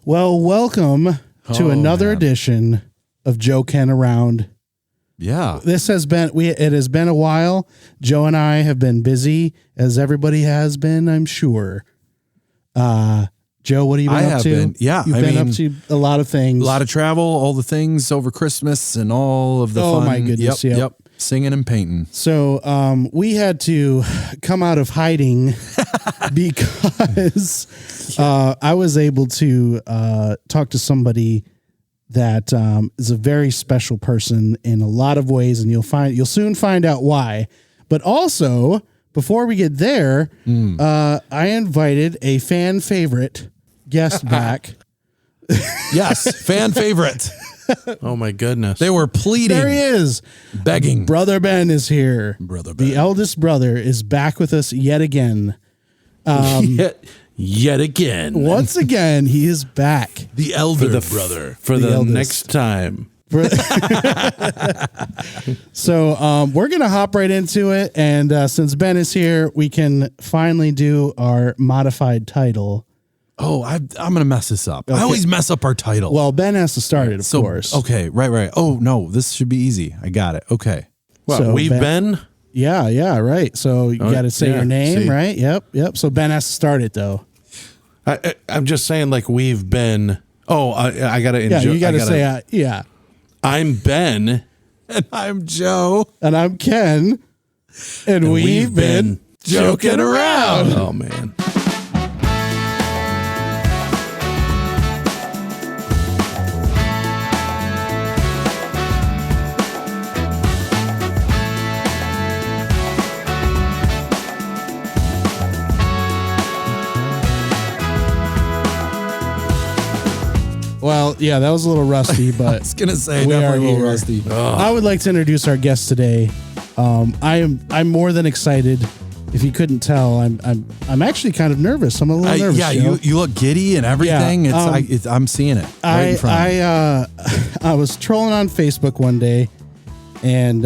Well, welcome to another edition of Joe Ken Around. Yeah. It has been a while. Joe and I have been busy, as everybody has been, I'm sure. Joe, what have you been up to? Yeah. You've been up to a lot of things. A lot of travel, all the things over Christmas and all of the fun. Oh, my goodness. Yep. Singing and painting. So we had to come out of hiding because I was able to talk to somebody that is a very special person in a lot of ways, and you'll soon find out why. But also, before we get there, I invited a fan favorite guest back. Yes, fan favorite. Oh my goodness. They were pleading. There he is. Begging. Brother Ben is here. Brother Ben. The eldest brother is back with us yet again. Yet again. Once again, he is back. The elder brother. For The the eldest. next time. So we're going to hop right into it. And since Ben is here, we can finally do our modified title. Oh, I'm going to mess this up. Okay. I always mess up our title. Well, Ben has to start it, of course. Okay, right. Oh, no, this should be easy. I got it. Okay. Well, So we've been. Yeah, right. So you got to say yeah, your name, see. right? Yep. So Ben has to start it, though. I'm just saying, like, we've been. Oh, I got to enjoy. Yeah, you got to say, yeah. I'm Ben. And I'm Joe. And I'm Ken. And we've been joking around. Oh, man. Well, yeah, that was a little rusty, I but was going to say, we are definitely a little here. rusty. I would like to introduce our guest today. I'm more than excited. If you couldn't tell, I'm actually kind of nervous. I'm a little nervous. Yeah, Joe. you look giddy and everything. Yeah, I'm seeing it right in front of me. I was trolling on Facebook one day and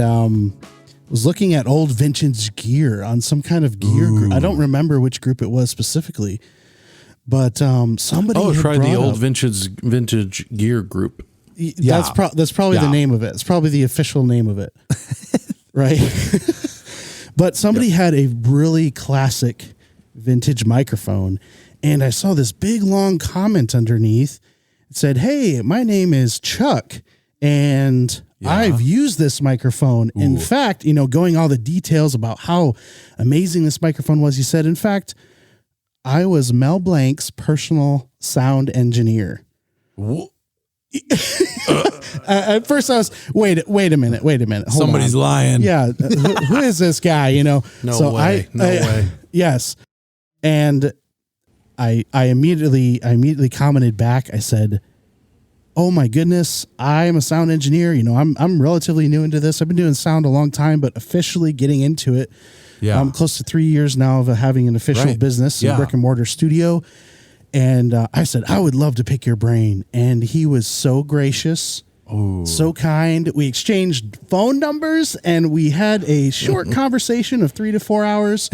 was looking at old vintage gear on some kind of gear group. I don't remember which group it was specifically, but somebody had Try the brought old up- vintage gear group. That's probably the Yeah. name of it. It's probably the official name of it, right? But somebody had a really classic vintage microphone, and I saw this big long comment underneath. It said, "Hey, my name is Chuck, and I've used this microphone. In fact, going all the details about how amazing this microphone was. He said, in fact, I was Mel Blanc's personal sound engineer." At first I was, wait a minute. Hold Somebody's on. lying. Yeah. Who is this guy? No way. Yes. And I immediately commented back. I said, "Oh my goodness, I'm a sound engineer. I'm relatively new into this. I've been doing sound a long time, but officially getting into it. Yeah. I'm close to 3 years now of having an official Right. business, a Yeah. brick and mortar studio." And I said, "I would love to pick your brain." And he was so gracious, so kind. We exchanged phone numbers and we had a short conversation of 3 to 4 hours.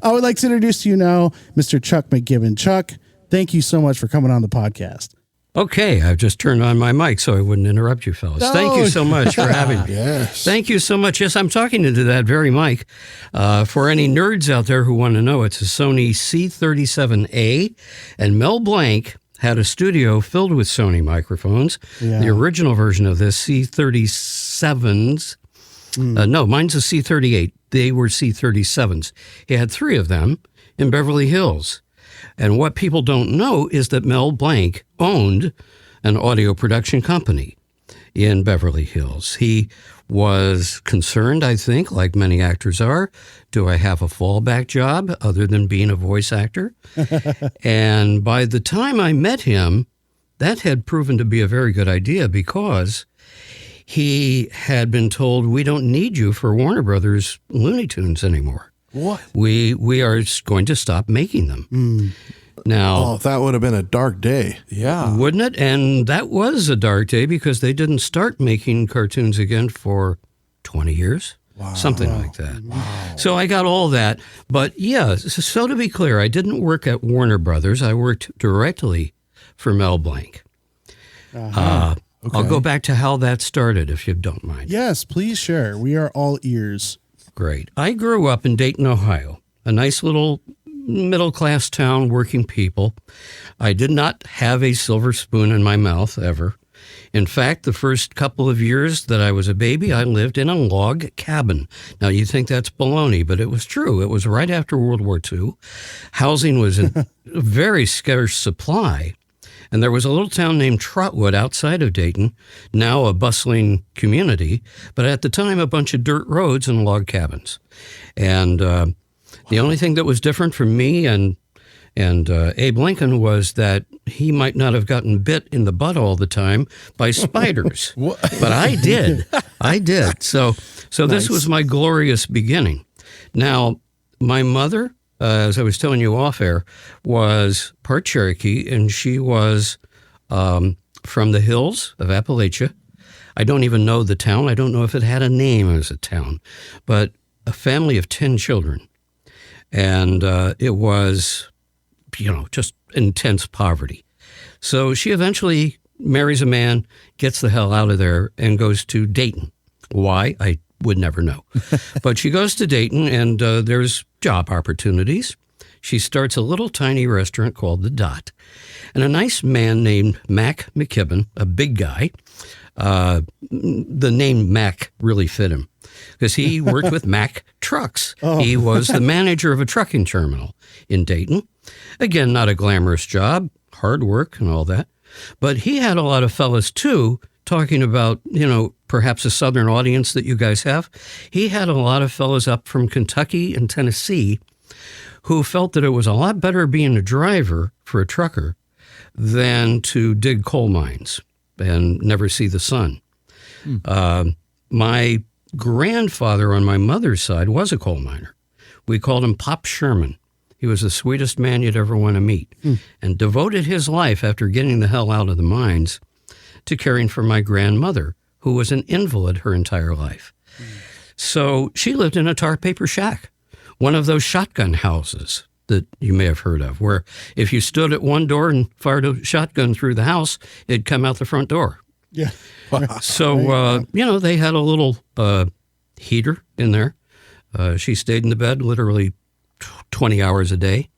I would like to introduce to you now, Mr. Chuck McKibben. Chuck, thank you so much for coming on the podcast. Okay, I've just turned on my mic so I wouldn't interrupt you fellas. Thank you so much for having me. Yes. Thank you so much. Yes, I'm talking into that very mic. For any nerds out there who want to know, it's a Sony C37A, and Mel Blanc had a studio filled with Sony microphones. Yeah. The original version of this, C37s. No, mine's a C38. They were C37s. He had 3 of them in Beverly Hills. And what people don't know is that Mel Blanc owned an audio production company in Beverly Hills. He was concerned, I think, like many actors are, do I have a fallback job other than being a voice actor? And by the time I met him, that had proven to be a very good idea because he had been told, we don't need you for Warner Brothers Looney Tunes anymore. What? We are going to stop making them. Now, Oh, that would have been a dark day. Yeah. wouldn't it? And that was a dark day because they didn't start making cartoons again for 20 years. Wow. Something like that. Wow. So I got all that. But yeah, so to be clear, I didn't work at Warner Brothers. I worked directly for Mel Blanc. I'll go back to how that started, if you don't mind. Yes, please share. We are all ears. Great. I grew up in Dayton, Ohio, a nice little middle-class town, working people. I did not have a silver spoon in my mouth ever. In fact, the first couple of years that I was a baby, I lived in a log cabin. Now, you think that's baloney, but it was true. It was right after World War II. Housing was in very scarce supply. And there was a little town named Trotwood outside of Dayton, now a bustling community, but at the time a bunch of dirt roads and log cabins. And the only thing that was different from me and Abe Lincoln was that he might not have gotten bit in the butt all the time by spiders, but I did. So Nice. This was my glorious beginning. Now, my mother, as I was telling you off air, was part Cherokee, and she was from the hills of Appalachia. I don't even know the town. I don't know if it had a name as a town, but a family of 10 children. And it was, just intense poverty. So she eventually marries a man, gets the hell out of there, and goes to Dayton. Why? I would never know. But she goes to Dayton, and there's job opportunities. She starts a little tiny restaurant called The Dot. And a nice man named McKibben, a big guy, the name Mac really fit him because he worked with Mack Trucks. Oh. He was the manager of a trucking terminal in Dayton. Again, not a glamorous job, hard work and all that. But he had a lot of fellas, too, talking about, perhaps a southern audience that you guys have. He had a lot of fellas up from Kentucky and Tennessee who felt that it was a lot better being a driver for a trucker than to dig coal mines and never see the sun. My grandfather on my mother's side was a coal miner. We called him Pop Sherman. He was the sweetest man you'd ever want to meet and devoted his life after getting the hell out of the mines to caring for my grandmother, who was an invalid her entire life. So she lived in a tar paper shack, one of those shotgun houses that you may have heard of, where if you stood at one door and fired a shotgun through the house, it'd come out the front door. Yeah. So, they had a little heater in there. She stayed in the bed literally 20 hours a day.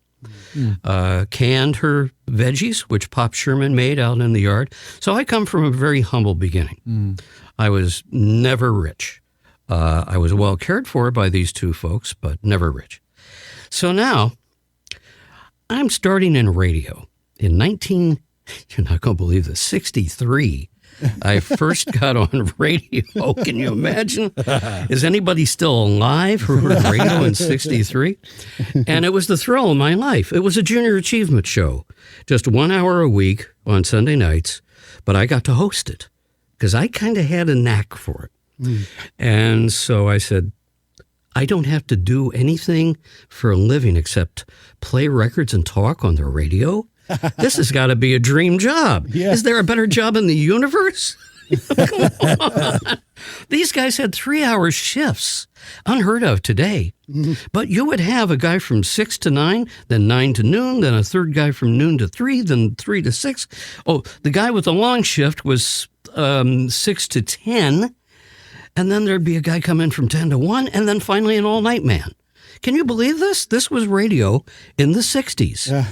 Canned her veggies, which Pop Sherman made out in the yard. So I come from a very humble beginning. I was never rich. I was well cared for by these two folks, but never rich. So now I'm starting in radio. In you're not going to believe this, 63. I first got on radio. Can you imagine? Is anybody still alive who heard radio in 63? And it was the thrill of my life. It was a junior achievement show, just 1 hour a week on Sunday nights, but I got to host it because I kind of had a knack for it. And so I said, I don't have to do anything for a living except play records and talk on the radio. This has got to be a dream job. Yeah. Is there a better job in the universe? Come on. These guys had 3-hour shifts, unheard of today. But you would have a guy from 6 to 9, then 9 to noon, then a third guy from noon to 3, then 3 to 6. Oh, the guy with the long shift was 6 to 10. And then there'd be a guy come in from 10 to 1, and then finally an all-night man. Can you believe this? This was radio in the 60s. Yeah.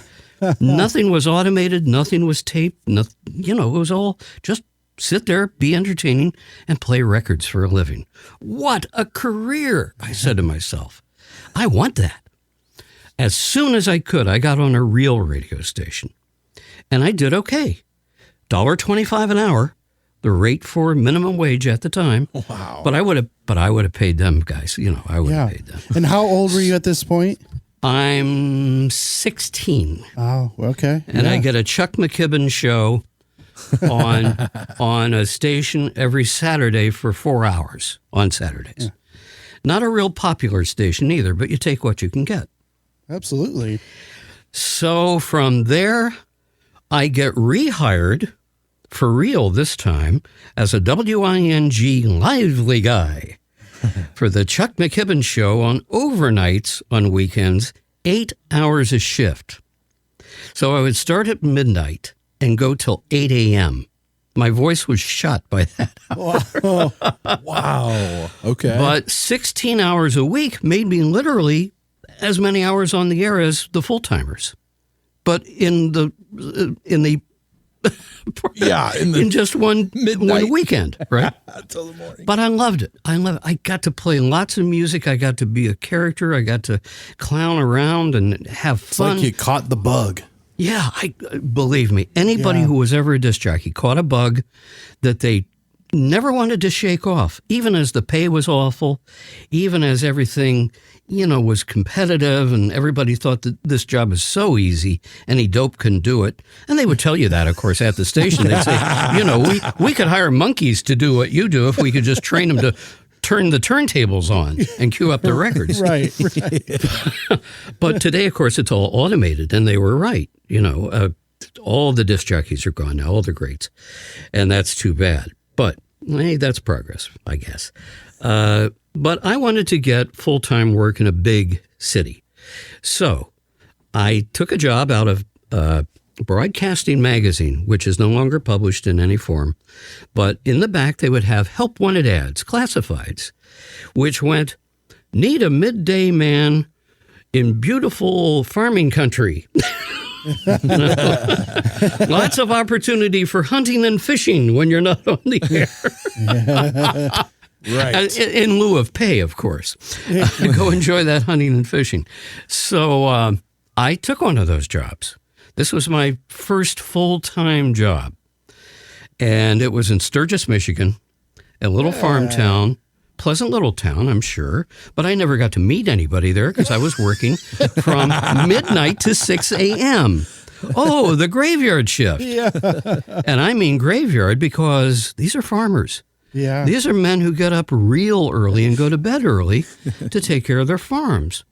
Nothing was automated. Nothing was taped. Nothing, it was all just sit there, be entertaining, and play records for a living. What a career, I said to myself. I want that. As soon as I could, I got on a real radio station. And I did okay. $1.25 an hour, the rate for minimum wage at the time. Wow. But I would have paid them guys. I would have paid them. And how old were you at this point? I'm 16. Oh, okay. And I get a Chuck McKibben show on a station every Saturday for 4 hours on Saturdays. Yeah. Not a real popular station either, but you take what you can get. Absolutely. So from there, I get rehired for real this time as a WING lively guy for the Chuck McKibben show on overnights on weekends, 8 hours a shift. So I would start at midnight and go till 8 a.m. My voice was shot by that. Wow. Okay. But 16 hours a week made me literally as many hours on the air as the full-timers. But in just one weekend, right? Until the morning. But I loved it. I got to play lots of music. I got to be a character. I got to clown around and have fun. It's like you caught the bug. Yeah, believe me, anybody who was ever a disc jockey caught a bug that they never wanted to shake off, even as the pay was awful, even as everything, was competitive and everybody thought that this job is so easy, any dope can do it. And they would tell you that, of course, at the station. They'd say, we could hire monkeys to do what you do if we could just train them to turn the turntables on and cue up the records. Right. But today, of course, it's all automated, and they were right. All the disc jockeys are gone now, all the greats, and that's too bad. But hey, that's progress, I guess. But I wanted to get full-time work in a big city. So I took a job out of Broadcasting Magazine, which is no longer published in any form. But in the back, they would have help wanted ads, classifieds, which went, need a midday man in beautiful farming country. Lots of opportunity for hunting and fishing when you're not on the air. Right. In lieu of pay, of course. Go enjoy that hunting and fishing. So I took one of those jobs. This was my first full-time job. And it was in Sturgis, Michigan, a little farm town. Pleasant little town, I'm sure, but I never got to meet anybody there because I was working from midnight to 6 a.m. Oh, the graveyard shift. Yeah. And I mean graveyard because these are farmers. Yeah. These are men who get up real early and go to bed early to take care of their farms.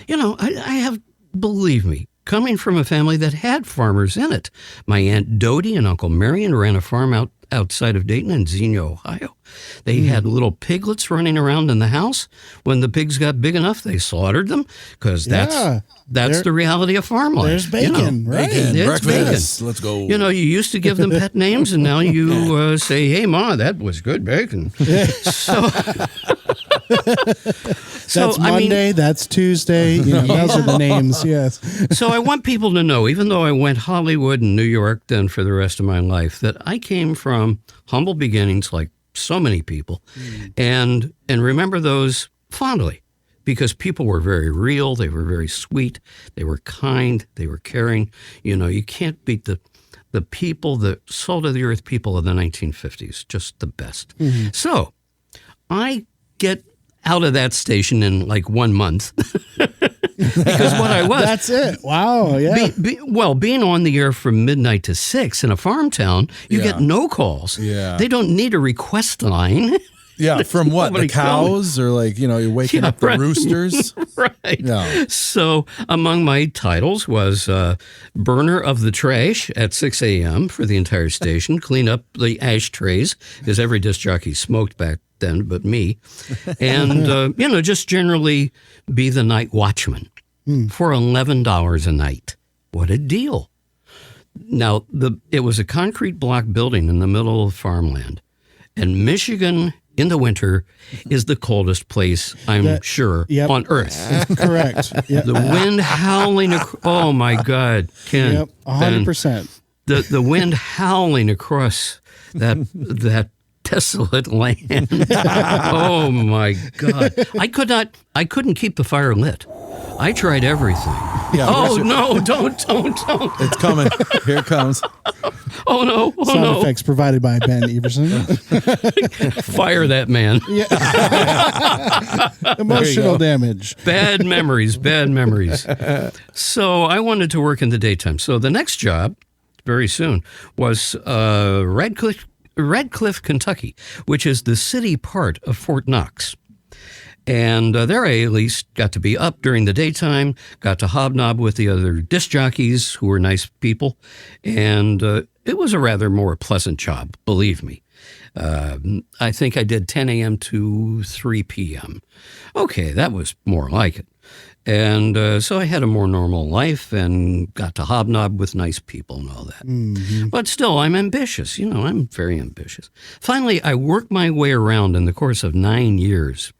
I have, believe me, coming from a family that had farmers in it. My Aunt Dodie and Uncle Marion ran a farm outside of Dayton in Xenia, Ohio. They had little piglets running around in the house. When the pigs got big enough, they slaughtered them because that's the reality of farm life. There's bacon, right? It's breakfast. bacon. Let's go. You used to give them pet names, and now you say, "Hey, Ma, that was good bacon." That's Monday. That's Tuesday. Those are the names. Yes. So I want people to know, even though I went Hollywood and New York then for the rest of my life, that I came from humble beginnings, like so many people, and remember those fondly, because people were very real. They were very sweet. They were kind. They were caring. You can't beat the people, the salt of the earth people of the 1950s. Just the best. So I get out of that station in like 1 month. Because what I was. That's it. Wow. Yeah. Being on the air from midnight to 6 in a farm town, you get no calls. Yeah. They don't need a request line. Yeah, from what? The cows? Or you're waking up the roosters? Right. Yeah. So among my titles was burner of the trash at 6 a.m. for the entire station, clean up the ashtrays, because every disc jockey smoked back then but me, and, just generally be the night watchman for $11 a night. What a deal. Now, it was a concrete block building in the middle of farmland, and Michigan in the winter is the coldest place, I'm sure, on earth. Correct. Yep. The wind howling. Oh, my God, Ken. Yep, 100%. The wind howling across that desolate land. Oh, my God. I couldn't keep the fire lit. I tried everything. Yeah, no, don't. It's coming. Here it comes. Oh, no. Oh, Sound no. effects provided by Ben Everson. Fire that man. Emotional damage. Bad memories. So I wanted to work in the daytime. So the next job, very soon, was Redcliffe, Kentucky, which is the city part of Fort Knox. And there I at least got to be up during the daytime, got to hobnob with the other disc jockeys who were nice people, and it was a rather more pleasant job, believe me. I think I did 10 a.m. to 3 p.m. Okay, that was more like it. And so I had a more normal life and got to hobnob with nice people and all that. Mm-hmm. But still, I'm ambitious. I'm very ambitious. Finally, I worked my way around in the course of 9 years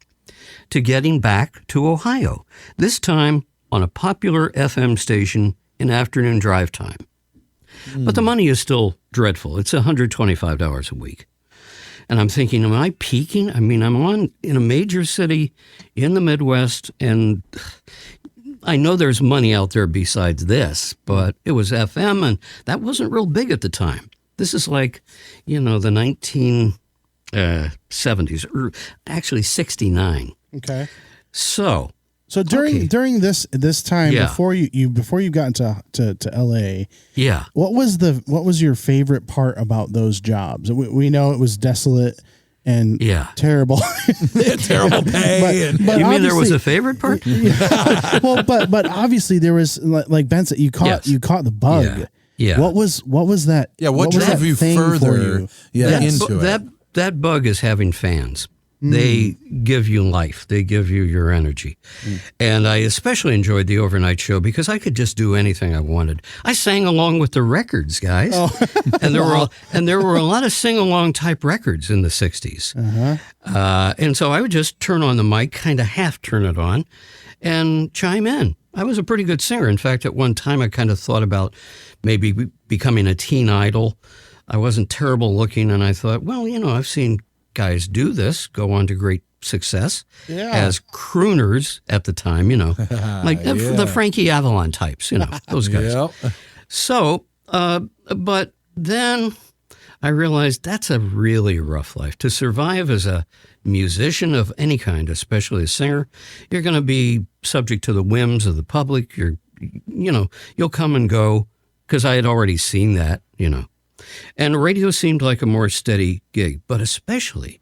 to getting back to Ohio, this time on a popular FM station in afternoon drive time. But the money is still dreadful. It's $125 a week. And I'm thinking, am I peaking? I mean, I'm in a major city in the Midwest, and I know there's money out there besides this, but it was FM, and that wasn't real big at the time. This is like, the 1970s, or actually 69. Okay. So during this time, before you got into LA, what was your favorite part about those jobs? We know it was desolate and terrible, terrible pay. But you mean there was a favorite part? Yeah. Well, but obviously there was, like Ben said, you caught the bug. Yeah. What was that? Yeah. What drove you further? Into it. That bug is having fans. They give you life. They give you your energy. And I especially enjoyed the overnight show because I could just do anything I wanted. I sang along with the records, guys. Oh. And there were a lot of sing-along type records in the 60s. Uh-huh. And so I would just turn on the mic, kind of half turn it on, and chime in. I was a pretty good singer. In fact, at one time I kind of thought about maybe becoming a teen idol. I wasn't terrible looking, and I thought, well, I've seen guys do this, go on to great success as crooners at the time, like the Frankie Avalon types, those guys. Yep. So, but then I realized that's a really rough life. To survive as a musician of any kind, especially a singer, you're going to be subject to the whims of the public. You'll come and go, because I had already seen that, And radio seemed like a more steady gig, but especially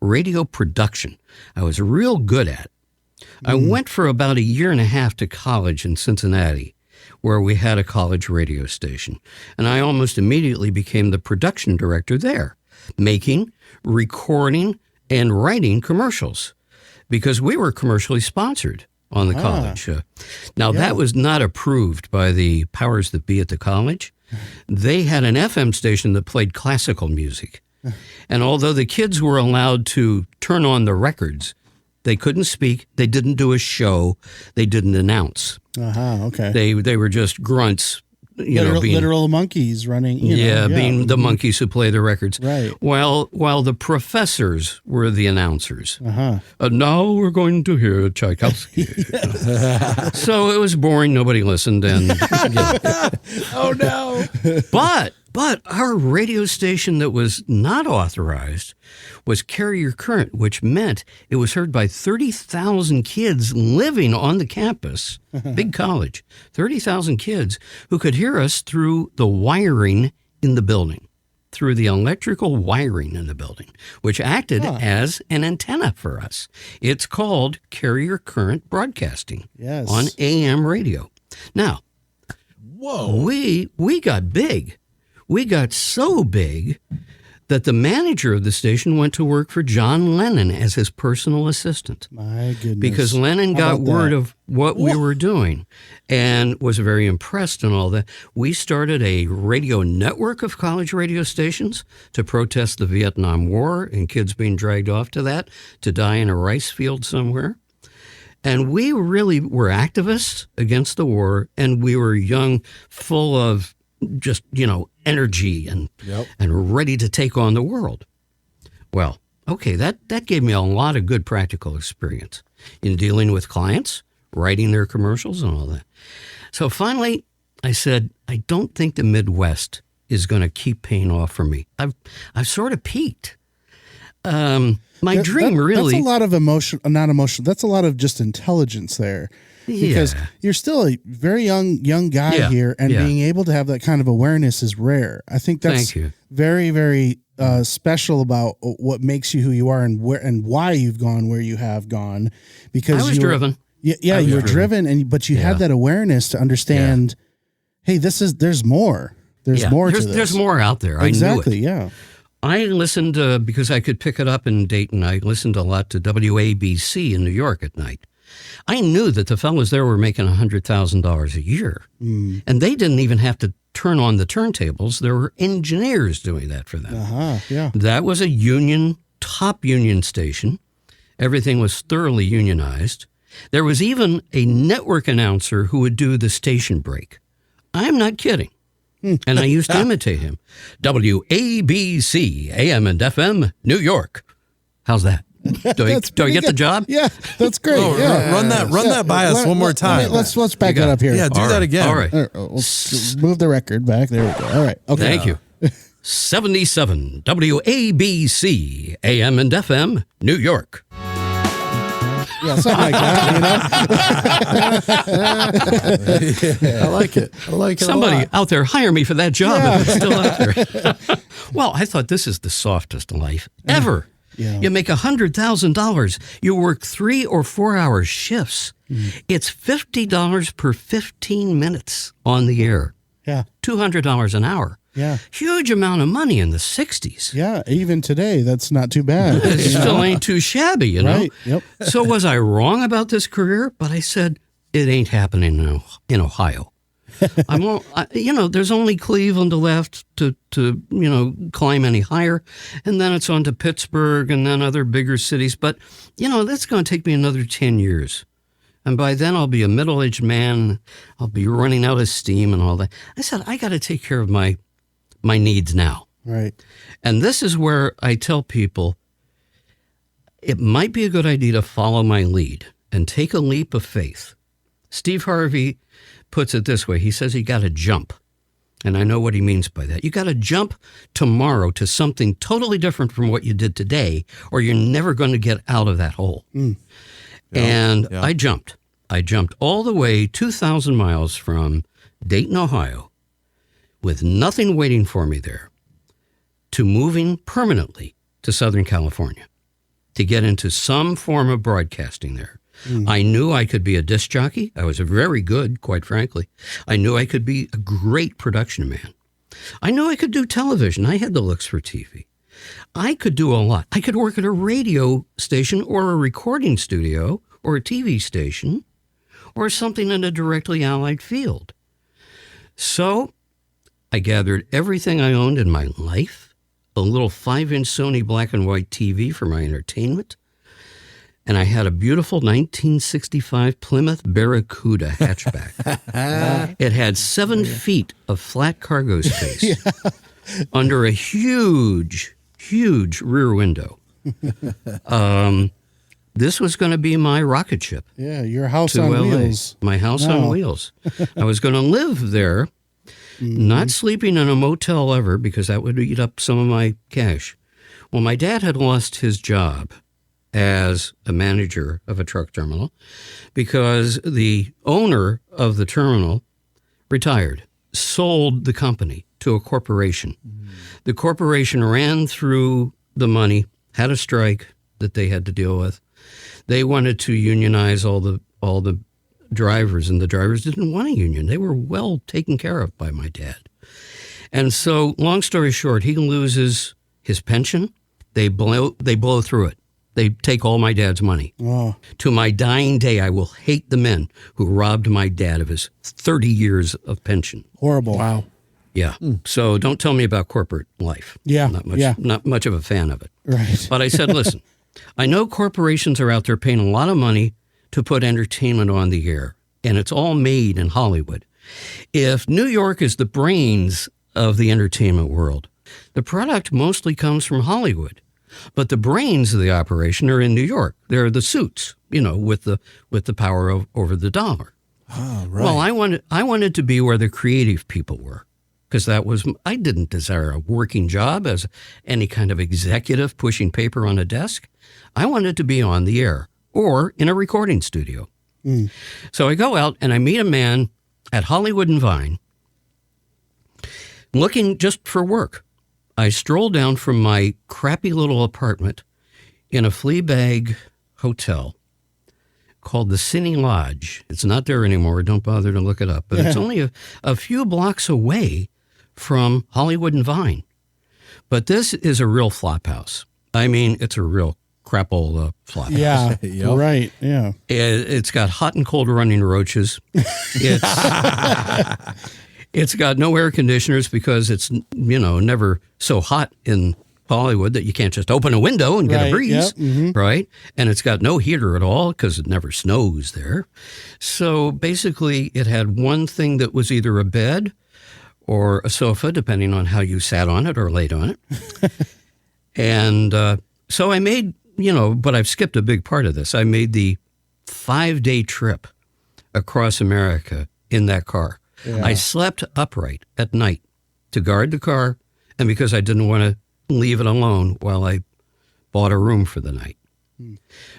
radio production, I was real good at. I went for about 1.5 years to college in Cincinnati, where we had a college radio station, and I almost immediately became the production director there, making, recording, and writing commercials, because we were commercially sponsored on the college. That was not approved by the powers that be at the college. They had an FM station that played classical music. And although the kids were allowed to turn on the records, they couldn't speak. They didn't do a show. They didn't announce. Okay. They were just grunts, being literal monkeys running. Being the monkeys who play the records. Right. While the professors were the announcers. Now we're going to hear Tchaikovsky. So it was boring. Nobody listened. And oh no! But our radio station that was not authorized was carrier current, which meant it was heard by 30,000 kids living on the campus, big college, 30,000 kids who could hear us through the wiring in the building, through the electrical wiring in the building, which acted as an antenna for us. It's called carrier current broadcasting on AM radio. Now, we got big. We got so big that the manager of the station went to work for John Lennon as his personal assistant. My goodness. Because Lennon got word of what we were doing and was very impressed and all that. We started a radio network of college radio stations to protest the Vietnam War and kids being dragged off to that to die in a rice field somewhere. And we really were activists against the war, and we were young, full of just, energy and ready to take on the world. Well, okay, that gave me a lot of good practical experience in dealing with clients, writing their commercials and all that. So finally, I said, I don't think the Midwest is going to keep paying off for me. I've sort of peaked. My dream really... That's a lot of emotion, not emotion. That's a lot of just intelligence there. Because you're still a very young guy here, and being able to have that kind of awareness is rare. I think that's very, very special about what makes you who you are and why you've gone where you have gone. Because I was driven. You were driven, but you had that awareness to understand. Hey, there's more. There's more to this. There's more out there. Exactly. I knew it. I listened because I could pick it up in Dayton. I listened a lot to WABC in New York at night. I knew that the fellows there were making $100,000 a year, and they didn't even have to turn on the turntables. There were engineers doing that for them. Yeah. That was a top union station. Everything was thoroughly unionized. There was even a network announcer who would do the station break. I'm not kidding. And I used to imitate him. WABC, AM and FM, New York. How's that? Do I get the job? Yeah, that's great. Run that by us one more time. Let's back that up here. Yeah, do that again. All right. Let's move the record back. There we go. All right. Okay. Thank you. 77 WABC, AM and FM, New York. Yeah, something like that, I like it. I like it. Somebody out there, hire me for that job if it's still out there. Well, I thought this is the softest life ever. Yeah. You make $100,000. You work 3 or 4 hour shifts. It's $50 per 15 minutes on the air. Yeah. $200 an hour. Yeah. Huge amount of money in the 60s. Yeah. Even today, that's not too bad. It still ain't too shabby, you know? Right. Yep. So was I wrong about this career? But I said, it ain't happening in Ohio. There's only Cleveland left to climb any higher. And then it's on to Pittsburgh and then other bigger cities. But, that's going to take me another 10 years. And by then I'll be a middle-aged man. I'll be running out of steam and all that. I said, I got to take care of my needs now. Right. And this is where I tell people it might be a good idea to follow my lead and take a leap of faith. Steve Harvey puts it this way. He says you got to jump. And I know what he means by that. You got to jump tomorrow to something totally different from what you did today, or you're never going to get out of that hole. I jumped. I jumped all the way 2,000 miles from Dayton, Ohio, with nothing waiting for me there, to moving permanently to Southern California to get into some form of broadcasting there. I knew I could be a disc jockey. I was very good, quite frankly. I knew I could be a great production man. I knew I could do television. I had the looks for TV. I could do a lot. I could work at a radio station or a recording studio or a TV station or something in a directly allied field. So I gathered everything I owned in my life, a little 5-inch Sony black and white TV for my entertainment, and I had a beautiful 1965 Plymouth Barracuda hatchback. It had 7 feet of flat cargo space under a huge rear window. This was going to be my rocket ship. Yeah, your house to on LA. wheels. My house on wheels. I was going to live there, not sleeping in a motel ever, because that would eat up some of my cash. Well, my dad had lost his job as a manager of a truck terminal because the owner of the terminal retired, sold the company to a corporation. The corporation ran through the money, had a strike that they had to deal with. They wanted to unionize all the drivers, and the drivers didn't want a union. They were well taken care of by my dad. And so, long story short, he loses his pension. They blow through it. They take all my dad's money. Oh. To my dying day, I will hate the men who robbed my dad of his 30 years of pension. Horrible. Wow. Yeah. So don't tell me about corporate life. Yeah. Not much of a fan of it. Right. But I said, listen, I know corporations are out there paying a lot of money to put entertainment on the air, and it's all made in Hollywood. If New York is the brains of the entertainment world, the product mostly comes from Hollywood. But the brains of the operation are in New York. They're the suits, with the power over the dollar. Oh, right. Well, I wanted to be where the creative people were, because I didn't desire a working job as any kind of executive pushing paper on a desk. I wanted to be on the air or in a recording studio. So I go out and I meet a man at Hollywood and Vine looking just for work. I stroll down from my crappy little apartment in a flea bag hotel called the Cine Lodge. It's not there anymore. Don't bother to look it up. But it's only a few blocks away from Hollywood and Vine. But this is a real flop house. I mean, it's a real crapple flop house. Yeah, Yep. right. Yeah. It's got hot and cold running roaches. It's got no air conditioners because it's, never so hot in Hollywood that you can't just open a window and get a Right, breeze, yep, right? And it's got no heater at all because it never snows there. So basically, it had one thing that was either a bed or a sofa, depending on how you sat on it or laid on it. And so I made, but I've skipped a big part of this. I made the 5-day trip across America in that car. Yeah. I slept upright at night to guard the car, and because I didn't want to leave it alone while I bought a room for the night.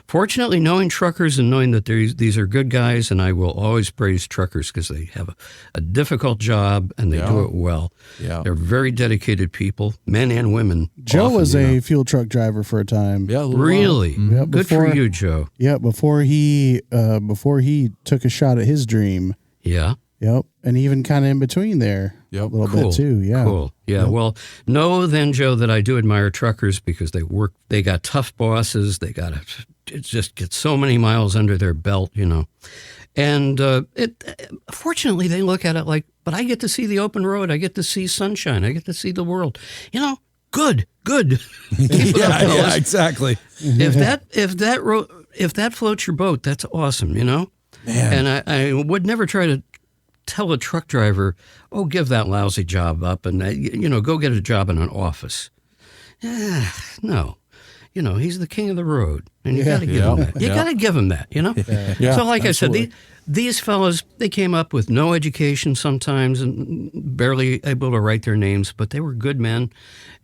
Fortunately, knowing truckers and knowing that these are good guys, and I will always praise truckers because they have a difficult job and they do it well. Yeah. They're very dedicated people, men and women. Joe often, was a fuel truck driver for a time. Yeah, a little Really? while. Yeah, Good for you, Joe. Yeah, before he took a shot at his dream. Yeah. Yep, and even kind of in between there, Yep. a little Cool. bit too. Yeah, Cool. Yeah. Yep. Well, know then, Joe, that I do admire truckers because they got tough bosses. They got to just get so many miles under their belt, And fortunately, they look at it like, but I get to see the open road. I get to see sunshine. I get to see the world. Good. Keep it up, fellas. Yeah, exactly. If that floats your boat, that's awesome, Man. And I would never try to tell a truck driver, "Oh, give that lousy job up and go get a job in an office." No, he's the king of the road, and you got to give him that. You got to give him that, Yeah, So, like absolutely. I said, these fellas, they came up with no education sometimes and barely able to write their names, but they were good men.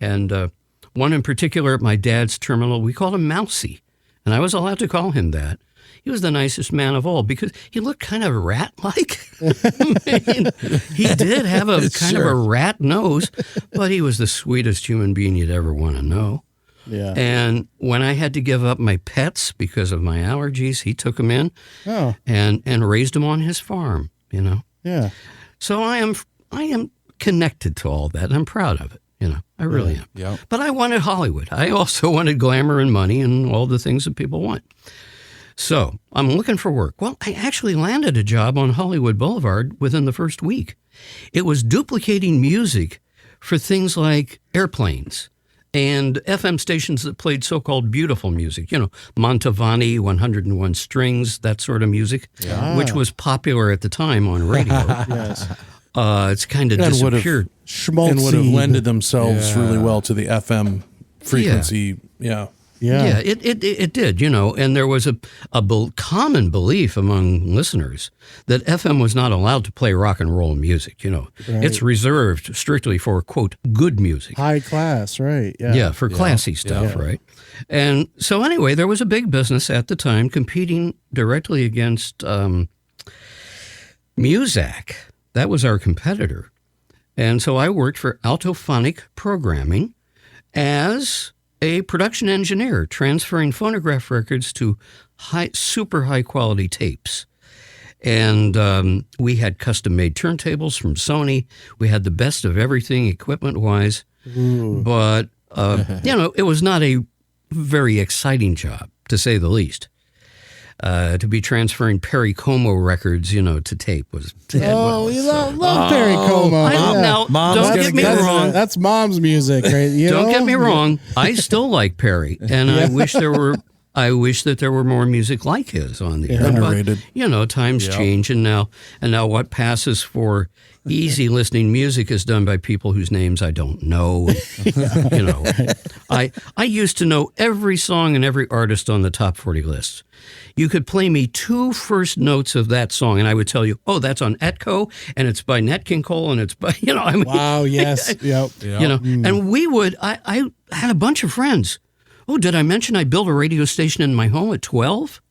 And one in particular at my dad's terminal, we called him Mousy, and I was allowed to call him that. He was the nicest man of all because he looked kind of rat-like. He did have a kind of a rat nose, but he was the sweetest human being you'd ever want to know. yeah. And when I had to give up my pets because of my allergies, he took them in Oh, and raised them on his farm, yeah. So I am connected to all that, and I'm proud of it, I really am. Yeah. But I wanted Hollywood. I also wanted glamour and money and all the things that people want. So I'm looking for work. Well, I actually landed a job on Hollywood Boulevard within the first week. It was duplicating music for things like airplanes and FM stations that played so-called beautiful music, Mantovani, 101 Strings, that sort of music, which was popular at the time on radio. Yes. It's kind of And would have- disappeared. And would have Schmaltzy. lended themselves Yeah. really well to the FM frequency. Yeah. Yeah. Yeah, it did, and there was a common belief among listeners that FM was not allowed to play rock and roll music, It's reserved strictly for, quote, good music. High class, right? Yeah. Yeah, for classy stuff, right? And so anyway, there was a big business at the time competing directly against Muzak. That was our competitor. And so I worked for Altophonic Programming as a production engineer, transferring phonograph records to super high quality tapes. And we had custom made turntables from Sony. We had the best of everything equipment wise. But, it was not a very exciting job, to say the least. To be transferring Perry Como records, to tape was. Oh, we love Perry Como. Now, Mom's don't gonna get me get it. wrong. That's mom's music, right? Don't get me wrong. I still like Perry, and I wish that there were more music like his on the air. Underrated. But, times change, and now what passes for easy listening music is done by people whose names I don't know. I used to know every song and every artist on the top 40 lists. You could play me 2 first notes of that song, and I would tell you, "Oh, that's on Etco, and it's by Nat King Cole, and it's by Wow. Yes. Yep. And we would. I had a bunch of friends. Oh, did I mention I built a radio station in my home at 12?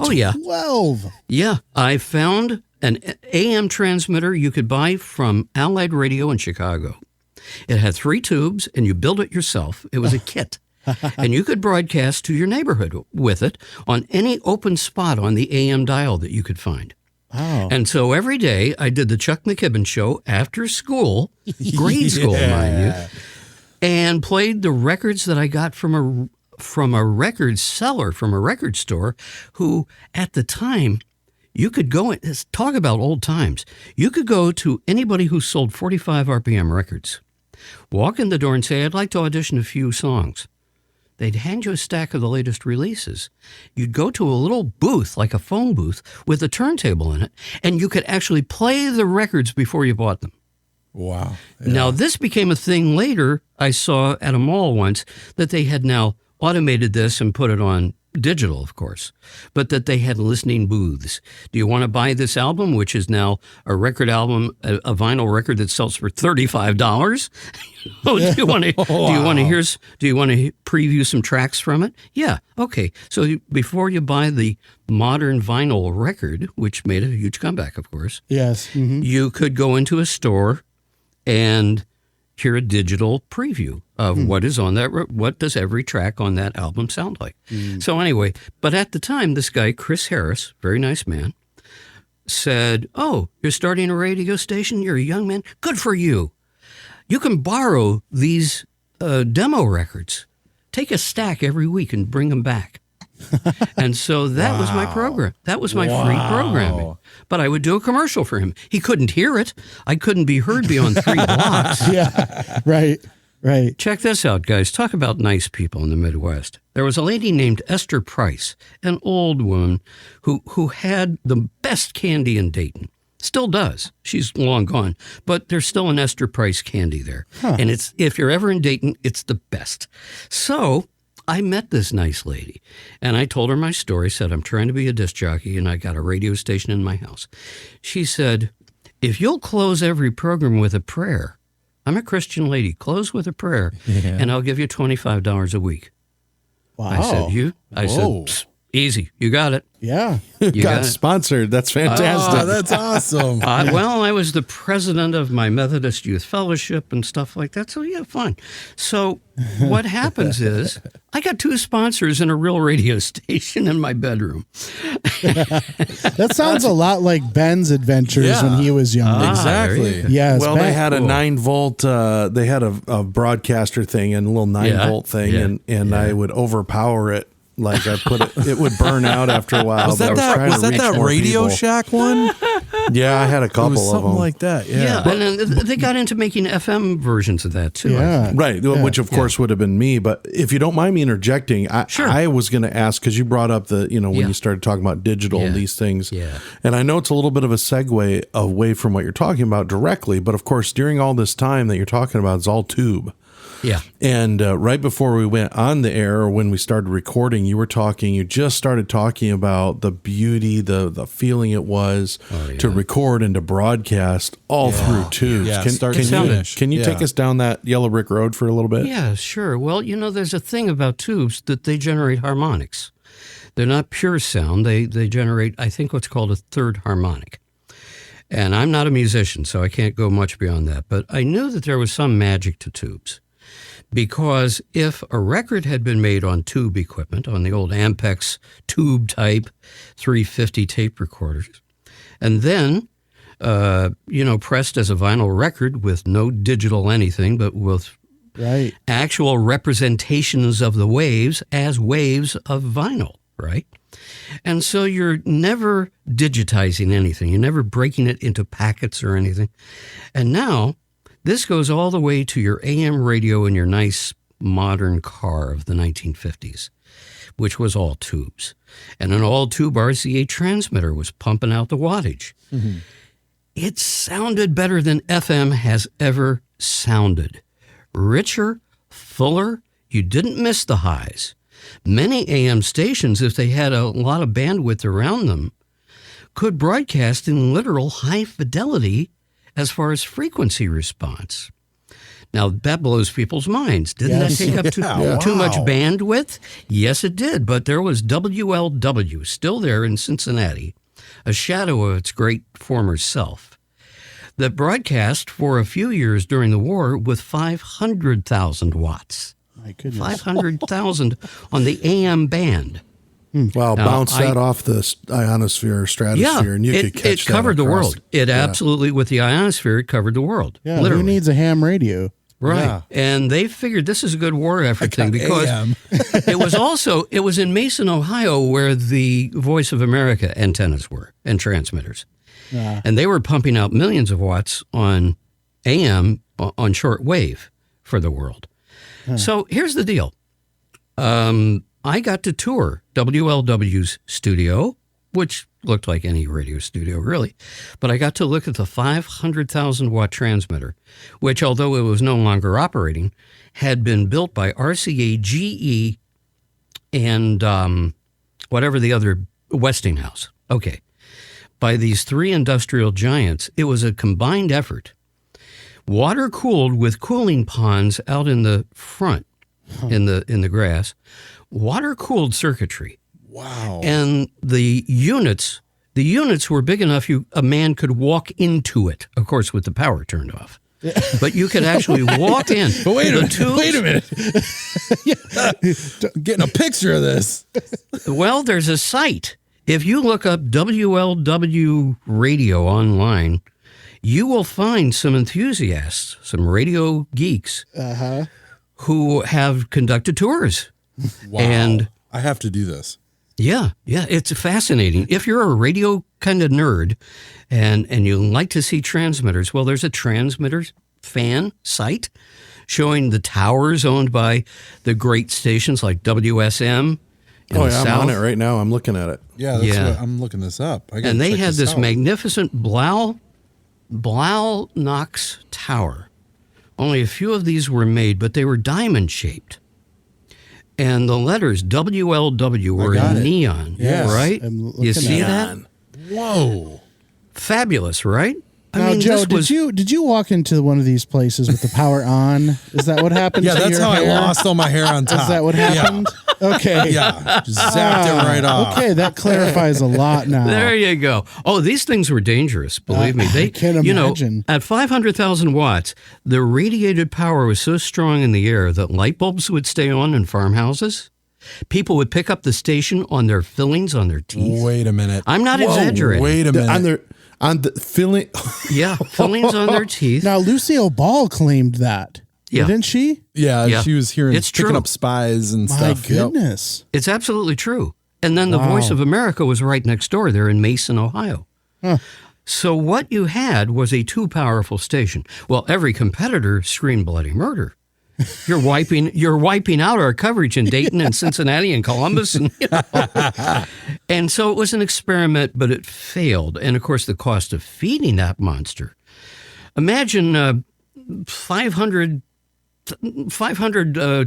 Yeah. 12. Yeah, I found an AM transmitter you could buy from Allied Radio in Chicago. It had 3 tubes, and you built it yourself. It was a kit. And you could broadcast to your neighborhood with it on any open spot on the AM dial that you could find. Wow. And so every day I did the Chuck McKibben show after school, grade school, mind you. and played the records that I got from a record seller, from a record store, who at the time, you could go, talk about old times. You could go to anybody who sold 45 RPM records, walk in the door and say, I'd like to audition a few songs. They'd hand you a stack of the latest releases. You'd go to a little booth, like a phone booth, with a turntable in it, and you could actually play the records before you bought them. Wow. Yeah. Now, this became a thing later. I saw at a mall once that they had now automated this and put it on digital, of course, but that they had listening booths. Do you want to buy this album, which is now a record album, a vinyl record that sells for $35? Do you want to preview some tracks from it? Yeah. Okay. So before you buy the modern vinyl record, which made a huge comeback, of course, yes, you could go into a store and hear a digital preview of what is on that. What does every track on that album sound like? So anyway, but at the time, this guy, Chris Harris, very nice man, said, oh, you're starting a radio station? You're a young man? Good for you. You can borrow these demo records. Take a stack every week and bring them back. And so that was my program. That was my free programming. But I would do a commercial for him. He couldn't hear it. I couldn't be heard beyond 3 blocks. Yeah, right. Check this out, guys. Talk about nice people in the Midwest. There was a lady named Esther Price, an old woman who had the best candy in Dayton. Still does. She's long gone. But there's still an Esther Price candy there. And if you're ever in Dayton, it's the best. So I met this nice lady, and I told her my story, said, I'm trying to be a disc jockey, and I got a radio station in my house. She said, if you'll close every program with a prayer, I'm a Christian lady, close with a prayer, and I'll give you $25 a week. Wow. I said, Psst, easy, you got it. Yeah. You got sponsored. That's fantastic. Oh, that's awesome. Well, I was the president of my Methodist Youth Fellowship and stuff like that. So, yeah, fine. So what happens is I got 2 sponsors and a real radio station in my bedroom. That sounds a lot like Ben's adventures when he was young. Exactly. Yes. Well, Ben, they had a 9-volt, they had a broadcaster thing and a little 9-volt thing, and I would overpower it. Like I put it would burn out after a while. Was that Radio Shack one? Yeah, I had a couple It was of something them. like that. Yeah, and then they got into making FM versions of that, too. Yeah. Right, which of course would have been me. But if you don't mind me interjecting, I was going to ask, because you brought up when you started talking about digital and these things. Yeah. And I know it's a little bit of a segue away from what you're talking about directly. But of course, during all this time that you're talking about, it's all tube. Yeah. And right before we went on the air, or when we started recording, you just started talking about the beauty, the feeling it was to record and to broadcast all through tubes. Yeah, start to finish. Can you take us down that yellow brick road for a little bit? Yeah, sure. Well, there's a thing about tubes that they generate harmonics. They're not pure sound. They generate, I think, what's called a third harmonic. And I'm not a musician, so I can't go much beyond that. But I knew that there was some magic to tubes. Because if a record had been made on tube equipment, on the old Ampex tube type 350 tape recorders, and then, pressed as a vinyl record with no digital anything, but with actual representations of the waves as waves of vinyl, right? And so you're never digitizing anything. You're never breaking it into packets or anything. And now, this goes all the way to your AM radio in your nice modern car of the 1950s, which was all tubes. And an all-tube RCA transmitter was pumping out the wattage. Mm-hmm. It sounded better than FM has ever sounded. Richer, fuller, you didn't miss the highs. Many AM stations, if they had a lot of bandwidth around them, could broadcast in literal high fidelity as far as frequency response. Now, that blows people's minds. Didn't that take up too much bandwidth? Yes, it did. But there was WLW, still there in Cincinnati, a shadow of its great former self, that broadcast for a few years during the war with 500,000 watts. My goodness. 500,000 on the AM band. Well, bounce that off the ionosphere, stratosphere, and you could catch that. It covered the world. It absolutely, with the ionosphere, it covered the world. Yeah, literally. who needs a ham radio? Right. Yeah. And they figured this is a good war effort thing because AM. it was in Mason, Ohio, where the Voice of America antennas were and transmitters. And they were pumping out millions of watts on AM on short wave for the world. So here's the deal. I got to tour WLW's studio, which looked like any radio studio, really. But I got to look at the 500,000 watt transmitter, which, although it was no longer operating, had been built by RCA, GE, and whatever the other, Westinghouse. Okay. By these three industrial giants. It was a combined effort. Water cooled with cooling ponds out in the front, in the grass. Water cooled circuitry. Wow. And the units were big enough a man could walk into it, of course, with the power turned off. But you could actually walk in. But wait a minute. Getting a picture of this. Well, there's a site. If you look up WLW radio online, you will find some enthusiasts, some radio geeks, who have conducted tours. Wow. And I have to do this. Yeah, it's fascinating. If you're a radio kind of nerd and you like to see transmitters, well, there's a transmitters fan site showing the towers owned by the great stations like WSM. Oh, yeah, I'm on it right now. I'm looking at it. Yeah, what, I'm looking this up. And they had this magnificent Blau Knox tower. Only a few of these were made, but they were diamond-shaped. And the letters WLW were in neon, right? You see that? Whoa. Fabulous, right? Now, Joe, did you walk into one of these places with the power on? Is that what happened? Yeah, to that's your how hair? I lost all my hair on top. Is that what happened? Okay. Yeah, just zapped it right off. Okay, that clarifies a lot now. There you go. Oh, these things were dangerous. Believe me, I can't imagine. At 500,000 watts, the radiated power was so strong in the air that light bulbs would stay on in farmhouses. People would pick up the station on their fillings on their teeth. Wait a minute. I'm not exaggerating. Wait a minute. On the filling. Yeah, fillings on their teeth. Now, Lucille Ball claimed that. Yeah. Didn't she? Yeah, she was picking true. up spies and My stuff. goodness. It's absolutely true. And then the Voice of America was right next door there in Mason, Ohio. So what you had was a too powerful station. Well, every competitor screamed bloody murder. You're wiping out our coverage in Dayton and Cincinnati and Columbus. And so it was an experiment, but it failed. And of course, the cost of feeding that monster. Imagine 500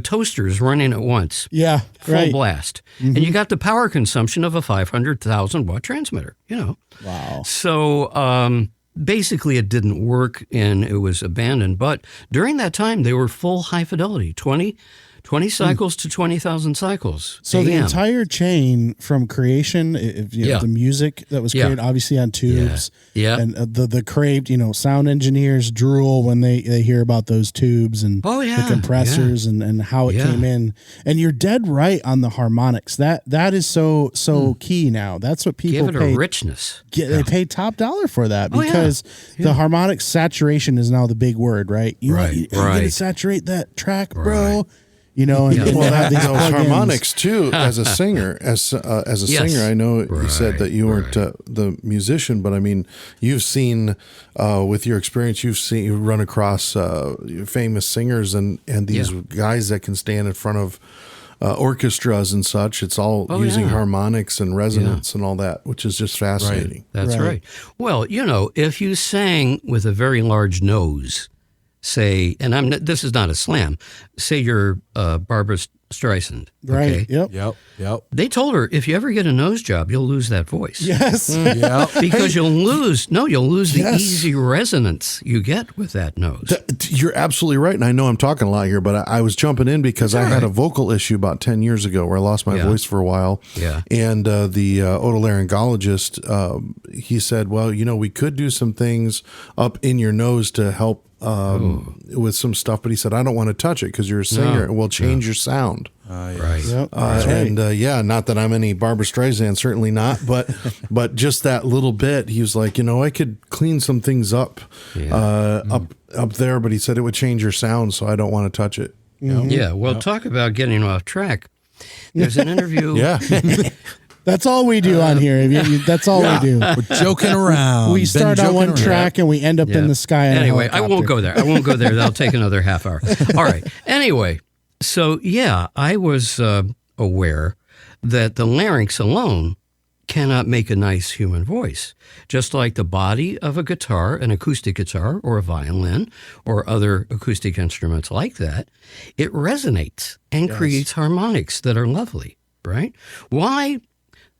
toasters running at once. Yeah, Full blast. And you got the power consumption of a 500,000 watt transmitter, Wow. So basically it didn't work and it was abandoned. But during that time, they were full high fidelity, 20 cycles to 20,000 cycles. So the entire chain from creation, the music that was created, obviously on tubes, and the craved, sound engineers drool when they hear about those tubes and the compressors and how it came in. And you're dead right on the harmonics. That is so key now. That's what people give it a richness. They pay top dollar for that because the harmonic saturation is now the big word, right? You gotta saturate that track, bro. Right. And Well, have these those plugins. harmonics too. As a singer, singer, I know you said that you weren't the musician, but I mean, you've seen with your experience, you run across famous singers and these guys that can stand in front of orchestras and such. It's all using harmonics and resonance and all that, which is just fascinating. That's right. Well, if you sang with a very large nose, say, and this is not a slam, say you're Barbara Streisand. Right. Okay? Yep. They told her, if you ever get a nose job, you'll lose that voice. Yes. Because you'll lose the easy resonance you get with that nose. You're absolutely right. And I know I'm talking a lot here, but I was jumping in because I had a vocal issue about 10 years ago where I lost my voice for a while. Yeah. And the otolaryngologist, he said, well, we could do some things up in your nose to help with some stuff, but he said, I don't want to touch it because you're a singer. It will change your sound. Right. Yep. And not that I'm any Barbara Streisand, certainly not, but just that little bit, he was like, I could clean some things up up there, but he said it would change your sound, so I don't want to touch it. Mm-hmm. Yeah. Well, talk about getting off track. There's an interview. That's all we do on here. That's all we do. We're joking around. We start on one track and we end up in the sky. Anyway, I won't go there. That'll take another half hour. All right. Anyway, so I was aware that the larynx alone cannot make a nice human voice. Just like the body of a guitar, an acoustic guitar or a violin or other acoustic instruments like that, it resonates and creates harmonics that are lovely, right? Why?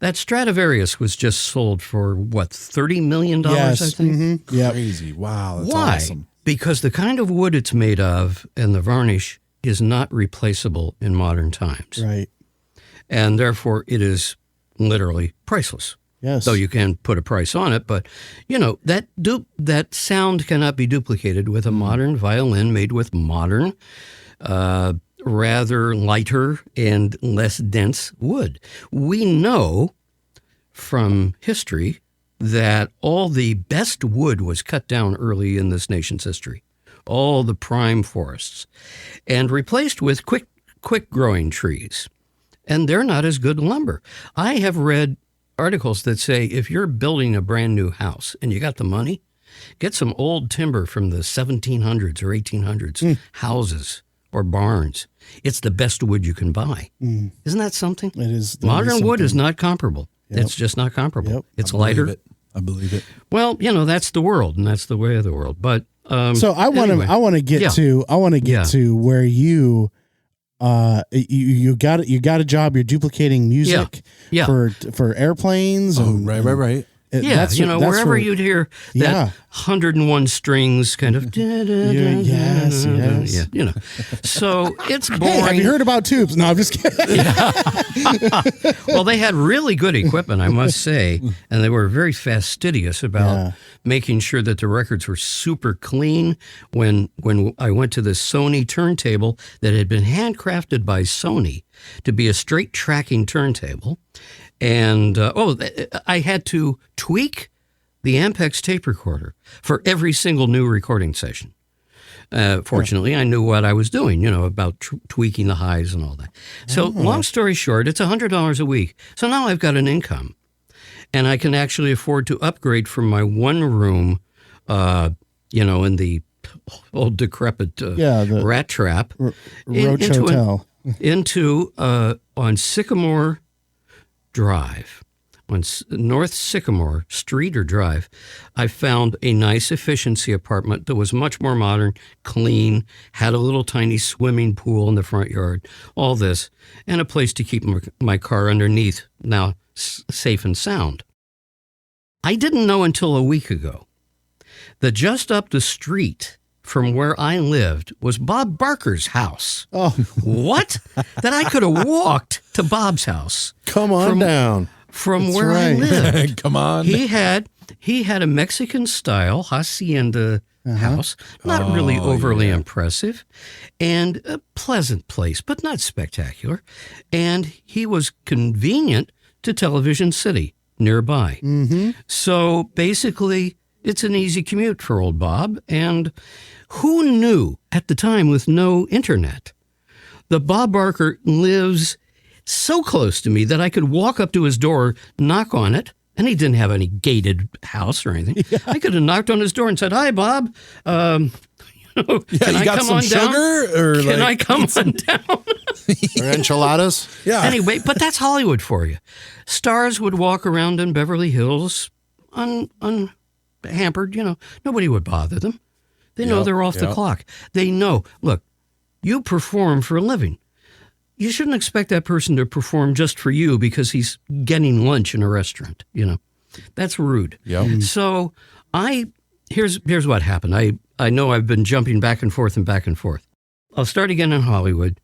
That Stradivarius was just sold for, $30 million, I think? Mm-hmm. Yeah. Crazy. Wow. That's Why? awesome. Because the kind of wood it's made of and the varnish is not replaceable in modern times. Right. And therefore, it is literally priceless. Yes. Though you can put a price on it, but, that sound cannot be duplicated with a modern violin made with modern rather lighter and less dense wood. We know from history that all the best wood was cut down early in this nation's history, all the prime forests, and replaced with quick growing trees. And they're not as good lumber. I have read articles that say if you're building a brand new house and you got the money, get some old timber from the 1700s or 1800s houses or barns. It's the best wood you can buy. Isn't that something? It is. Modern wood is not comparable. Yep. It's just not comparable. Yep. It's lighter. I believe it. Well, that's the world, and that's the way of the world. But so I want to get to where you you got a job. You're duplicating music for airplanes. And, right. That's wherever where, you'd hear that 101 strings kind of. Yes. So it's boring. Hey, have you heard about tubes? No, I'm just kidding. Well, they had really good equipment, I must say, and they were very fastidious about making sure that the records were super clean. When I went to the Sony turntable that had been handcrafted by Sony to be a straight tracking turntable. And, I had to tweak the Ampex tape recorder for every single new recording session. Fortunately, I knew what I was doing, about tweaking the highs and all that. So long story short, it's $100 a week. So now I've got an income. And I can actually afford to upgrade from my one room, in the old decrepit rat trap. Roach Hotel. Into on Sycamore Drive, on North Sycamore Street or Drive, I found a nice efficiency apartment that was much more modern, clean, had a little tiny swimming pool in the front yard, all this, and a place to keep my car underneath, now safe and sound. I didn't know until a week ago that just up the street from where I lived was Bob Barker's house. Oh, what? That I could have walked to Bob's house. Come on down. From where I lived. Come on. He had a Mexican style hacienda house, not really overly impressive, and a pleasant place, but not spectacular. And he was convenient to Television City nearby. Mm-hmm. So basically, it's an easy commute for old Bob. And who knew at the time with no internet that Bob Barker lives so close to me that I could walk up to his door, knock on it, and he didn't have any gated house or anything. Yeah. I could have knocked on his door and said, "Hi, Bob. Can I come on down? Or can I come on down?" Or enchiladas? Yeah. Anyway, but that's Hollywood for you. Stars would walk around in Beverly Hills unhampered. Nobody would bother them. They know they're off the clock. They know, look, you perform for a living. You shouldn't expect that person to perform just for you because he's getting lunch in a restaurant. That's rude. Yep. So here's what happened. I know I've been jumping back and forth. I'll start again in Hollywood.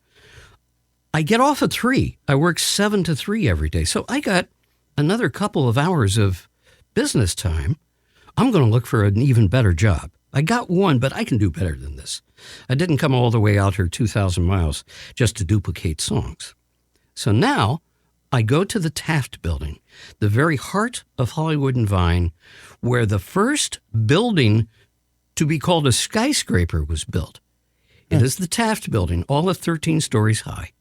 I get off at 3. I work 7 to 3 every day. So I got another couple of hours of business time. I'm going to look for an even better job. I got one, but I can do better than this. I didn't come all the way out here 2,000 miles just to duplicate songs. So now I go to the Taft Building, the very heart of Hollywood and Vine, where the first building to be called a skyscraper was built. It is the Taft Building, all of 13 stories high.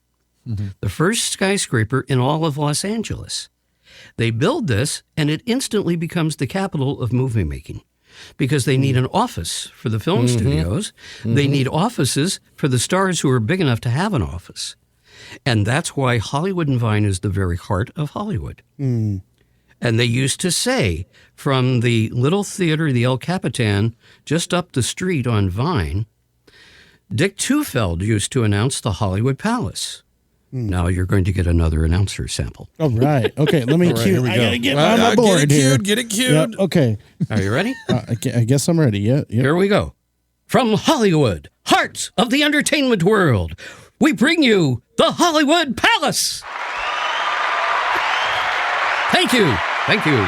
Mm-hmm. The first skyscraper in all of Los Angeles. They build this, and it instantly becomes the capital of movie making because they need an office for the film studios. Mm-hmm. They need offices for the stars who are big enough to have an office. And that's why Hollywood and Vine is the very heart of Hollywood. Mm. And they used to say from the little theater, the El Capitan, just up the street on Vine, Dick Tufeld used to announce the Hollywood Palace. Now you're going to get another announcer sample. Oh, right. Okay, let me cue. I got to get on my board here. Get it cued. Yep, okay. Are you ready? I guess I'm ready. Yeah. Yep. Here we go. From Hollywood, heart of the entertainment world, we bring you the Hollywood Palace. Thank you. Thank you.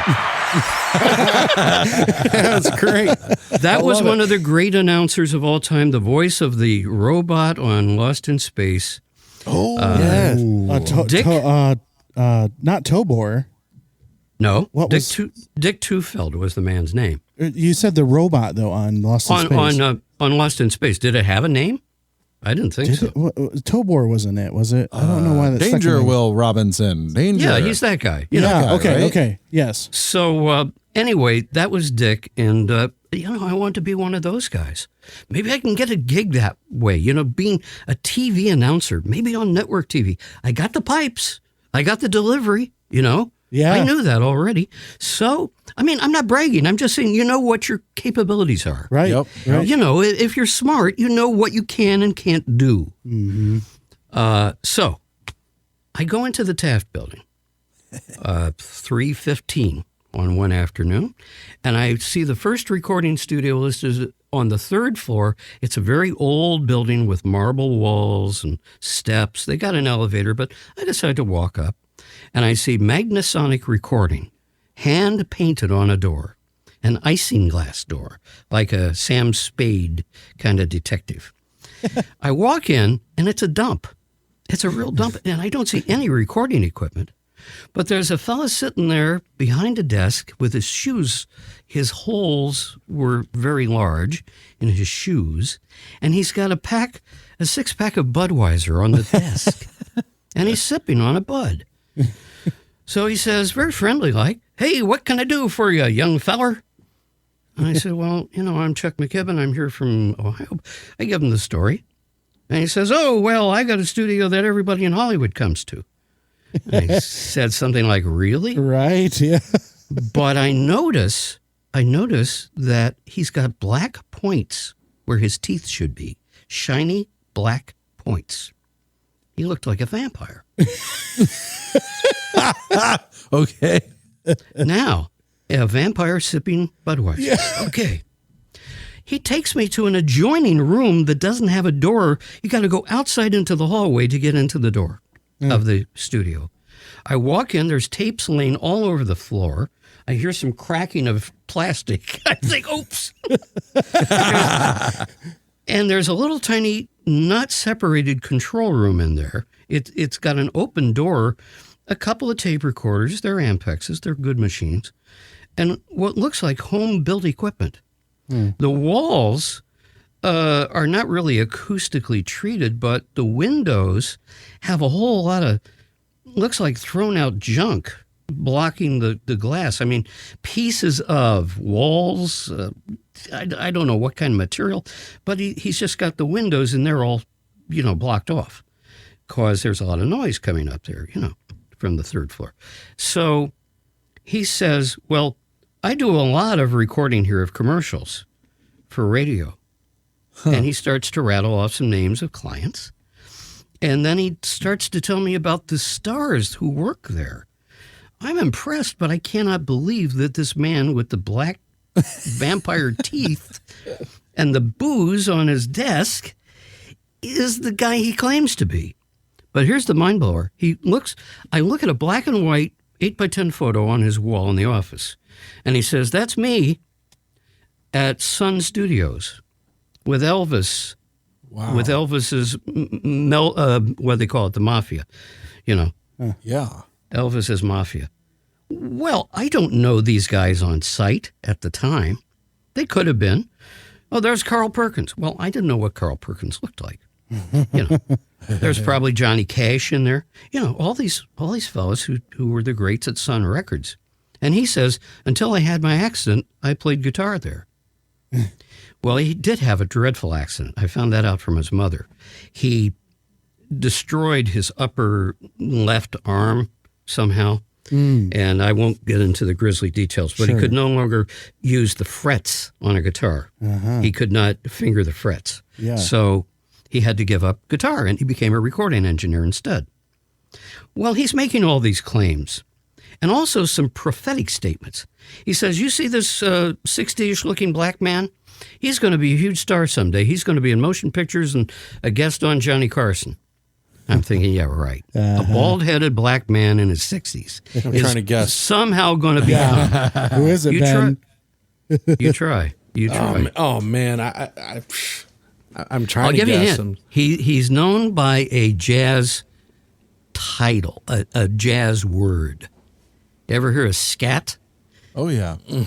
That's great. That was one of the great announcers of all time, the voice of the robot on Lost in Space. Oh, yes. Dick? Not Tobor. No, Dick Tufeld was the man's name. You said the robot, though, on Lost in Space. On Lost in Space. Did it have a name? I didn't think so. Tobor wasn't it, was it? I don't know why that's Danger Will Robinson. Danger. Yeah, he's that guy. Okay, yes. So anyway, that was Dick, and I want to be one of those guys. Maybe I can get a gig that way, being a TV announcer, maybe on network TV. I got the pipes. I got the delivery, Yeah. I knew that already. So, I'm not bragging. I'm just saying, what your capabilities are. Right. Yep. Right. If you're smart, you know what you can and can't do. Mm-hmm. So, I go into the Taft Building, 3:15 on one afternoon, and I see the first recording studio listed on the third floor. It's a very old building with marble walls and steps. They got an elevator, but I decided to walk up. And I see Magnasonic Recording, hand-painted on a door, an isinglass door, like a Sam Spade kind of detective. I walk in, and it's a dump. It's a real dump, and I don't see any recording equipment. But there's a fella sitting there behind a desk with his shoes. His holes were very large in his shoes, and he's got a 6-pack of Budweiser on the desk, and he's sipping on a Bud. So he says, very friendly like, "Hey, what can I do for you, young feller?" And I said, "Well, I'm Chuck McKibben. I'm here from Ohio." I give him the story. And he says, "Oh, well, I got a studio that everybody in Hollywood comes to." And I said something like, "Really?" Right, yeah. But I notice that he's got black points where his teeth should be. Shiny black points. He looked like a vampire. Okay. Now, a vampire sipping Budweiser. Yeah. Okay. He takes me to an adjoining room that doesn't have a door. You got to go outside into the hallway to get into the door of the studio. I walk in, there's tapes laying all over the floor. I hear some cracking of plastic. I think, oops. And there's a little tiny, not separated control room in there. It's got an open door, a couple of tape recorders. They're Ampexes. They're good machines. And what looks like home-built equipment. The walls are not really acoustically treated, but the windows have a whole lot of, looks like thrown-out junk blocking the glass. Pieces of walls, I don't know what kind of material, but he's just got the windows and they're all, blocked off because there's a lot of noise coming up there, from the third floor. So he says, "Well, I do a lot of recording here of commercials for radio." And he starts to rattle off some names of clients. And then he starts to tell me about the stars who work there. I'm impressed, but I cannot believe that this man with the black vampire teeth and the booze on his desk is the guy he claims to be. But here's the mind blower. I look at a black and white 8x10 photo on his wall in the office, and he says, "That's me." at Sun Studios with Elvis. Wow. With Elvis's what do they call it, the Mafia, Yeah. Elvis's Mafia. Well, I don't know these guys on site at the time. They could have been. Oh, there's Carl Perkins. Well, I didn't know what Carl Perkins looked like. There's probably Johnny Cash in there. All these fellas who were the greats at Sun Records. And he says, until I had my accident, I played guitar there. Well, he did have a dreadful accident. I found that out from his mother. He destroyed his upper left arm somehow. And I won't get into the grisly details, but he could no longer use the frets on a guitar. He could not finger the frets. Yeah. So he had to give up guitar, and he became a recording engineer instead. Well, he's making all these claims and also some prophetic statements. He says, you see this 60-ish looking black man? He's going to be a huge star someday. He's going to be in motion pictures and a guest on Johnny Carson. I'm thinking, yeah, right. A bald-headed black man in his 60s I'm trying to guess. Somehow going to become. Who is it, Ben? You try. Oh man, I'm trying I'll to give you a guess. hint. He's known by a jazz title, a jazz word. You ever hear of scat? Oh, yeah. Yeah,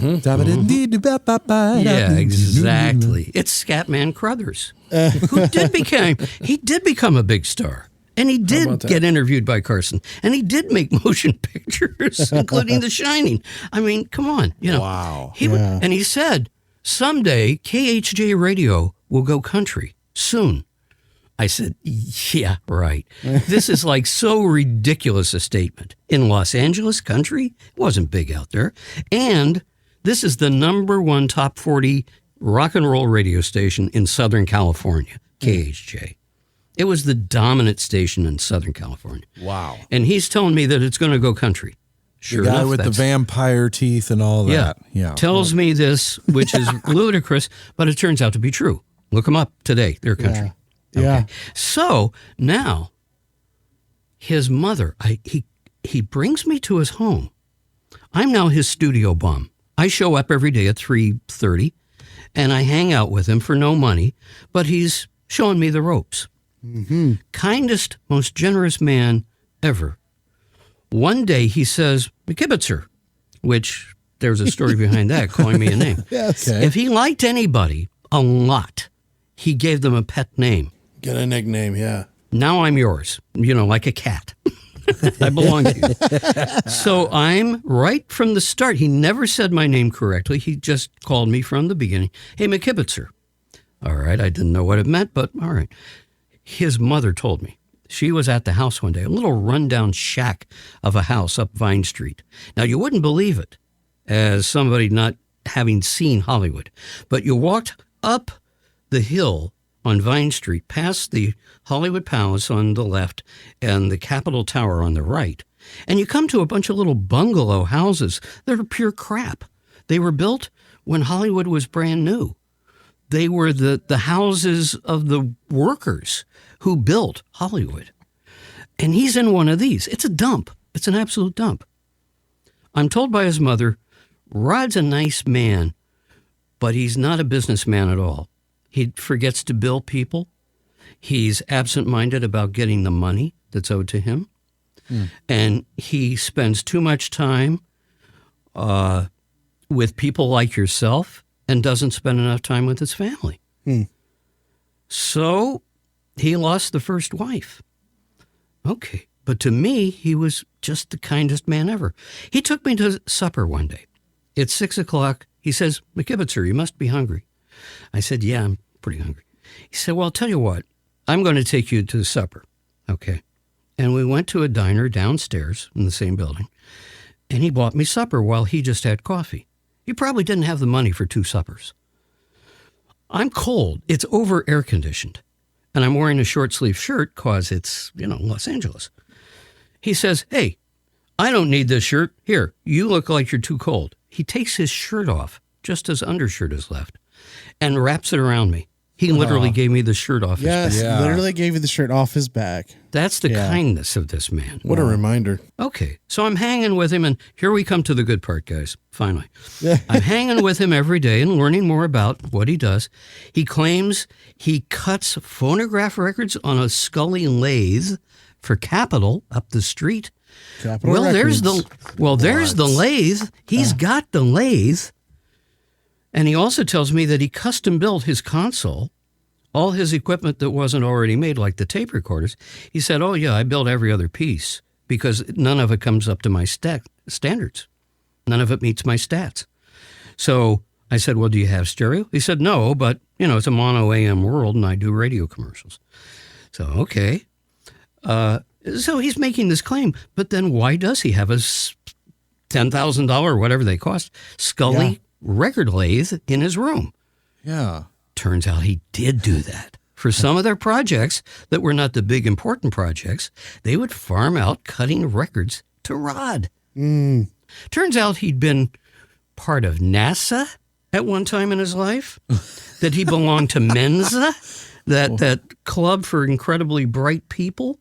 exactly. It's Scatman Crothers, who did become a big star. And he did get interviewed by Carson. And he did make motion pictures, including The Shining. I mean, come on. Wow. And he said, someday KHJ radio will go country soon. I said, yeah, right. This is like so ridiculous a statement. In Los Angeles, country wasn't big out there. And this is the #1 top 40 rock and roll radio station in Southern California, KHJ. It was the dominant station in Southern California. Wow. And he's telling me that it's going to go country. Sure The guy enough, with the that's- vampire teeth and all that. Yeah. tells me this, which is ludicrous, but it turns out to be true. Look them up today. They're country. Yeah. So now his mother, he brings me to his home. I'm now his studio bum. I show up every day at 3:30 and I hang out with him for no money, but he's showing me the ropes. Kindest, most generous man ever. One day he says, McKibben, which there's a story behind that, calling me a name. Yes. Okay. If he liked anybody a lot, he gave them a pet name. Get a nickname, yeah. Now I'm yours, like a cat. I belong to you. So I'm right from the start. He never said my name correctly. He just called me from the beginning. Hey, McKibben. All right. I didn't know what it meant, but all right. His mother told me. She was at the house one day, a little rundown shack of a house up Vine Street. Now, you wouldn't believe it as somebody not having seen Hollywood, but you walked up the hill on Vine Street, past the Hollywood Palace on the left and the Capitol Tower on the right, and you come to a bunch of little bungalow houses that are pure crap. They were built when Hollywood was brand new. They were the houses of the workers who built Hollywood. And he's in one of these. It's a dump. It's an absolute dump. I'm told by his mother, Rod's a nice man, but he's not a businessman at all. He forgets to bill people. He's absent-minded about getting the money that's owed to him. And he spends too much time with people like yourself and doesn't spend enough time with his family. So he lost the first wife. Okay. But to me, he was just the kindest man ever. He took me to supper one day. It's 6 o'clock. He says, McKibben, you must be hungry. I said, yeah, I'm pretty hungry. He said, well, I'll tell you what. I'm going to take you to supper. Okay. And we went to a diner downstairs in the same building. And he bought me supper while he just had coffee. He probably didn't have the money for 2 suppers. I'm cold. It's over air conditioned. And I'm wearing a short sleeve shirt because it's, Los Angeles. He says, hey, I don't need this shirt. Here, you look like you're too cold. He takes his shirt off, just his undershirt is left, and wraps it around me. He literally gave me the shirt off his back. Yes, Yeah. literally gave you the shirt off his back. That's the kindness of this man. What a reminder. Okay, so I'm hanging with him, and here we come to the good part, guys, finally. I'm hanging with him every day and learning more about what he does. He claims he cuts phonograph records on a Scully lathe for Capitol up the street. Capitol There's Records. there's the lathe. He's got the lathe. And he also tells me that he custom built his console, all his equipment that wasn't already made, like the tape recorders. He said, oh, yeah, I built every other piece because none of it comes up to my standards. None of it meets my stats. So I said, well, do you have stereo? He said, no, but, it's a mono AM world and I do radio commercials. So, okay. So he's making this claim, but then why does he have a $10,000, whatever they cost, Scully record lathe in his room? Yeah. Turns out he did do that. For some of their projects that were not the big important projects, they would farm out cutting records to Rod. Turns out he'd been part of NASA at one time in his life, that he belonged to Mensa, that club for incredibly bright people,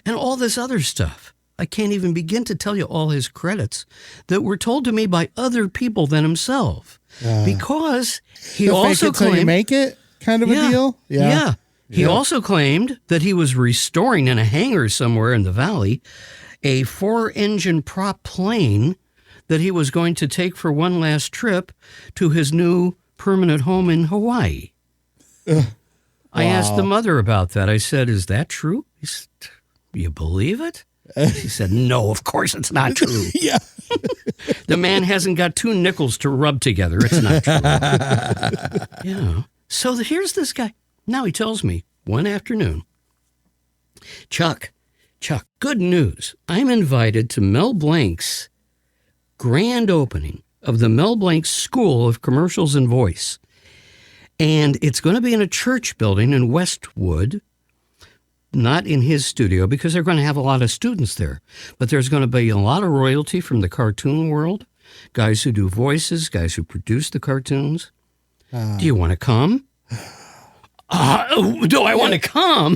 and all this other stuff. I can't even begin to tell you all his credits that were told to me by other people than himself. Because he also fake it till you claimed... make it kind of a deal? Yeah. He also claimed that he was restoring in a hangar somewhere in the valley a 4-engine prop plane that he was going to take for one last trip to his new permanent home in Hawaii. I asked the mother about that. I said, is that true? He said, you believe it? She said, no, of course it's not true. Yeah. The man hasn't got 2 nickels to rub together. It's not true. So here's this guy. Now he tells me one afternoon, Chuck, good news. I'm invited to Mel Blanc's grand opening of the Mel Blanc School of Commercials and Voice. And it's going to be in a church building in Westwood, not in his studio, because they're going to have a lot of students there. But there's going to be a lot of royalty from the cartoon world, guys who do voices, guys who produce the cartoons. Do you want to come? Do I want to come?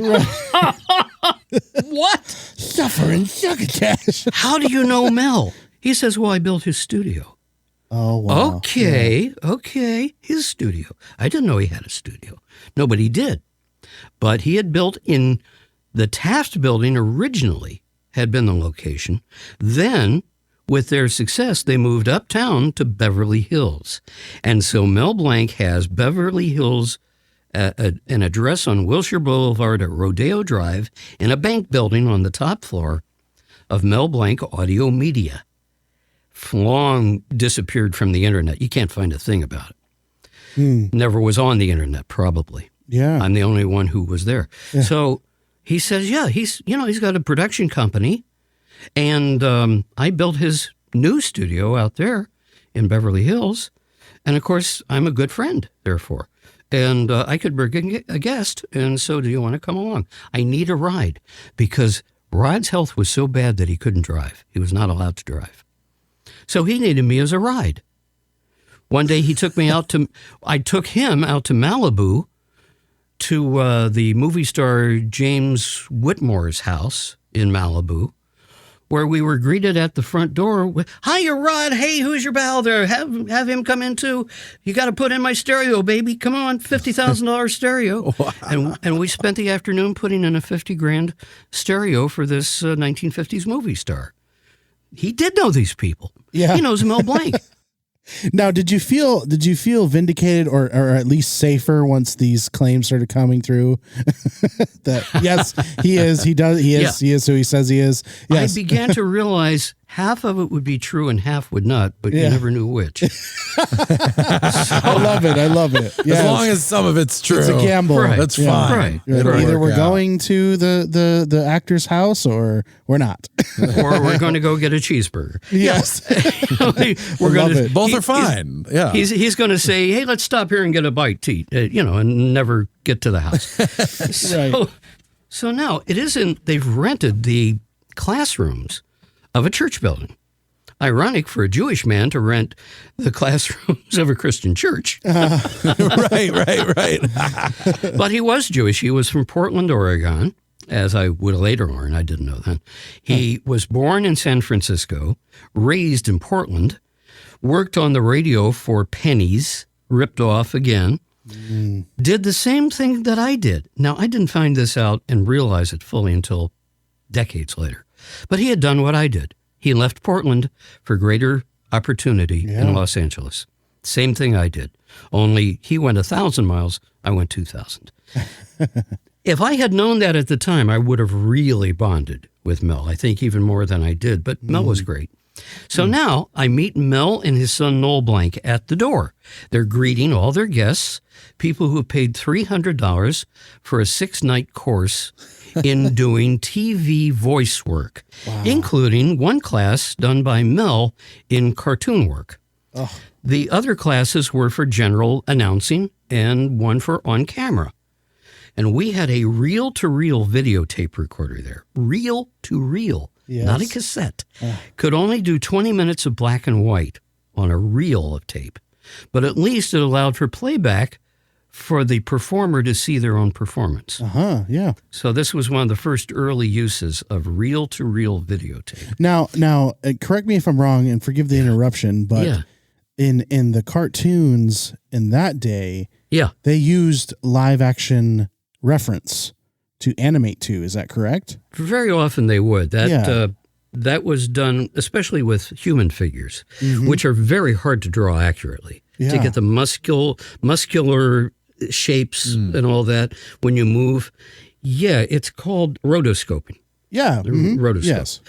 What? Suffering succotash. How do you know Mel? He says, well, I built his studio. Oh, wow. Okay, his studio. I didn't know he had a studio. Nobody did. But he had built in the Taft building originally, had been the location. Then, with their success, they moved uptown to Beverly Hills. And so Mel Blanc has Beverly Hills, an address on Wilshire Boulevard at Rodeo Drive, in a bank building on the top floor of Mel Blanc Audio Media. Long disappeared from the internet. You can't find a thing about it. Never was on the internet, probably. Yeah. I'm the only one who was there. Yeah. So he says, he's got a production company, and I built his new studio out there in Beverly Hills. And of course, I'm a good friend, therefore. And I could bring a guest. And so do you want to come along? I need a ride because Rod's health was so bad that he couldn't drive. He was not allowed to drive. So he needed me as a ride. One day he took me I took him out to Malibu to the movie star James Whitmore's house in Malibu, where we were greeted at the front door with, hiya, Rod. Hey, who's your pal there? Have him come in too. You got to put in my stereo, baby. Come on, $50,000 stereo. Wow. And we spent the afternoon putting in a $50,000 stereo for this 1950s movie star. He did know these people. Yeah. He knows Mel Blanc. Now, did you feel vindicated or at least safer once these claims started coming through? That yes, he is who he says he is. Yes. I began to realize half of it would be true and half would not, but you never knew which. I love it. Yes. As long as some of it's true. It's a gamble. Right. That's fine. Right. Either we're going to the actor's house or we're not. Or we're going to go get a cheeseburger. Yes. We're going to. Both are fine. He's going to say, hey, let's stop here and get a bite to eat, and never get to the house. Right. So now it isn't, they've rented the classrooms of a church building. Ironic for a Jewish man to rent the classrooms of a Christian church. Right. But he was Jewish. He was from Portland, Oregon, as I would later learn. I didn't know then. He was born in San Francisco, raised in Portland, worked on the radio for pennies, ripped off again, did the same thing that I did. Now, I didn't find this out and realize it fully until decades later. But he had done what I did. He left Portland for greater opportunity in Los Angeles. Same thing I did. Only he went 1,000 miles, I went 2,000. If I had known that at the time, I would have really bonded with Mel. I think even more than I did, but Mel was great. So now I meet Mel and his son Mel Blanc at the door. They're greeting all their guests, people who have paid $300 for a 6-night course in doing TV voice work, including one class done by Mel in cartoon work. Oh. The other classes were for general announcing and one for on camera. And we had a reel-to-reel videotape recorder there. Reel-to-reel, not a cassette. Could only do 20 minutes of black and white on a reel of tape. But at least it allowed for playback for the performer to see their own performance. Yeah. So this was one of the first early uses of reel-to-reel videotape. Now, correct me if I'm wrong, and forgive the interruption, but in the cartoons in that day, they used live-action reference to animate to. Is that correct? Very often they would. That was done, especially with human figures, which are very hard to draw accurately. To get the muscular shapes and all that when you move. Yeah, it's called rotoscoping. Yeah. Rotoscope. Yes.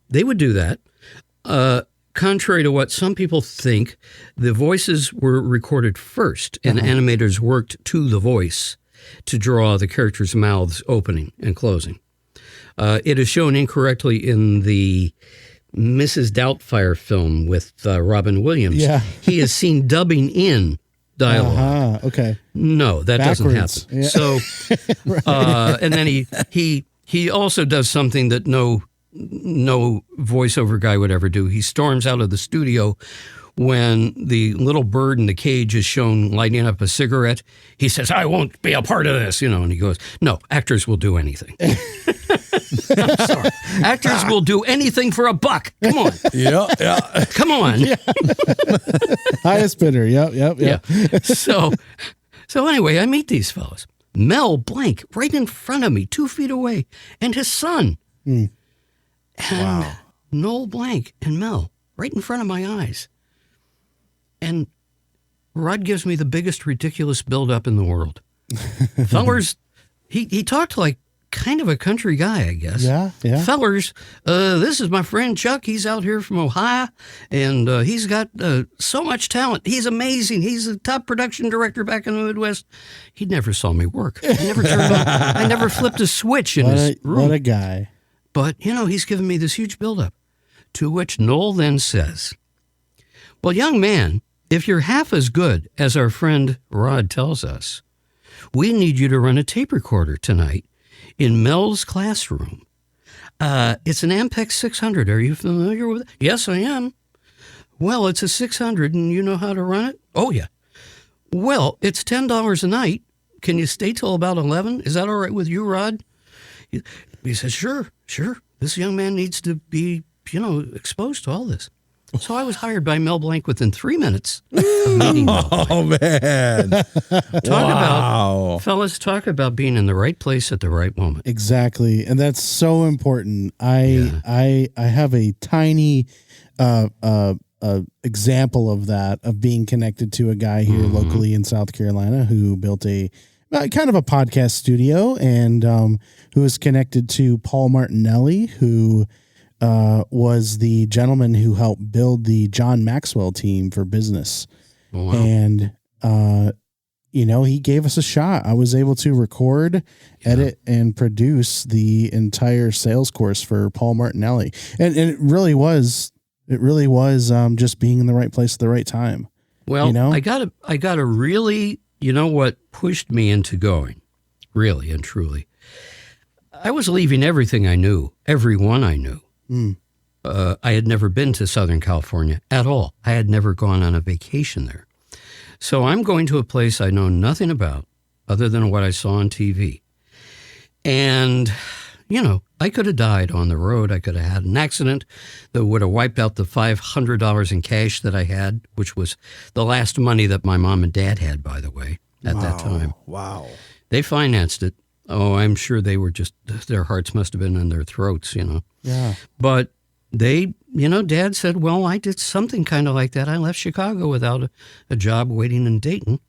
They would do that. Contrary to what some people think, the voices were recorded first, and animators worked to the voice to draw the characters' mouths opening and closing. It is shown incorrectly in the Mrs. Doubtfire film with Robin Williams. Yeah. He is seen dubbing in dialogue. Okay. No, that Backwards. doesn't happen. Yeah. So, and then he also does something that no voiceover guy would ever do. He storms out of the studio when the little bird in the cage is shown lighting up a cigarette. He says, "I won't be a part of this," and he goes, "No, actors will do anything." I'm sorry. Actors will do anything for $1. Come on. Yeah. Come on. Highest bidder. Yep. Yeah. So anyway, I meet these fellows. Mel Blanc right in front of me, 2 feet away, and his son. And Noel Blanc and Mel right in front of my eyes. And Rod gives me the biggest ridiculous build-up in the world. Fellers, he talked like kind of a country guy, I guess. Yeah. Fellers, this is my friend Chuck. He's out here from Ohio, and he's got so much talent. He's amazing. He's a top production director back in the Midwest. He never saw me work. I never flipped a switch in his room. What a guy. But, he's given me this huge buildup, to which Noel then says, "Well, young man, if you're half as good as our friend Rod tells us, we need you to run a tape recorder tonight in Mel's classroom. It's an Ampex 600. Are you familiar with it?" "Yes, I am." "Well, it's a 600 and you know how to run it?" "Oh, yeah." "Well, it's $10 a night. Can you stay till about 11? Is that all right with you, Rod?" He says, Sure. This young man needs to be, exposed to all this. So I was hired by Mel Blanc within 3 minutes of meeting Mel Blanc. Oh, man. Fellas, talk about being in the right place at the right moment. Exactly. And that's so important. I have a tiny example of that, of being connected to a guy here locally in South Carolina who built a kind of a podcast studio, and who is connected to Paul Martinelli, who was the gentleman who helped build the John Maxwell team for business. Wow. And, he gave us a shot. I was able to record, edit, and produce the entire sales course for Paul Martinelli. And it really was just being in the right place at the right time. Well, I got to really, what pushed me into going, really and truly. I was leaving everything I knew, everyone I knew. I had never been to Southern California at all. I had never gone on a vacation there. So I'm going to a place I know nothing about other than what I saw on TV. And, I could have died on the road. I could have had an accident that would have wiped out the $500 in cash that I had, which was the last money that my mom and dad had, by the way, at that time. Wow. They financed it. Oh, I'm sure they were their hearts must have been in their throats, Yeah. But they, Dad said, well, I did something kind of like that. I left Chicago without a job waiting in Dayton,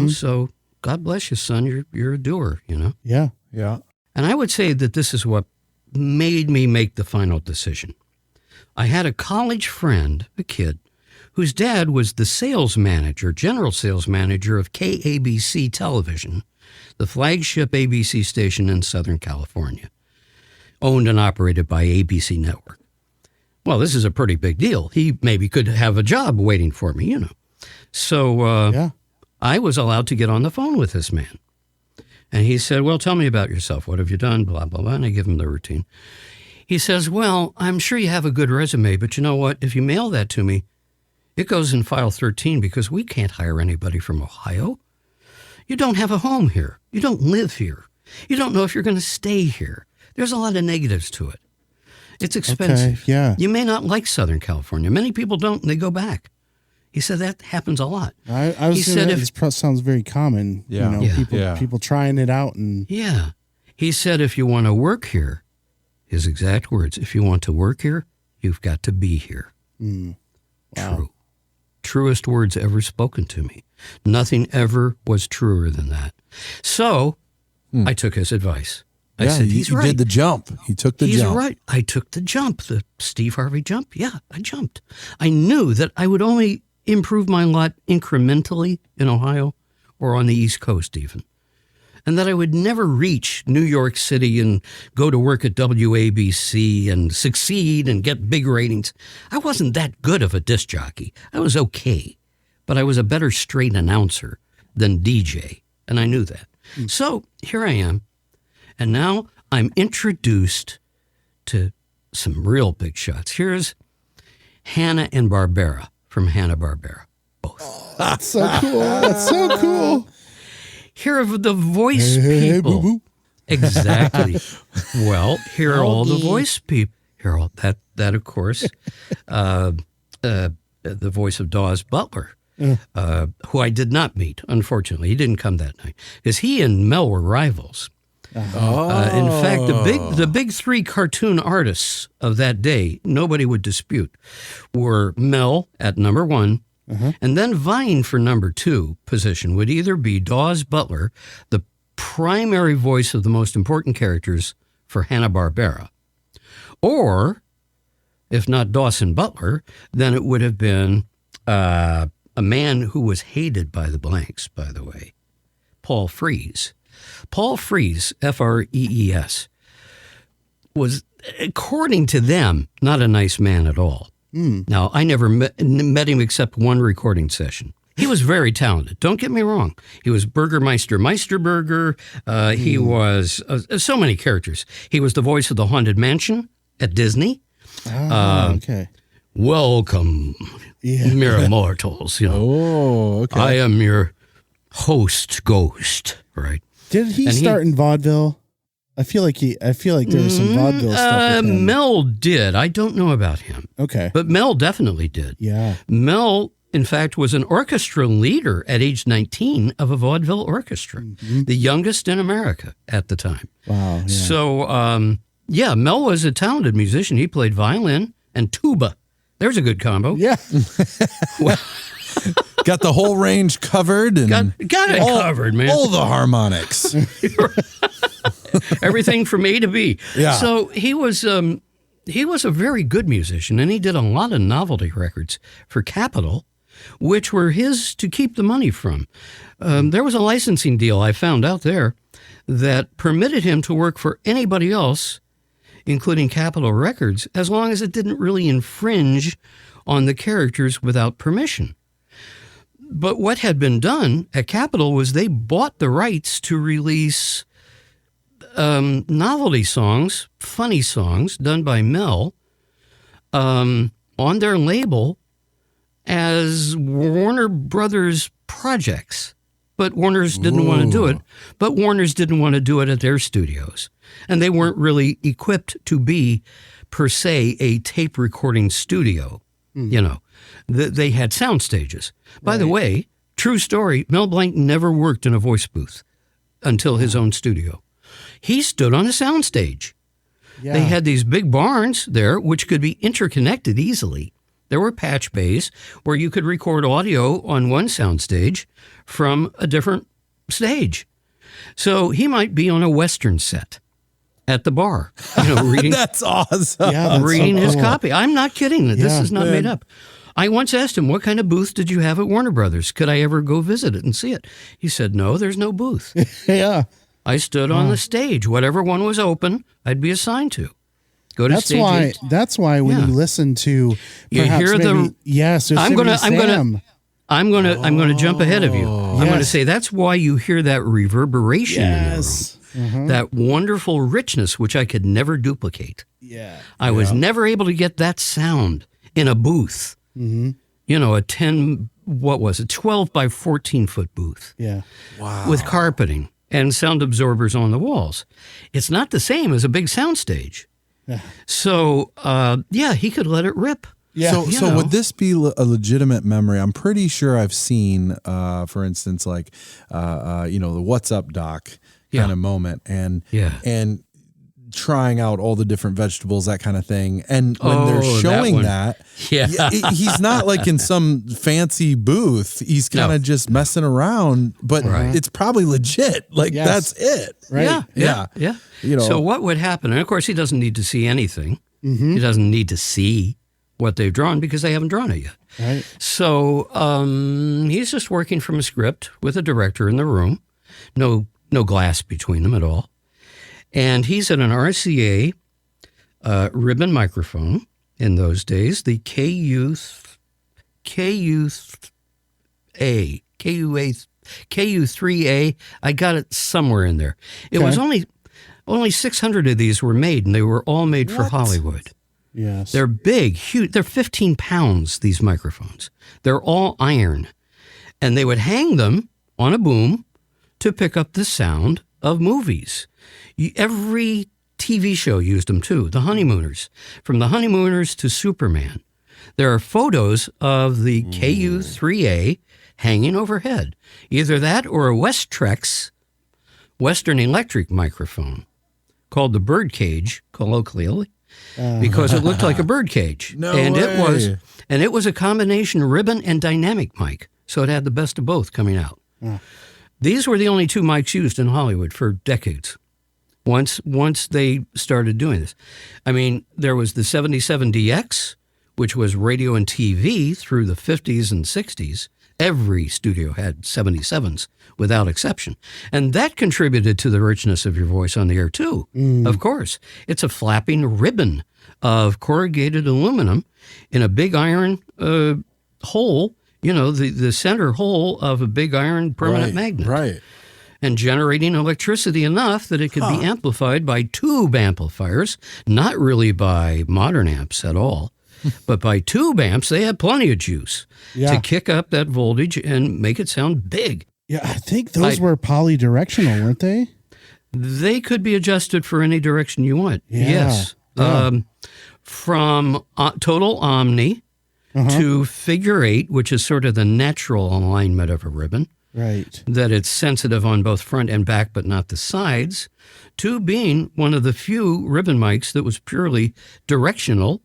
so God bless you, son. You're a doer, Yeah. Yeah. And I would say that this is what made me make the final decision. I had a college friend, a kid, whose dad was the general sales manager of KABC Television, the flagship ABC station in Southern California, owned and operated by ABC Network. Well, this is a pretty big deal. He maybe could have a job waiting for me, So I was allowed to get on the phone with this man. And he said, well, tell me about yourself. What have you done? Blah, blah, blah. And I give him the routine. He says, well, I'm sure you have a good resume, but you know what? If you mail that to me, it goes in file 13 because we can't hire anybody from Ohio. You don't have a home here. You don't live here. You don't know if you're going to stay here. There's a lot of negatives to it. It's expensive. Okay, yeah. You may not like Southern California. Many people don't, and they go back. He said that happens a lot. He said this sounds very common. Yeah. People trying it out and yeah. He said if you want to work here, his exact words, if you want to work here, you've got to be here. Wow. True. Truest words ever spoken to me. Nothing ever was truer than that. So I took his advice. I said, he's right. He did the jump. He took the jump. He's right. I took the jump, the Steve Harvey jump. Yeah, I jumped. I knew that I would only improve my lot incrementally in Ohio or on the East Coast even, and that I would never reach New York City and go to work at WABC and succeed and get big ratings. I wasn't that good of a disc jockey. I was okay, but I was a better straight announcer than DJ, and I knew that. So here I am, and now I'm introduced to some real big shots. Here's Hanna-Barbera from Hanna-Barbera, both. Oh, that's so cool. That's so cool. Here are the voice people. Boo-boo. Exactly. Well, here are all the voice people. Here are all that of course, the voice of Dawes Butler, who I did not meet, unfortunately. He didn't come that night because he and Mel were rivals. In fact, the big three cartoon artists of that day, nobody would dispute, were Mel at number one, and then vying for number two position would either be Dawes Butler, the primary voice of the most important characters for Hanna-Barbera, or, if not Dawson Butler, then it would have been a man who was hated by the Blanks, by the way, Paul Frees. Paul Frees, Frees, was, according to them, not a nice man at all. Now, I never met him except one recording session. He was very talented. Don't get me wrong. He was Burgermeister Meisterburger. He was so many characters. He was the voice of the Haunted Mansion at Disney. Okay. Welcome, mere mortals. Oh, okay. I am your host ghost, right? Did he start in vaudeville? I feel like there was some vaudeville stuff with him. Mel did. I don't know about him. Okay. But Mel definitely did. Yeah. Mel, in fact, was an orchestra leader at age 19 of a vaudeville orchestra, the youngest in America at the time. Wow. Yeah. So, Mel was a talented musician. He played violin and tuba. There's a good combo. Yeah. Well, got the whole range covered. And got it covered, man. All the harmonics. Everything from A to B. Yeah. So he was a very good musician, and he did a lot of novelty records for Capitol, which were his to keep the money from. There was a licensing deal I found out there that permitted him to work for anybody else, including Capitol Records, as long as it didn't really infringe on the characters without permission. But what had been done at Capitol was they bought the rights to release novelty songs, funny songs done by Mel, on their label as Warner Brothers projects. But Warner's didn't want to do it. But Warner's didn't want to do it at their studios. And they weren't really equipped to be, per se, a tape recording studio. You know, they had sound stages. By the way, true story, Mel Blanc never worked in a voice booth until his own studio. He stood on a sound stage. Yeah. They had these big barns there, which could be interconnected easily. There were patch bays where you could record audio on one sound stage from a different stage. So he might be on a Western set at the bar, reading. That's awesome. Yeah, reading his copy. I'm not kidding. This is not made up. I once asked him, what kind of booth did you have at Warner Brothers? Could I ever go visit it and see it? He said, no, there's no booth. Yeah. I stood on the stage. Whatever one was open, I'd be assigned to. Go to stage 8. That's why when you listen to you hear I'm going to jump ahead of you. I'm going to say that's why you hear that reverberation in the room. That wonderful richness, which I could never duplicate. Yeah. I was never able to get that sound in a booth. A 12 by 14 foot booth. Yeah. Wow. With carpeting and sound absorbers on the walls. It's not the same as a big sound stage. Yeah. So, he could let it rip. Yeah. So would this be a legitimate memory? I'm pretty sure I've seen, for instance, like, the "What's Up, Doc" kind of moment, and trying out all the different vegetables, that kind of thing. And when they're showing that, he's not like in some fancy booth. He's kind of just messing around, but it's probably legit. Like that's it. Right. Yeah. So what would happen? And of course, he doesn't need to see anything. He doesn't need to see what they've drawn because they haven't drawn it yet. Right. So he's just working from a script with a director in the room. No glass between them at all. And he's at an RCA ribbon microphone in those days, the KU3A. I got it somewhere in there. It was only 600 of these were made, and they were all made for Hollywood. Yes. They're big, huge. They're 15 pounds, these microphones. They're all iron. And they would hang them on a boom to pick up the sound of movies. Every TV show used them too. The Honeymooners. From The Honeymooners to Superman. There are photos of the KU3A hanging overhead. Either that or a Westrex Western Electric microphone called the birdcage, colloquially, because it looked like a birdcage. And it was a combination ribbon and dynamic mic. So it had the best of both coming out. These were the only two mics used in Hollywood for decades. Once they started doing this. I mean, there was the 77DX, which was radio and TV through the 50s and 60s. Every studio had 77s without exception. And that contributed to the richness of your voice on the air too, of course. It's a flapping ribbon of corrugated aluminum in a big iron hole, the center hole of a big iron permanent magnet. Right. And generating electricity enough that it could be amplified by tube amplifiers, not really by modern amps at all, but by tube amps. They had plenty of juice to kick up that voltage and make it sound big. Yeah, I think those were polydirectional, weren't they? They could be adjusted for any direction you want. Yeah. Yes. Yeah. From total omni to figure 8, which is sort of the natural alignment of a ribbon. Right. That it's sensitive on both front and back, but not the sides, to being one of the few ribbon mics that was purely directional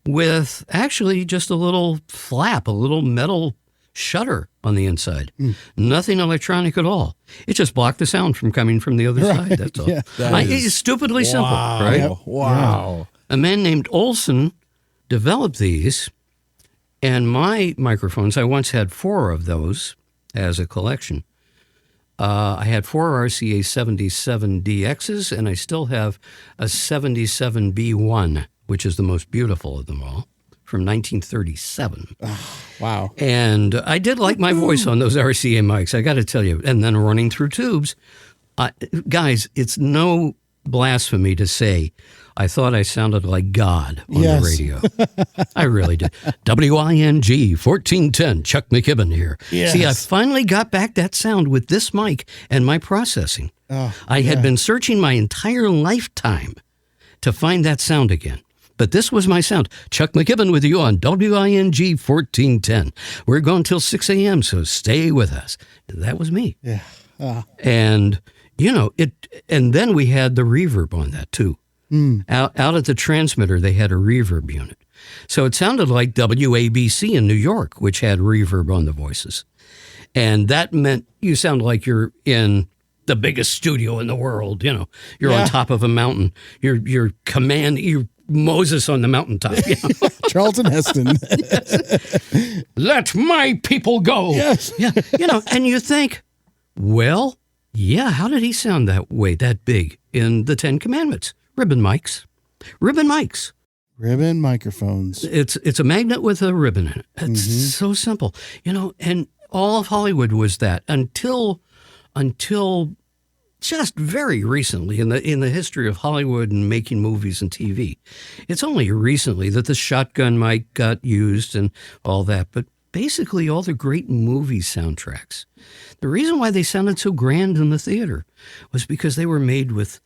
with actually just a little flap, a little metal shutter on the inside. Nothing electronic at all. It just blocked the sound from coming from the other side. That's all. Yeah. It's stupidly simple, right? Yep. Wow. A man named Olson developed these, and my microphones, I once had 4 of those as a collection. I had 4 RCA 77DXs, and I still have a 77B1, which is the most beautiful of them all, from 1937. Wow. And I did like my voice on those RCA mics, I got to tell you. And then running through tubes. Guys, it's no blasphemy to say I thought I sounded like God on the radio. I really did. WING 1410, Chuck McKibben here. Yes. See, I finally got back that sound with this mic and my processing. I had been searching my entire lifetime to find that sound again. But this was my sound. Chuck McKibben with you on WING 1410. We're going till 6 a.m., so stay with us. That was me. Yeah. And, and then we had the reverb on that, too. Out at the transmitter, they had a reverb unit. So it sounded like WABC in New York, which had reverb on the voices. And that meant you sound like you're in the biggest studio in the world. You're on top of a mountain. You're Moses on the mountaintop. Charlton Heston. Yes. Let my people go. Yes. Yeah. And you think, well, yeah, how did he sound that way, that big in the 10 Commandments? Ribbon mics. Ribbon microphones. It's a magnet with a ribbon in it. It's so simple. And all of Hollywood was that until just very recently in the history of Hollywood and making movies and TV. It's only recently that the shotgun mic got used and all that, but basically all the great movie soundtracks. The reason why they sounded so grand in the theater was because they were made with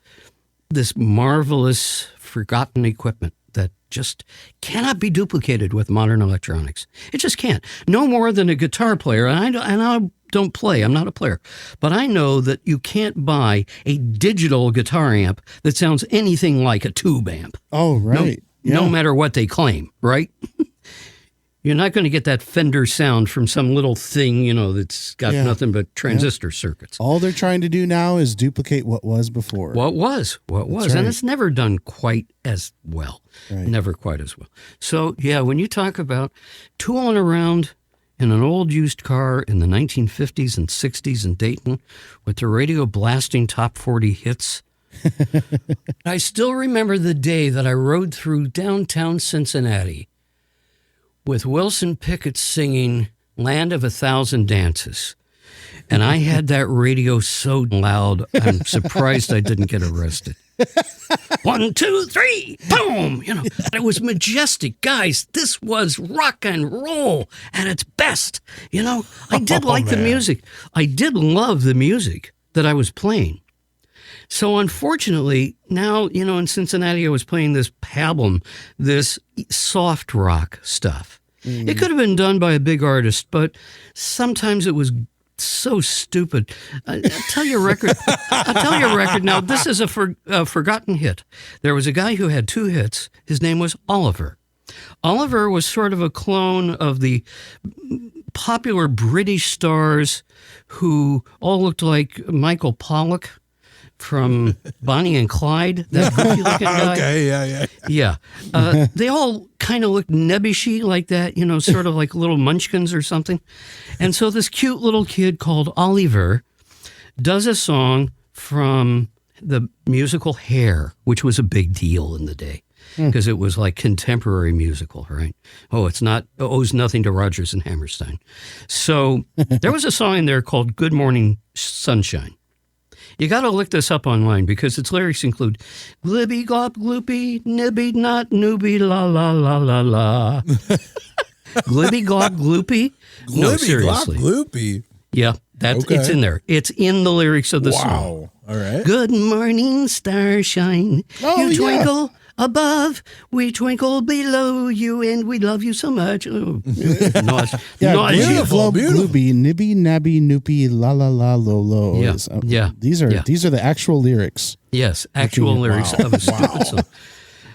this marvelous, forgotten equipment that just cannot be duplicated with modern electronics. It just can't. No more than a guitar player, and I don't play. I'm not a player. But I know that you can't buy a digital guitar amp that sounds anything like a tube amp. Oh, right. No matter what they claim, right? You're not going to get that Fender sound from some little thing, that's got nothing but transistor circuits. All they're trying to do now is duplicate what was before. What was. Right. And it's never done quite as well. Right. Never quite as well. So, yeah, when you talk about tooling around in an old used car in the 1950s and 60s in Dayton with the radio blasting top 40 hits, I still remember the day that I rode through downtown Cincinnati with Wilson Pickett singing Land of a Thousand Dances. And I had that radio so loud, I'm surprised I didn't get arrested. 1, 2, 3, boom! It was majestic. Guys, this was rock and roll at its best. I did like the music. I did love the music that I was playing. So unfortunately, now, in Cincinnati, I was playing this pablum, this soft rock stuff. It could have been done by a big artist, but sometimes it was so stupid. I'll tell you a record. Now, this is a forgotten hit. There was a guy who had 2 hits. His name was Oliver. Oliver was sort of a clone of the popular British stars who all looked like Michael Pollock from Bonnie and Clyde, that goofy-looking guy. Okay, yeah. Yeah. They all kind of looked nebbishy like that, sort of like little munchkins or something. And so this cute little kid called Oliver does a song from the musical Hair, which was a big deal in the day because it was like contemporary musical, right? Owes nothing to Rodgers and Hammerstein. So there was a song in there called Good Morning Sunshine. You got to look this up online because its lyrics include glibby glop gloopy nibby not nooby la la la la la. Glibby glop gloopy? No, seriously. Glop gloopy. Yeah, it's in there. It's in the lyrics of the song. Wow. All right. Good morning, starshine. You twinkle above, we twinkle below you, and we love you so much. Oh. Beautiful. Gloopy, nibby, nabby, noopy, la la la lo lo. Yeah. These are the actual lyrics. Yes, actual lyrics of a stupid song.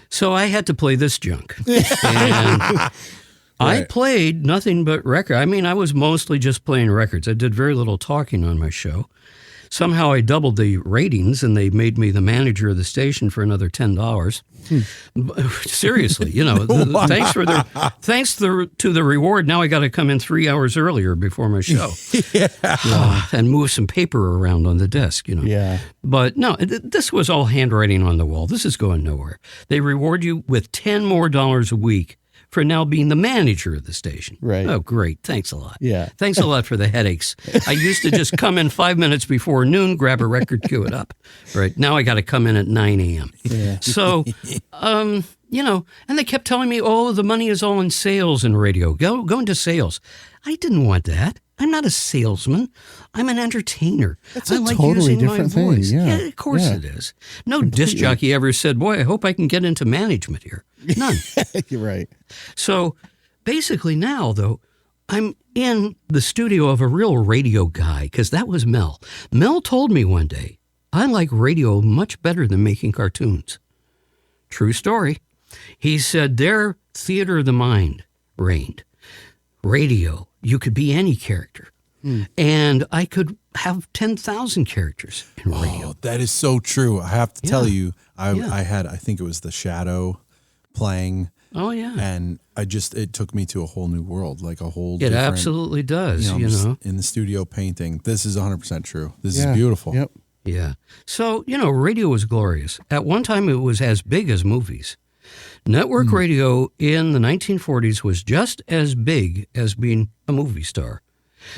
So I had to play this junk. And I played nothing but record. I mean, I was mostly just playing records. I did very little talking on my show. Somehow I doubled the ratings, and they made me the manager of the station for another $10. Seriously, thanks to the reward. Now I got to come in 3 hours earlier before my show, and move some paper around on the desk. Yeah. But no, this was all handwriting on the wall. This is going nowhere. They reward you with $10 more a week for now being the manager of the station. Right. Oh, great. Thanks a lot. Yeah. Thanks a lot for the headaches. I used to just come in 5 minutes before noon, grab a record, cue it up. Right. Now I got to come in at 9 a.m. Yeah. So, you know, and they kept telling me, oh, the money is all in sales and radio. Go into sales. I didn't want that. I'm not a salesman. I'm an entertainer. That's I a like totally using different my voice. thing. Yeah. Of course it is. No disc jockey ever said, boy, I hope I can get into management here. None. You're right. So basically now, though, I'm in the studio of a real radio guy, because that was Mel. Mel told me one day, I like radio much better than making cartoons. True story. He said their theater of the mind reigned. Radio, you could be any character. And I could have 10,000 characters in radio. Oh, that is so true. I have to tell you, I think it was The Shadow playing. Oh, yeah. And it took me to a whole new world, like a whole It absolutely does, you know. In the studio painting. This is 100% true. This is beautiful. Yep. Yeah. So, you know, radio was glorious. At one time, it was as big as movies. Network radio in the 1940s was just as big as being a movie star.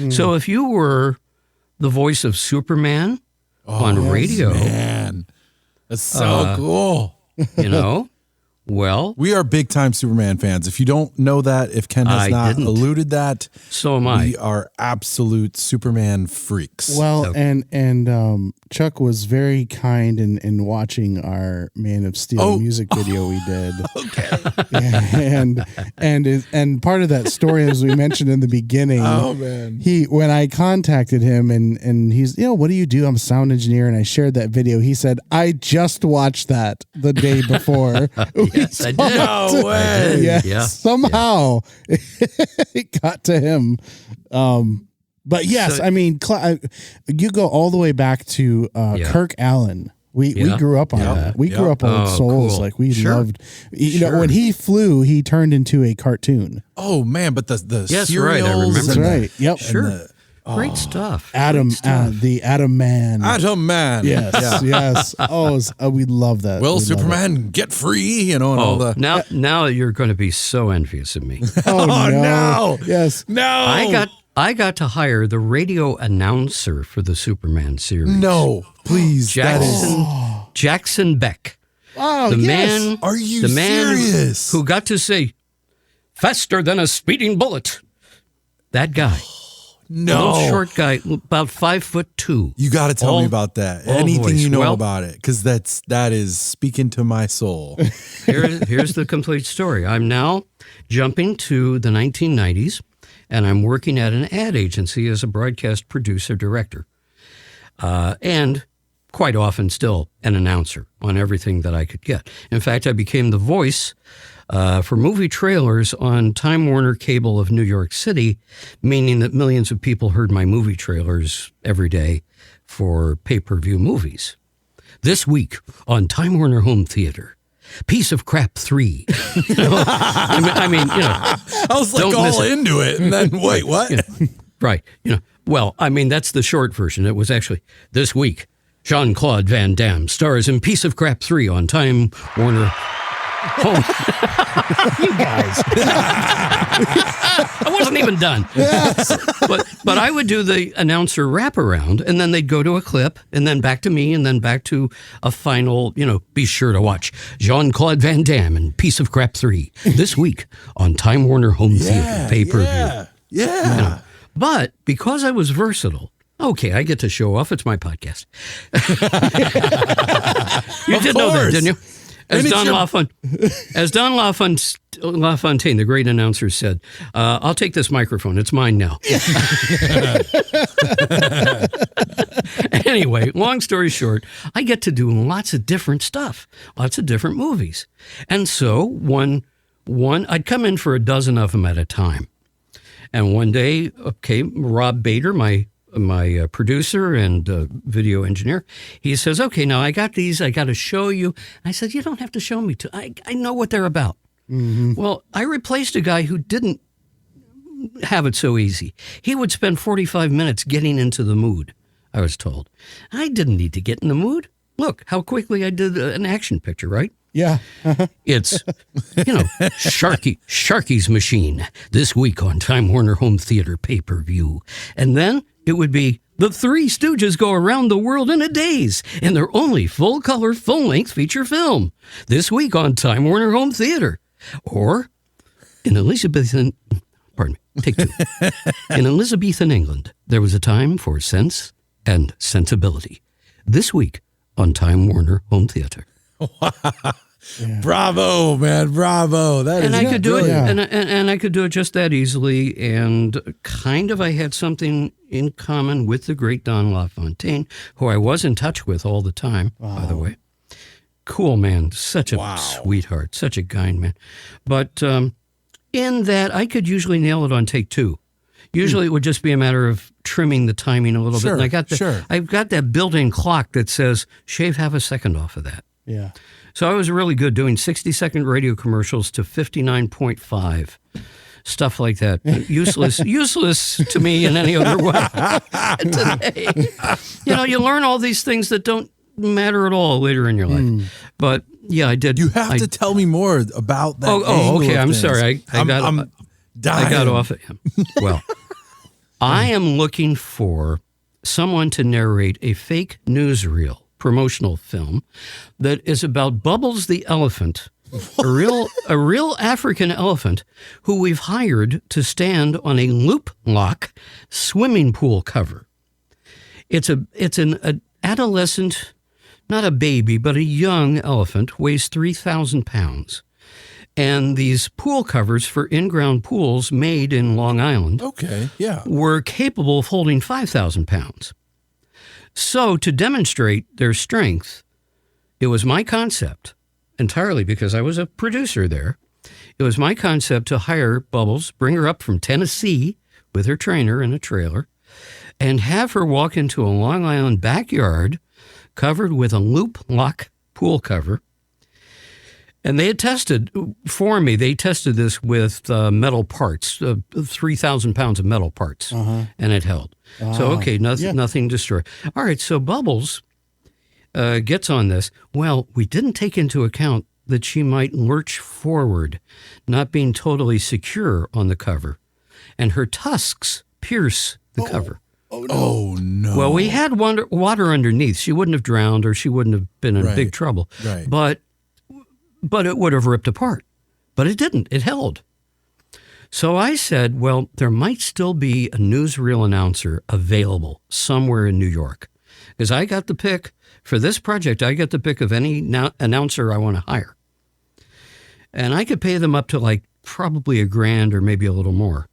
So if you were the voice of Superman on radio, Man, that's so cool. you know, well, We are big time Superman fans. If you don't know that, if Ken has I not didn't. alluded that, so am I. we are absolute Superman freaks. Well, and Chuck was very kind in watching our Man of Steel music video we did. and part of that story, as we mentioned in the beginning, man. when I contacted him and he's, what do you do? I'm a sound engineer, and I shared that video. He said, I just watched that the day before. Yes, I did. No way. Yes, Yeah. somehow it got to him. But yes, So- I mean, you go all the way back to Kirk Allen. We grew up on that. We grew up on Souls. Cool. Like we Sure. loved, know, when he flew, he turned into a cartoon. Oh man, but the Yes, cereals right, I remember That's and right. Yep. Sure. Great stuff. Adam, Great stuff. the Adam Man. Atom Man. Yes, yes. We love that. Will We love Superman get free? And all the. Now you're going to be so envious of me. it. Oh, no. Yes. No. I got to hire the radio announcer for the Superman series. No, please. Jackson Beck. Oh, The yes. man. Are you the man serious? who got to say, faster than a speeding bullet. That guy. No. Little short guy, about 5'2". You got to tell me about that. Anything voice. you know Well- about it, because that is speaking to my soul. Here's the complete story. I'm now jumping to the 1990s, and I'm working at an ad agency as a broadcast producer director, and quite often still an announcer on everything that I could get. In fact, I became the voice for movie trailers on Time Warner Cable of New York City, meaning that millions of people heard my movie trailers every day for pay-per-view movies. This week on Time Warner Home Theater, Piece of Crap 3. I mean, I was like Don't miss all it. into it, and then wait, what? right. Well, I mean, that's the short version. It was actually this week. Jean-Claude Van Damme stars in Piece of Crap 3 on Time Warner Home. You guys. I wasn't even done. But I would do the announcer wraparound, and then they'd go to a clip, and then back to me, and then back to a final, be sure to watch Jean-Claude Van Damme and Piece of Crap 3 this week on Time Warner Home Theater pay-per-view. Yeah. But because I was versatile, okay, I get to show off. It's my podcast. You did know that, didn't you? As Don LaFontaine, the great announcer, said, I'll take this microphone. It's mine now. Anyway, long story short, I get to do lots of different stuff, lots of different movies. And so one I'd come in for a dozen of them at a time. And one day, Rob Bader, my producer and video engineer, he says, okay, now I got these, I got to show you. I said, you don't have to show me. I know what they're about. Mm-hmm. Well, I replaced a guy who didn't have it so easy. He would spend 45 minutes getting into the mood, I was told. I didn't need to get in the mood. Look how quickly I did an action picture, right? Yeah. It's, Sharky's Machine this week on Time Warner Home Theater pay-per-view. And then it would be The Three Stooges Go Around the World in a Daze in their only full-color, full-length feature film this week on Time Warner Home Theater. Or in Elizabethan, take two. In Elizabethan England, there was a time for sense and sensibility. This week on Time Warner Home Theater. Yeah. Bravo, man! Bravo! I could do it, and I could do it just that easily. And kind of, I had something in common with the great Don LaFontaine, who I was in touch with all the time. Wow. By the way, cool man, such a sweetheart, such a kind man. But in that, I could usually nail it on take two. Usually, it would just be a matter of trimming the timing a little bit. And I've got that built-in clock that says shave half a second off of that. Yeah. So I was really good doing 60-second radio commercials to 59.5, stuff like that. Useless to me in any other way today. You learn all these things that don't matter at all later in your life. But yeah, I did. You have to tell me more about that. Okay. I'm sorry. I got off at him. Well, I am looking for someone to narrate a fake newsreel promotional film that is about Bubbles the elephant, a real African elephant who we've hired to stand on a loop lock swimming pool cover. It's an adolescent, not a baby, but a young elephant, weighs 3,000 pounds. And these pool covers for in-ground pools made in Long Island were capable of holding 5,000 pounds. So to demonstrate their strength, it was my concept, entirely because I was a producer there, it was my concept to hire Bubbles, bring her up from Tennessee with her trainer in a trailer, and have her walk into a Long Island backyard covered with a loop lock pool cover. And they had tested, for me, they tested this with metal parts, 3,000 pounds of metal parts, and it held. So, okay, nothing destroyed. All right, so Bubbles gets on this. Well, we didn't take into account that she might lurch forward, not being totally secure on the cover, and her tusks pierce the cover. Oh, no. Well, we had water underneath. She wouldn't have drowned or she wouldn't have been in big trouble. Right. But it would have ripped apart. But it didn't. It held. So I said, well, there might still be a newsreel announcer available somewhere in New York. Because I got the pick for this project. I got the pick of any announcer I want to hire. And I could pay them up to probably $1,000 or maybe a little more.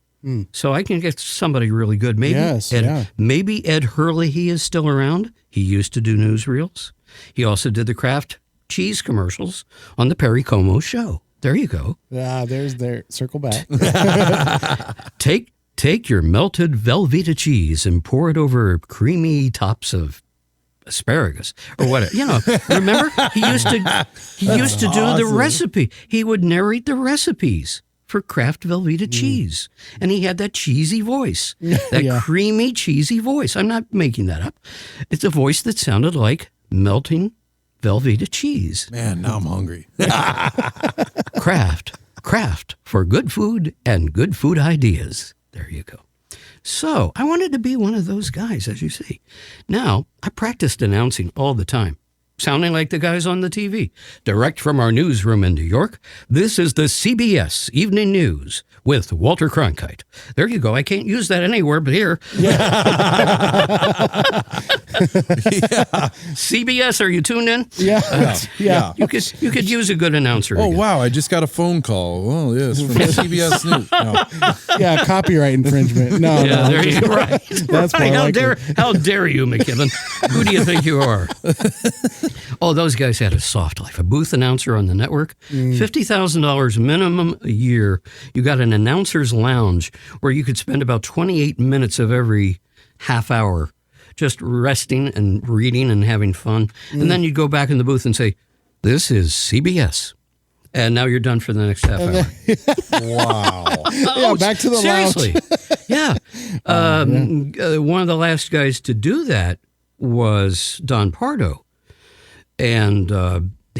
So I can get somebody really good. Maybe Ed Hurley, he is still around. He used to do newsreels. He also did the Kraft cheese commercials on the Perry Como show. There you go. There's their circle back. Take your melted Velveeta cheese and pour it over creamy tops of asparagus or whatever. Remember he used to do the recipe. He would narrate the recipes for Kraft Velveeta cheese, and he had that cheesy voice, that creamy cheesy voice. I'm not making that up. It's a voice that sounded like melting Velveeta cheese. Man, now I'm hungry. Kraft for good food and good food ideas. There you go. So I wanted to be one of those guys, as you see. Now, I practiced announcing all the time, sounding like the guys on the TV. Direct from our newsroom in New York, this is the CBS Evening News with Walter Cronkite. There you go. I can't use that anywhere but here. CBS, are you tuned in? Yeah. You could use a good announcer. Oh, wow. I just got a phone call. Oh, yes, from CBS News. No. Yeah, copyright infringement. No, there you go. Right. That's right. More How dare you, McKibben? Who do you think you are? Oh, those guys had a soft life. A booth announcer on the network, $50,000 minimum a year. You got an announcer's lounge where you could spend about 28 minutes of every half hour just resting and reading and having fun. And then you'd go back in the booth and say, "This is CBS." And now you're done for the next half hour. Wow. Back to the seriously. lounge. One of the last guys to do that was Don Pardo. And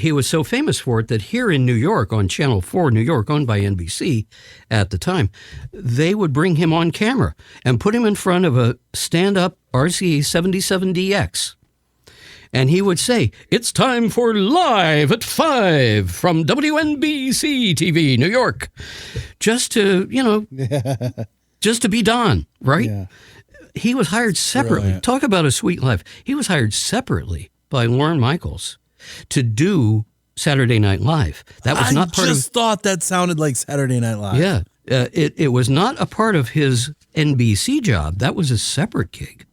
he was so famous for it that here in New York, on Channel 4 New York, owned by NBC at the time, they would bring him on camera and put him in front of a stand-up RCA 77DX. And he would say, "It's time for Live at 5 from WNBC TV, New York." Just to, just to be Don, right? Yeah. He was hired separately. Brilliant. Talk about a sweet life. He was hired separately by Lorne Michaels to do Saturday Night Live. That was not part of... I just thought that sounded like Saturday Night Live. Yeah. It was not a part of his NBC job. That was a separate gig.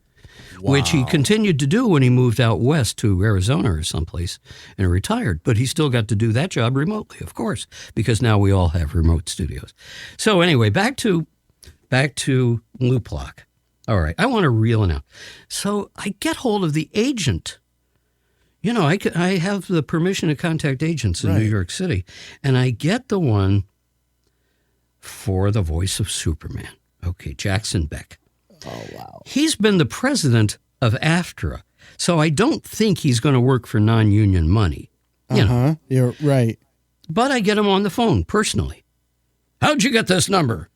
Wow. Which he continued to do when he moved out west to Arizona or someplace and retired. But he still got to do that job remotely, of course, because now we all have remote studios. So anyway, back to Loop Lock. All right, I want to reel it out. So I get hold of the agent. I have the permission to contact agents in New York City, and I get the one for the voice of Superman. Okay, Jackson Beck. Oh, wow. He's been the president of AFTRA, so I don't think he's going to work for non-union money. You're right. But I get him on the phone personally. "How'd you get this number?"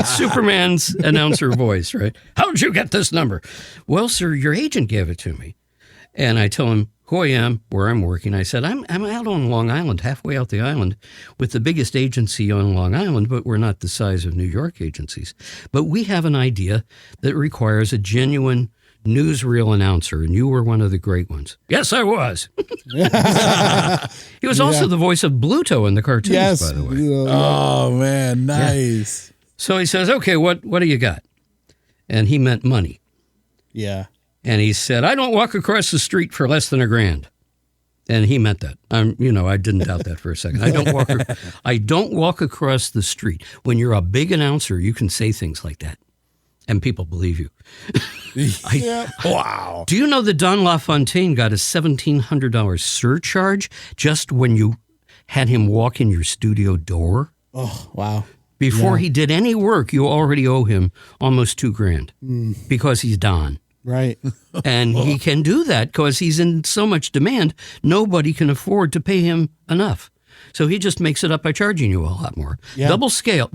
Superman's announcer voice, right? "How'd you get this number?" "Well, sir, your agent gave it to me." And I tell him who I am, where I'm working. I said, I'm out on Long Island, halfway out the island, with the biggest agency on Long Island, but we're not the size of New York agencies. But we have an idea that requires a genuine newsreel announcer, and you were one of the great ones. "Yes, I was." He was also the voice of Bluto in the cartoons, by the way. Oh, man, nice. Yeah. So he says, "Okay, what do you got?" And he meant money. Yeah. And he said, "I don't walk across the street for less than $1,000." And he meant that. I didn't doubt that for a second. I don't walk across the street. When you're a big announcer, you can say things like that, and people believe you. Wow. Do you know that Don LaFontaine got a $1,700 surcharge just when you had him walk in your studio door? Oh, wow. Before he did any work, you already owe him almost $2,000 because he's Don. Right. And he can do that because he's in so much demand, nobody can afford to pay him enough. So he just makes it up by charging you a lot more. Yeah. Double scale,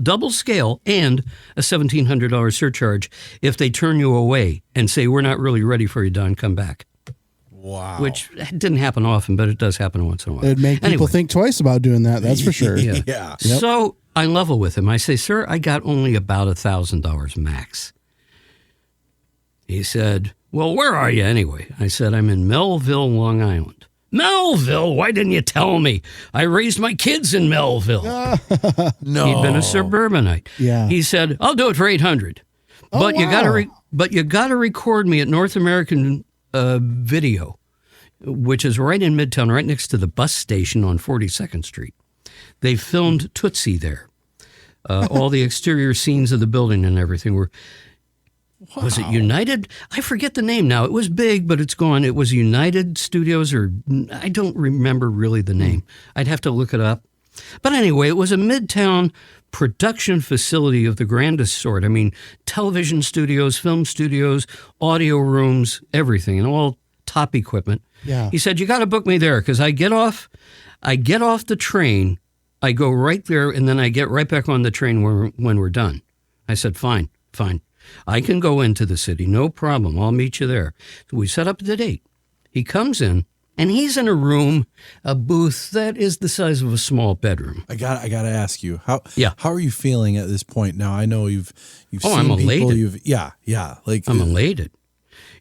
and a $1,700 surcharge if they turn you away and say, "We're not really ready for you, Don, come back." Wow. Which didn't happen often, but it does happen once in a while. It'd make people think twice about doing that, that's for sure. Yeah. Yep. So I level with him. I say, "Sir, I got only about $1,000 max." He said, "Well, where are you anyway?" I said, "I'm in Melville, Long Island." "Melville? Why didn't you tell me? I raised my kids in Melville." No. He'd been a suburbanite. Yeah. He said, "I'll do it for $800. But you got to record me at North American Video, which is right in Midtown, right next to the bus station on 42nd Street. They filmed Tootsie there. All the exterior scenes of the building and everything were... Wow. Was it United? I forget the name now. It was big, but it's gone. It was United Studios, or I don't remember really the name. I'd have to look it up. But anyway, it was a Midtown production facility of the grandest sort. I mean, television studios, film studios, audio rooms, everything, and all top equipment. Yeah. He said, "You got to book me there because I get off the train, I go right there, and then I get right back on the train when we're done." I said, Fine. I can go into the city, no problem. I'll meet you there. So we set up the date. He comes in, and he's in a booth that is the size of a small bedroom. I got to ask you, how are you feeling at this point now? I know you've seen I'm elated. Like I'm elated.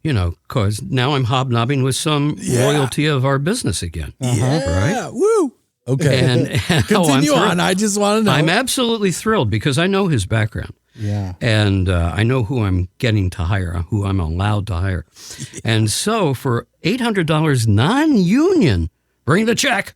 Because now I'm hobnobbing with some royalty of our business again. Right? Woo. Okay. And continue on. I just want to know. I'm absolutely thrilled because I know his background. Yeah. And I know who I'm getting to hire, who I'm allowed to hire. Yeah. And so for $800 non-union, bring the check.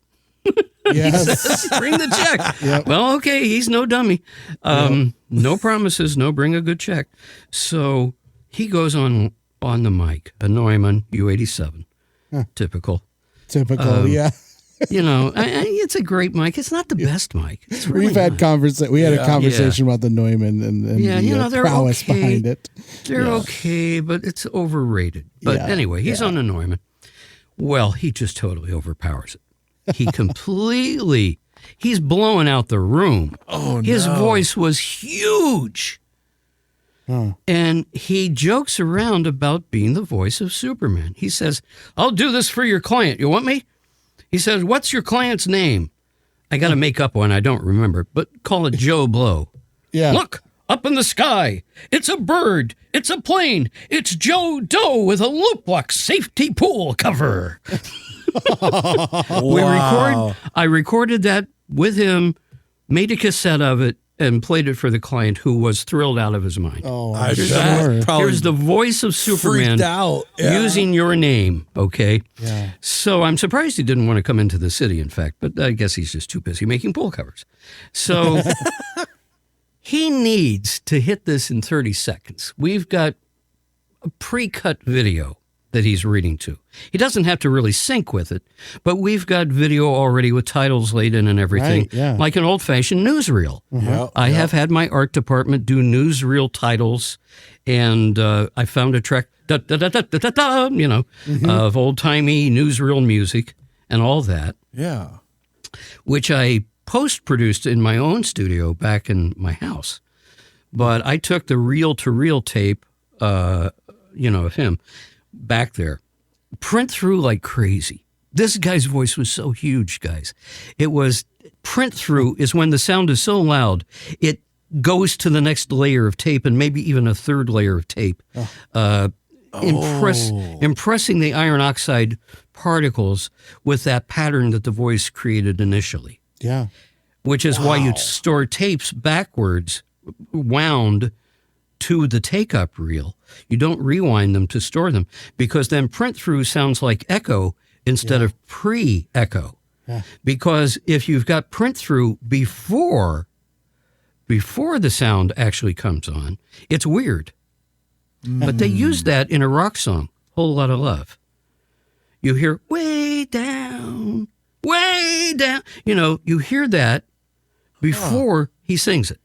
Yes. Bring the check. Yep. Well, okay, he's no dummy. No promises, no bring a good check. So he goes on the mic, a Neumann U87. Huh. Typical, yeah. It's a great mic. It's not the best mic. It's really We had a conversation about the Neumann and the prowess behind it. They're okay, but it's overrated. But anyway, he's on the Neumann. Well, he just totally overpowers it. He's blowing out the room. Oh, His voice was huge. And he jokes around about being the voice of Superman. He says, I'll do this for your client. You want me? He says, what's your client's name? I got to make up one. I don't remember, but call it Joe Blow. Yeah. Look, up in the sky. It's a bird. It's a plane. It's Joe Doe with a loop lock safety pool cover. I recorded that with him, made a cassette of it, and played it for the client, who was thrilled out of his mind. Oh, Here's the voice of Superman using your name, okay? Yeah. So I'm surprised he didn't want to come into the city, in fact, but I guess he's just too busy making pool covers. So he needs to hit this in 30 seconds. We've got a pre-cut video that he's reading to. He doesn't have to really sync with it, but we've got video already with titles laid in and everything, right, yeah. like an old-fashioned newsreel. I have had my art department do newsreel titles, and I found a track, of old-timey newsreel music and all that. Yeah. Which I post-produced in my own studio back in my house. But I took the reel-to-reel tape, of him back there, print through like crazy. This guy's voice was so huge, guys. It was print through is when the sound is so loud, it goes to the next layer of tape and maybe even a third layer of tape, impressing the iron oxide particles with that pattern that the voice created initially. Yeah. Which is why you'd store tapes backwards, wound to the take-up reel. You don't rewind them to store them, because then print-through sounds like echo instead of pre-echo. Yeah. Because if you've got print-through before the sound actually comes on, it's weird. But they use that in a rock song, Whole Lotta Love. You hear, way down, way down. You hear that before he sings it.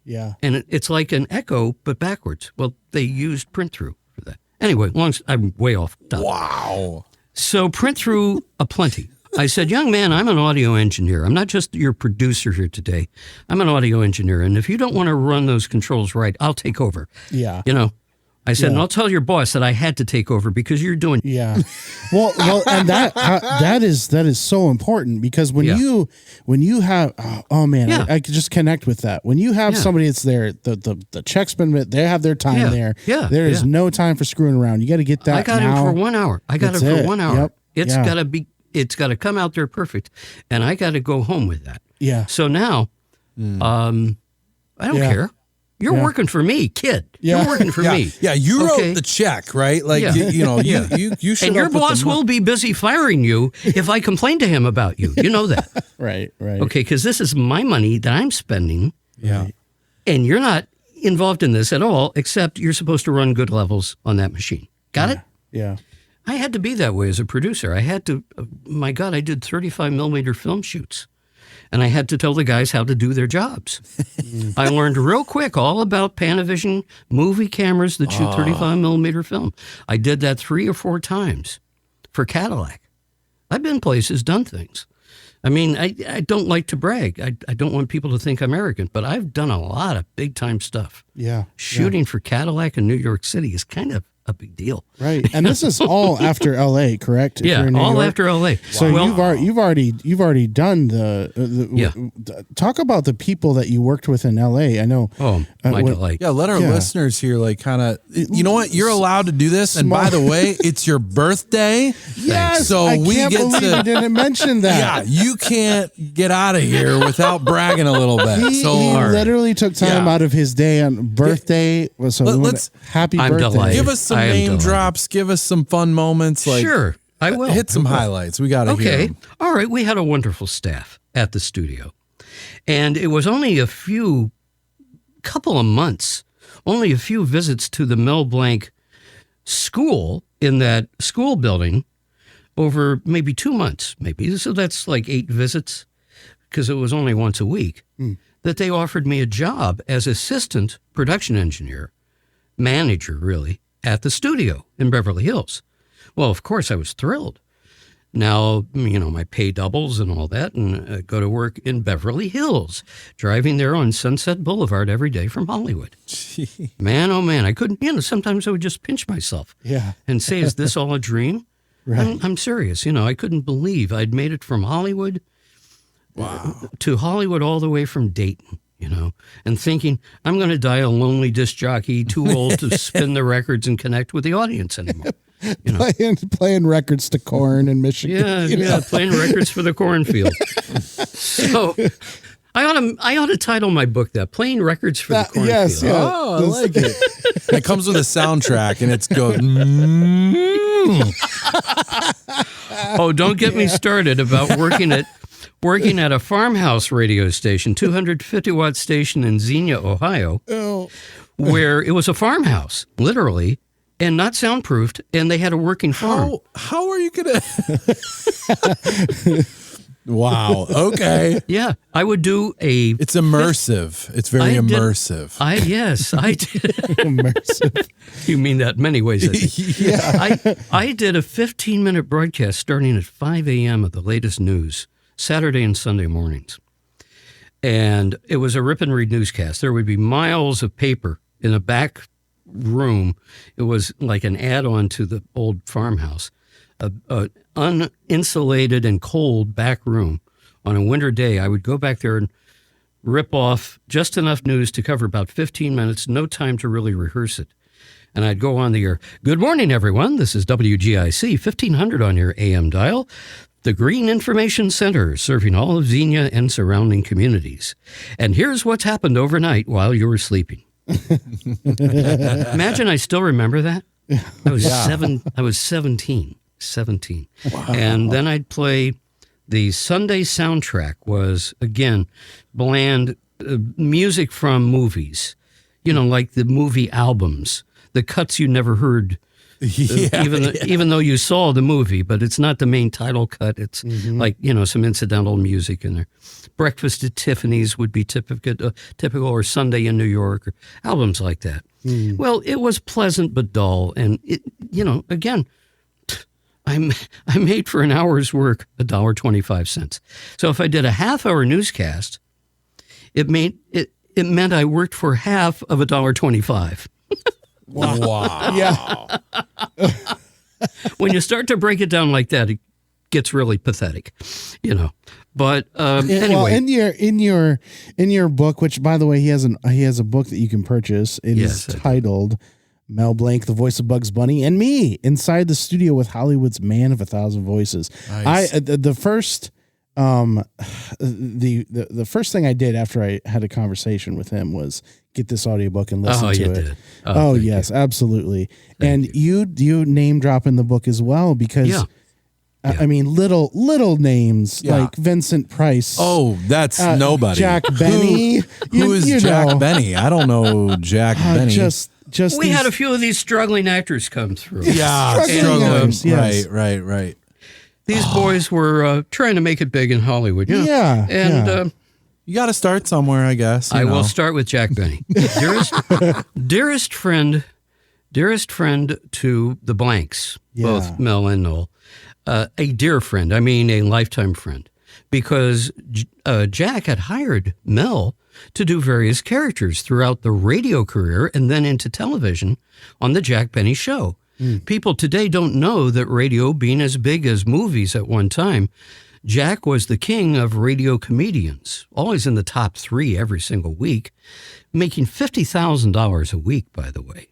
Yeah. And it's like an echo, but backwards. Well, they used print-through for that. Anyway, I'm way off topic. Wow. So print-through aplenty. I said, young man, I'm an audio engineer. I'm not just your producer here today. I'm an audio engineer. And if you don't want to run those controls right, I'll take over. Yeah. I said, and I'll tell your boss that I had to take over because you're doing. Yeah. Well, and that is so important, because when you have, I could just connect with that. When you have somebody that's there, the check's been, they have their time there. Yeah. There is no time for screwing around. You got to get that. I got him for 1 hour. Yep. It's got to come out there perfect. And I got to go home with that. Yeah. So now, I don't care. You're working for me, kid. You're working for me. Yeah, you wrote the check, right? Like, you should. And your boss will be busy firing you if I complain to him about you. You know that. Right. Okay, because this is my money that I'm spending. Yeah. And you're not involved in this at all, except you're supposed to run good levels on that machine. Got it? Yeah. I had to be that way as a producer. I had to, my God, I did 35 millimeter film shoots. And I had to tell the guys how to do their jobs. I learned real quick all about Panavision movie cameras that shoot 35 millimeter film. I did that 3 or 4 times for Cadillac. I've been places, done things. I mean, I don't like to brag. I don't want people to think I'm arrogant, but I've done a lot of big time stuff. Yeah. Shooting for Cadillac in New York City is kind of a big deal. Right. And this is all after LA, correct? Yeah, all after LA. So you've already done the talk about the people that you worked with in LA. I know. Oh, my delight. Yeah, let our listeners here kind of, you know what? You're allowed to do this. And by the way, it's your birthday. Yes. So I we can't get believe you didn't mention that. Yeah, you can't get out of here without bragging a little bit. He literally took time out of his day on birthday. So happy birthday. Delighted. Give us some name drops. Give us some fun moments. Sure, I will. Hit some highlights. We got to hear them. All right. We had a wonderful staff at the studio. And it was only a couple of months, only a few visits to the Mel Blanc school in that school building over maybe 2 months, maybe. So that's like 8 visits, because it was only once a week, that they offered me a job as assistant production engineer, manager really, at the studio in Beverly Hills. Well, of course, I was thrilled. Now, my pay doubles and all that, and go to work in Beverly Hills, driving there on Sunset Boulevard every day from Hollywood. Gee. Man, oh man, I couldn't, sometimes I would just pinch myself and say, is this all a dream? Right. I'm serious. I couldn't believe I'd made it from Hollywood to Hollywood all the way from Dayton, and thinking I'm going to die a lonely disc jockey, too old to spin the records and connect with the audience anymore. Playing records to corn in Michigan. Yeah, playing records for the cornfield. So I ought to title my book that, Playing Records for the Cornfield. Yes, yeah. Oh, I like it. It comes with a soundtrack, and it goes. Oh, don't get me started about working at a farmhouse radio station, 250-watt station in Xenia, Ohio, where it was a farmhouse, literally, and not soundproofed, and they had a working farm. How are you gonna? Wow. Okay. Yeah, I would do It's immersive. It's very immersive. I did. Immersive. You mean that in many ways, I think. Yeah. I did a 15-minute broadcast starting at 5 a.m. of the latest news, Saturday and Sunday mornings. And it was a rip and read newscast. There would be miles of paper in a back room. It was like an add-on to the old farmhouse. A uninsulated and cold back room. On a winter day, I would go back there and rip off just enough news to cover about 15 minutes, no time to really rehearse it. And I'd go on the air. Good morning, everyone. This is WGIC 1500 on your AM dial. The Green Information Center, serving all of Xenia and surrounding communities. And here's what's happened overnight while you were sleeping. Imagine I still remember that. I was 17. Wow. And then I'd play the Sunday soundtrack was, again, bland music from movies, like the movie albums, the cuts you never heard, even though you saw the movie, but it's not the main title cut. It's like, some incidental music in there. Breakfast at Tiffany's would be typical, or Sunday in New York, or albums like that. Well, it was pleasant but dull. And, again, I made for an hour's work $1.25. So if I did a half-hour newscast, it meant I worked for half of $1.25. Wow. Yeah. When you start to break it down like that, it gets really pathetic, But anyway, well, in your book, which by the way he has a book that you can purchase. It is titled Mel Blanc, the voice of Bugs Bunny, and me inside the studio with Hollywood's man of 1,000 voices. Nice. The first thing I did after I had a conversation with him was get this audiobook and listen to it. Did. Oh yes, you. Absolutely. Thank you. You name drop in the book as well because I mean little names like Vincent Price. Oh, that's nobody. Jack Benny. Who is Jack Benny? I don't know Jack Benny. We had a few of these struggling actors come through. Yeah, struggling. Yes. Right. These boys were trying to make it big in Hollywood. Yeah. And you got to start somewhere, I guess. I will start with Jack Benny. dearest friend to the Blanks, both Mel and Noel. A dear friend, I mean a lifetime friend, because Jack had hired Mel to do various characters throughout the radio career and then into television on the Jack Benny Show. People today don't know that radio being as big as movies at one time, Jack was the king of radio comedians, always in the top 3 every single week, making $50,000 a week, by the way.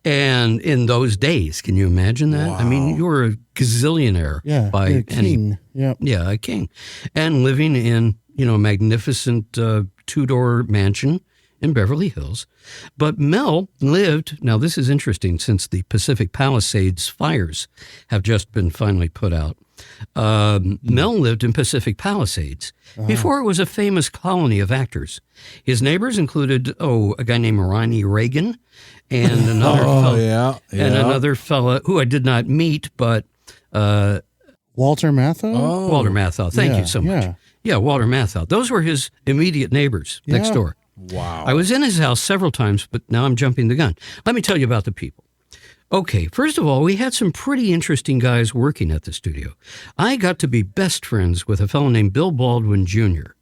And in those days, can you imagine that? Wow. I mean, you were a gazillionaire by a king. Yeah, a king. And living in, a magnificent 2-door mansion in Beverly Hills. But Mel lived, now this is interesting since the Pacific Palisades fires have just been finally put out. Mel lived in Pacific Palisades before it was a famous colony of actors. His neighbors included, a guy named Ronnie Reagan and another fella who I did not meet, but Walter Matthau? Walter Matthau. Thank you so much. Yeah, Walter Matthau. Those were his immediate neighbors next door. Wow. I was in his house several times, but now I'm jumping the gun. Let me tell you about the people. Okay, first of all, we had some pretty interesting guys working at the studio. I got to be best friends with a fellow named Bill Baldwin Jr.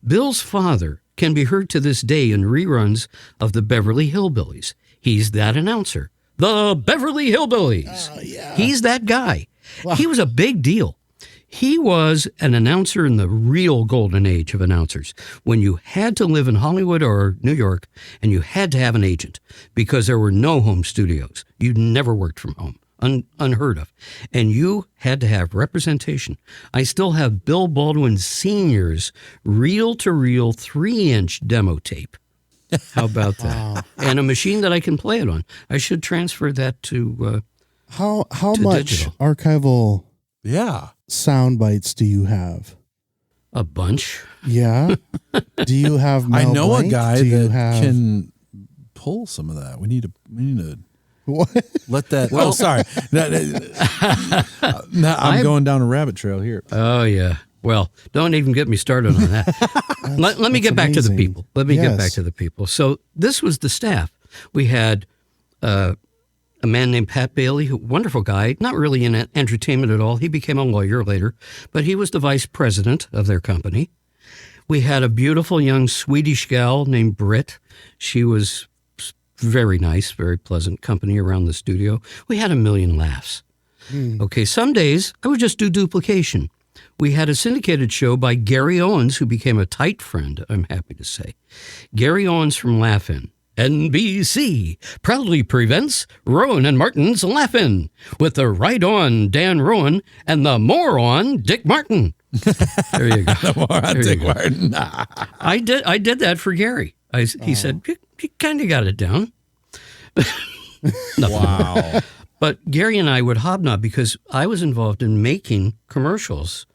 Bill's father can be heard to this day in reruns of the Beverly Hillbillies. He's that announcer. The Beverly Hillbillies. Oh, yeah. He's that guy. Wow. He was a big deal. He was an announcer in the real golden age of announcers, when you had to live in Hollywood or New York and you had to have an agent because there were no home studios. You never worked from home, unheard of. And you had to have representation. I still have Bill Baldwin Sr.'s reel-to-reel 3-inch demo tape. How about that? Wow. And a machine that I can play it on. I should transfer that to How to much digital. archival Yeah. sound bites do you have? A bunch. Yeah. Do you have Mel I know Blanc? a guy Do you that have... can pull some of that. We need to What? let that. Oh, sorry. Now I'm going down a rabbit trail here. Oh, yeah. Well, don't even get me started on that. Let me get back to the amazing. people. Let me get Yes. back to the people. So this was the staff. We had a man named Pat Bailey, who wonderful guy, not really in entertainment at all. He became a lawyer later, but he was the vice president of their company. We had a beautiful young Swedish gal named Britt. She was very nice, very pleasant company around the studio. We had a million laughs. Okay, some days I would just do duplication. We had a syndicated show by Gary Owens, who became a tight friend, I'm happy to say. Gary Owens from Laugh-In. NBC proudly presents Rowan and Martin's Laugh-In with the right-on Dan Rowan and the moron Dick Martin. There you go. Dick Martin. I did that for Gary. He said, you kind of got it down. Wow. But Gary and I would hobnob because I was involved in making commercials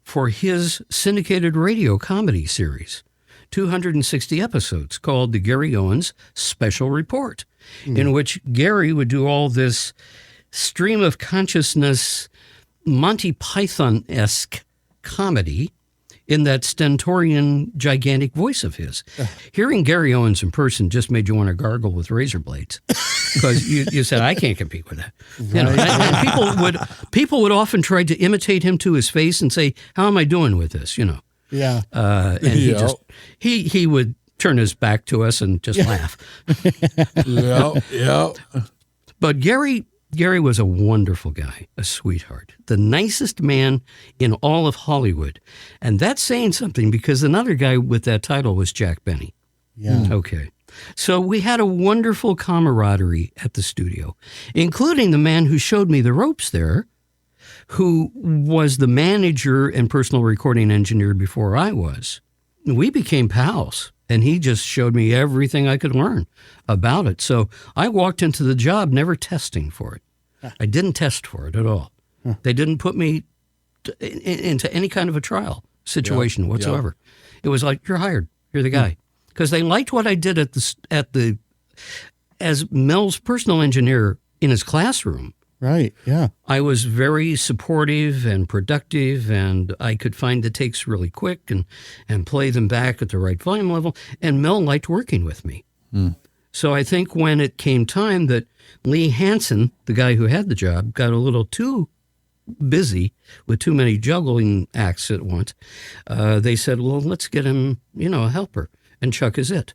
for his syndicated radio comedy series, 260 episodes, called the Gary Owens Special Report, in which Gary would do all this stream of consciousness, Monty Python-esque comedy in that stentorian, gigantic voice of his. Hearing Gary Owens in person just made you want to gargle with razor blades because you said, I can't compete with that. You know, and people would often try to imitate him to his face and say, how am I doing with this? You know, Yeah. and he would turn his back to us and just laugh. Yeah. But Gary was a wonderful guy, a sweetheart, the nicest man in all of Hollywood. And that's saying something because another guy with that title was Jack Benny. Yeah. Okay. So we had a wonderful camaraderie at the studio, including the man who showed me the ropes there, who was the manager and personal recording engineer before I was. We became pals, and he just showed me everything I could learn about it. So I walked into the job never testing for it. I didn't test for it at all. They didn't put me into any kind of a trial situation whatsoever. It was like, you're hired. You're the guy. Because they liked what I did as Mel's personal engineer in his classroom. Right. Yeah. I was very supportive and productive, and I could find the takes really quick and play them back at the right volume level. And Mel liked working with me. So I think when it came time that Lee Hansen, the guy who had the job, got a little too busy with too many juggling acts at once, they said, well, let's get him, a helper. And Chuck is it.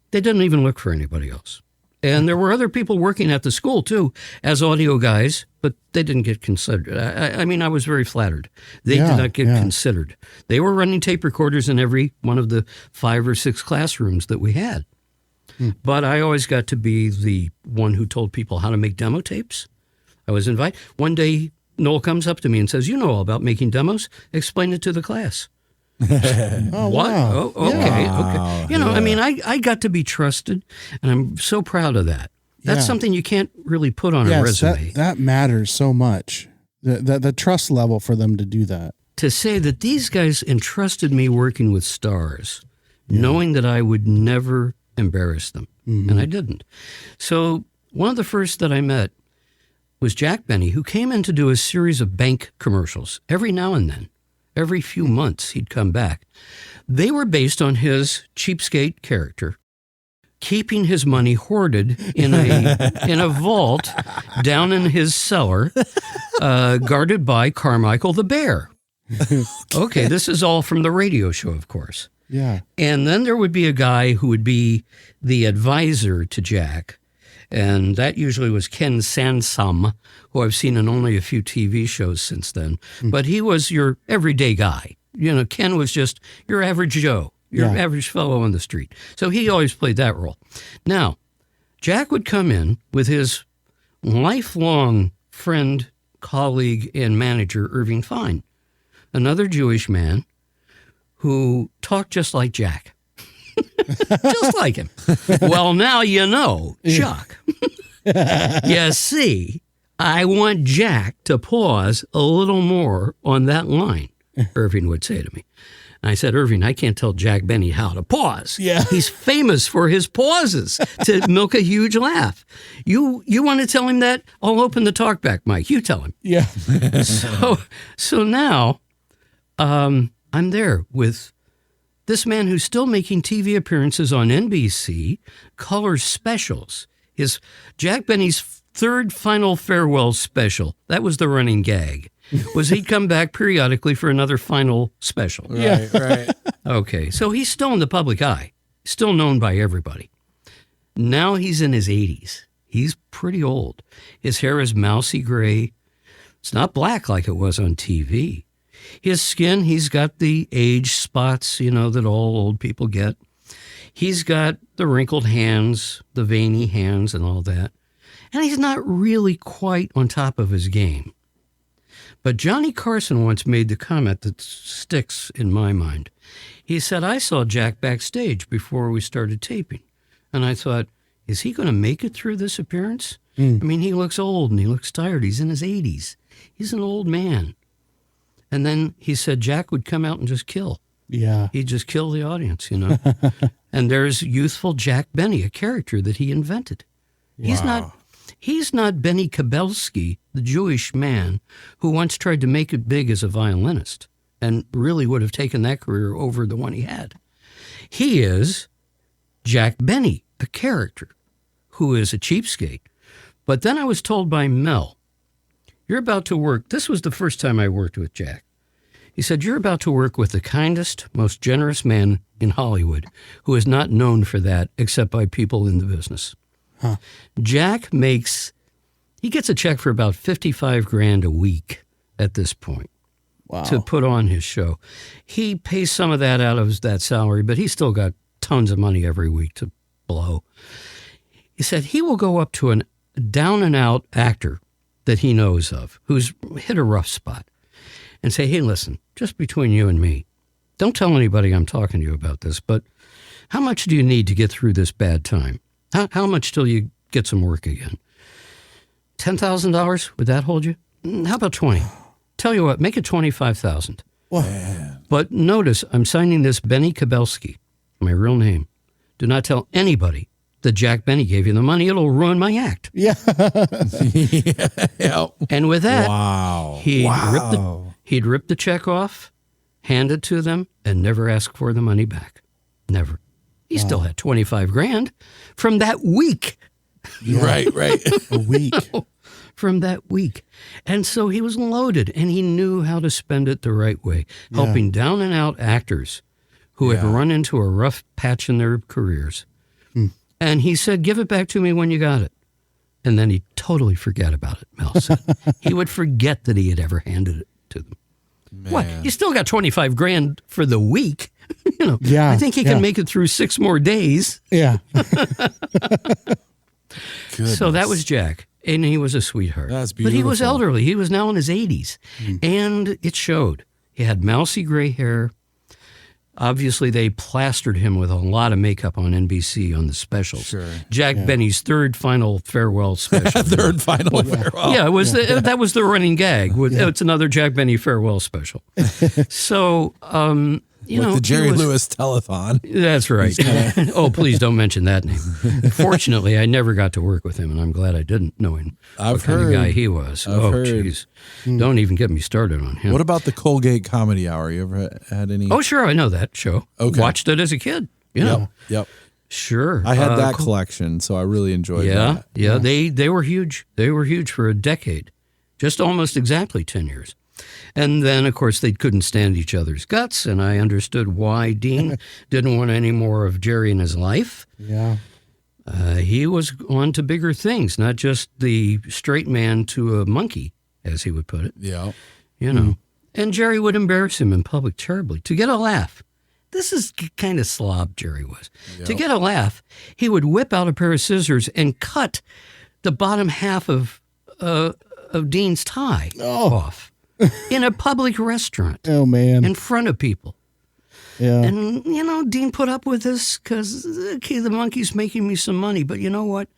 They didn't even look for anybody else. And there were other people working at the school, too, as audio guys, but they didn't get considered. I was very flattered. They did not get considered. They were running tape recorders in every one of the 5 or 6 classrooms that we had. But I always got to be the one who told people how to make demo tapes. I was invited. One day, Noel comes up to me and says, you know all about making demos? Explain it to the class. Oh, What? wow. Oh, okay, Wow. okay. I got to be trusted, and I'm so proud of that. That's Yeah. something you can't really put on a Yes, resume. that matters so much. The trust level for them to do that. To say that these guys entrusted me working with stars, knowing that I would never embarrass them, and I didn't. So one of the first that I met was Jack Benny, who came in to do a series of bank commercials every now and then. Every few months, he'd come back. They were based on his cheapskate character, keeping his money hoarded in a vault down in his cellar, guarded by Carmichael the Bear. Okay, this is all from the radio show, of course. Yeah. And then there would be a guy who would be the advisor to Jack, and that usually was Ken Sansom, who I've seen in only a few TV shows since then. But he was your everyday guy. You know, Ken was just your average Joe, your average fellow on the street. So he always played that role. Now, Jack would come in with his lifelong friend, colleague, and manager, Irving Fine, another Jewish man who talked just like Jack. Just like him. Well, now you know, Chuck. You see, I want Jack to pause a little more on that line, Irving would say to me. And I said, Irving, I can't tell Jack Benny how to pause. Yeah. He's famous for his pauses to milk a huge laugh. You want to tell him that? I'll open the talkback mic. You tell him. Yeah. So now I'm there with this man who's still making TV appearances on NBC, color specials. His Jack Benny's third final farewell special, that was the running gag, was he'd come back periodically for another final special. Right. Okay, so he's still in the public eye, still known by everybody. Now he's in his 80s. He's pretty old. His hair is mousy gray. It's not black like it was on TV. His skin, he's got the age spots, you know, that all old people get. He's got the wrinkled hands, the veiny hands and all that. And he's not really quite on top of his game. But Johnny Carson once made the comment that sticks in my mind. He said, I saw Jack backstage before we started taping. And I thought, is he going to make it through this appearance? I mean, he looks old and he looks tired. He's in his 80s. He's an old man. And then he said Jack would come out and just kill. Yeah. He'd just kill the audience, you know. And there's youthful Jack Benny, a character that he invented. Wow. He's not Benny Kabelski, the Jewish man who once tried to make it big as a violinist and really would have taken that career over the one he had. He is Jack Benny, a character who is a cheapskate. But then I was told by Mel, you're about to work. This was the first time I worked with Jack. He said, you're about to work with the kindest, most generous man in Hollywood who is not known for that except by people in the business. Huh. Jack he gets a check for about $55,000 a week at this point to put on his show. He pays some of that out of that salary, but he's still got tons of money every week to blow. He said he will go up to a down-and-out actor that he knows of, who's hit a rough spot, and say, hey, listen, just between you and me, don't tell anybody I'm talking to you about this, but how much do you need to get through this bad time? How much till you get some work again? $10,000? Would that hold you? How about 20? Tell you what, make it 25,000. But notice, I'm signing this Benny Kabelski, my real name. Do not tell anybody that Jack Benny gave you the money. It'll ruin my act. Yeah. And with that, he'd rip the check off, hand it to them, and never ask for the money back. Never. He still had $25,000 from that week. Right. A week. From that week. And so he was loaded, and he knew how to spend it the right way, helping down-and-out actors who had run into a rough patch in their careers. And he said, give it back to me when you got it. And then he'd totally forget about it, Mel said. He would forget that he had ever handed it to them. Man. What? You still got $25,000 for the week? You know, I think he can make it through 6 more days. Yeah. So that was Jack. And he was a sweetheart. That's beautiful. But he was elderly. He was now in his 80s. And it showed. He had mousy gray hair. Obviously, they plastered him with a lot of makeup on NBC on the specials. Sure. Jack Benny's third final farewell special. Third final farewell. Yeah, it was that was the running gag. It's another Jack Benny farewell special. So, with the Jerry Lewis telethon. That's right. Oh, please don't mention that name. Fortunately, I never got to work with him, and I'm glad I didn't, knowing what kind of guy he was. Jeez. Don't even get me started on him. What about the Colgate Comedy Hour? You ever had any? Oh, sure. I know that show. Okay. Watched it as a kid. You know. Yep. Sure. I had that collection, so I really enjoyed that. Yeah, they were huge. They were huge for a decade, just almost exactly 10 years. And then, of course, they couldn't stand each other's guts, and I understood why Dean didn't want any more of Jerry in his life. Yeah. He was on to bigger things, not just the straight man to a monkey, as he would put it. Yeah. You know. And Jerry would embarrass him in public terribly to get a laugh. This is kind of slob Jerry was. Yep. To get a laugh, he would whip out a pair of scissors and cut the bottom half of Dean's tie off in a public restaurant. Oh, man. In front of people. Yeah. And, Dean put up with this because, okay, the monkey's making me some money, but you know what?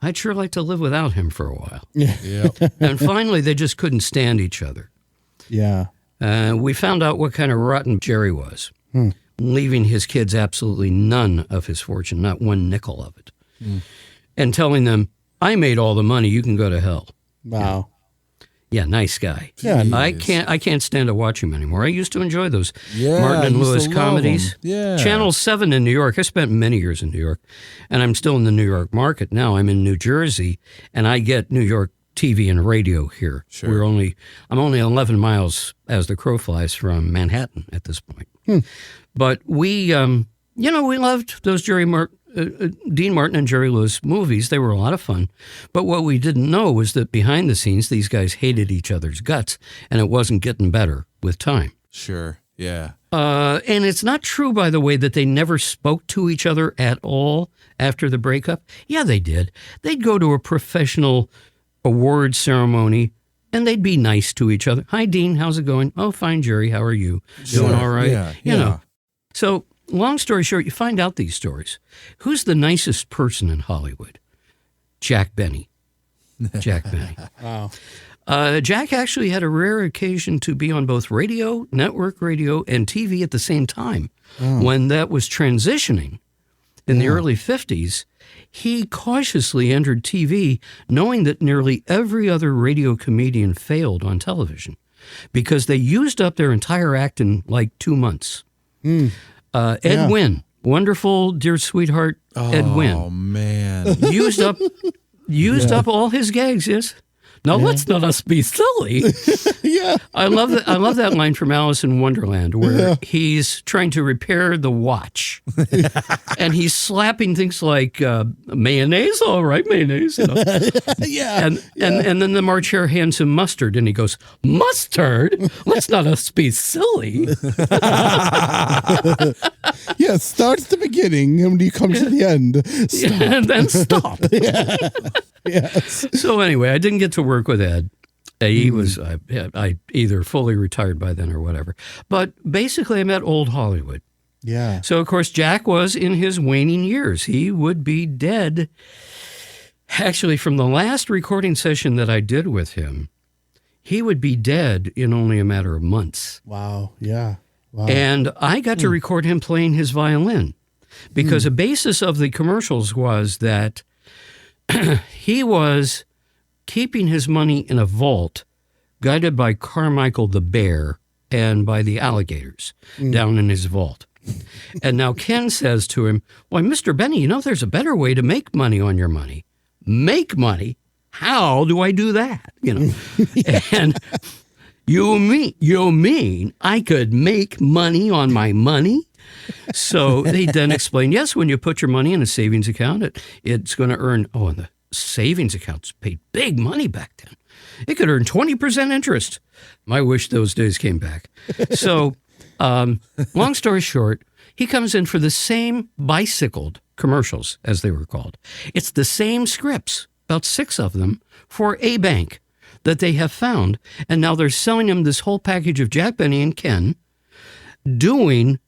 I'd sure like to live without him for a while. Yeah. And finally, they just couldn't stand each other. Yeah. We found out what kind of rotten Jerry was, leaving his kids absolutely none of his fortune, not one nickel of it, and telling them, I made all the money, you can go to hell. Wow. Yeah, nice guy. Yeah, I can't stand to watch him anymore. I used to enjoy those Yeah, Martin and I used Lewis to love comedies. them. Yeah. Channel 7 in New York. I spent many years in New York, and I'm still in the New York market now. I'm in New Jersey, and I get New York TV and radio here. Sure. I'm only 11 miles as the crow flies from Manhattan at this point. But we loved those Dean Martin and Jerry Lewis movies. They were a lot of fun. But what we didn't know was that behind the scenes, these guys hated each other's guts, and it wasn't getting better with time. Sure. Yeah. And it's not true, by the way, that they never spoke to each other at all after the breakup. Yeah, they did. They'd go to a professional award ceremony, and they'd be nice to each other. Hi, Dean. How's it going? Oh, fine, Jerry. How are you? Sure. Doing all right? Yeah. You know. So, long story short, you find out these stories. Who's the nicest person in Hollywood? Jack Benny. Jack Benny. Wow. Jack actually had a rare occasion to be on both radio, network radio, and TV at the same time. When that was transitioning in the early 50s, he cautiously entered TV, knowing that nearly every other radio comedian failed on television because they used up their entire act in like 2 months. Ed Wynn, wonderful, dear sweetheart, Ed Wynn. Oh, man. Used up all his gags, yes. Now, let's not us be silly. Yeah. I love that line from Alice in Wonderland where he's trying to repair the watch. And he's slapping things like mayonnaise, all right, mayonnaise. You know? Yeah. And then the March Hare hands him mustard, and he goes, mustard? Let's not us be silly. Yeah, start at the beginning, and when you come to the end, stop. And then stop. Yes. So anyway, I didn't get to work with Ed. He was I either fully retired by then or whatever. But basically, I met old Hollywood. Yeah. So, of course, Jack was in his waning years. He would be dead. Actually, from the last recording session that I did with him, he would be dead in only a matter of months. Wow. Yeah. Wow. And I got to record him playing his violin because a basis of the commercials was that he was keeping his money in a vault guided by Carmichael the bear and by the alligators down in his vault. And now Ken says to him, "Why, Mr. Benny, there's a better way to make money on your money." Make money? How do I do that? And you mean I could make money on my money? So they then explained, yes, when you put your money in a savings account, it's going to earn, and the savings accounts paid big money back then. It could earn 20% interest. I wish those days came back. So long story short, he comes in for the same bicycled commercials, as they were called. It's the same scripts, about 6 of them, for a bank that they have found. And now they're selling him this whole package of Jack Benny and Ken doing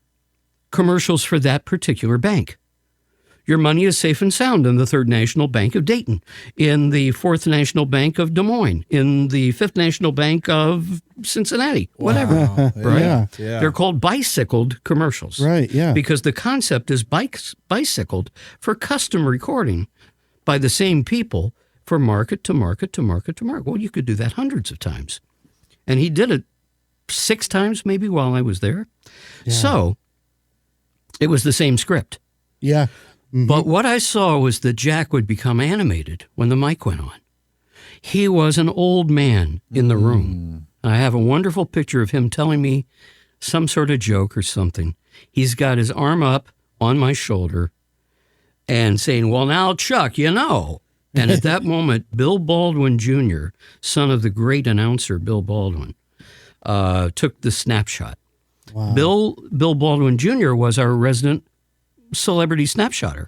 commercials for that particular bank. Your money is safe and sound in the 3rd National Bank of Dayton, in the 4th National Bank of Des Moines, in the 5th National Bank of Cincinnati, whatever. Wow. Right? Yeah. They're called bicycled commercials. Right, yeah. Because the concept is bicycled for custom recording by the same people for market to market to market to market. Well, you could do that hundreds of times. And he did it 6 times maybe while I was there. Yeah. So it was the same script. Yeah. But what I saw was that Jack would become animated when the mic went on. He was an old man in the room. I have a wonderful picture of him telling me some sort of joke or something. He's got his arm up on my shoulder and saying, well, now, Chuck, you know. And at that moment, Bill Baldwin Jr., son of the great announcer Bill Baldwin, took the snapshot. Wow. Bill Baldwin Jr. was our resident celebrity snapshotter.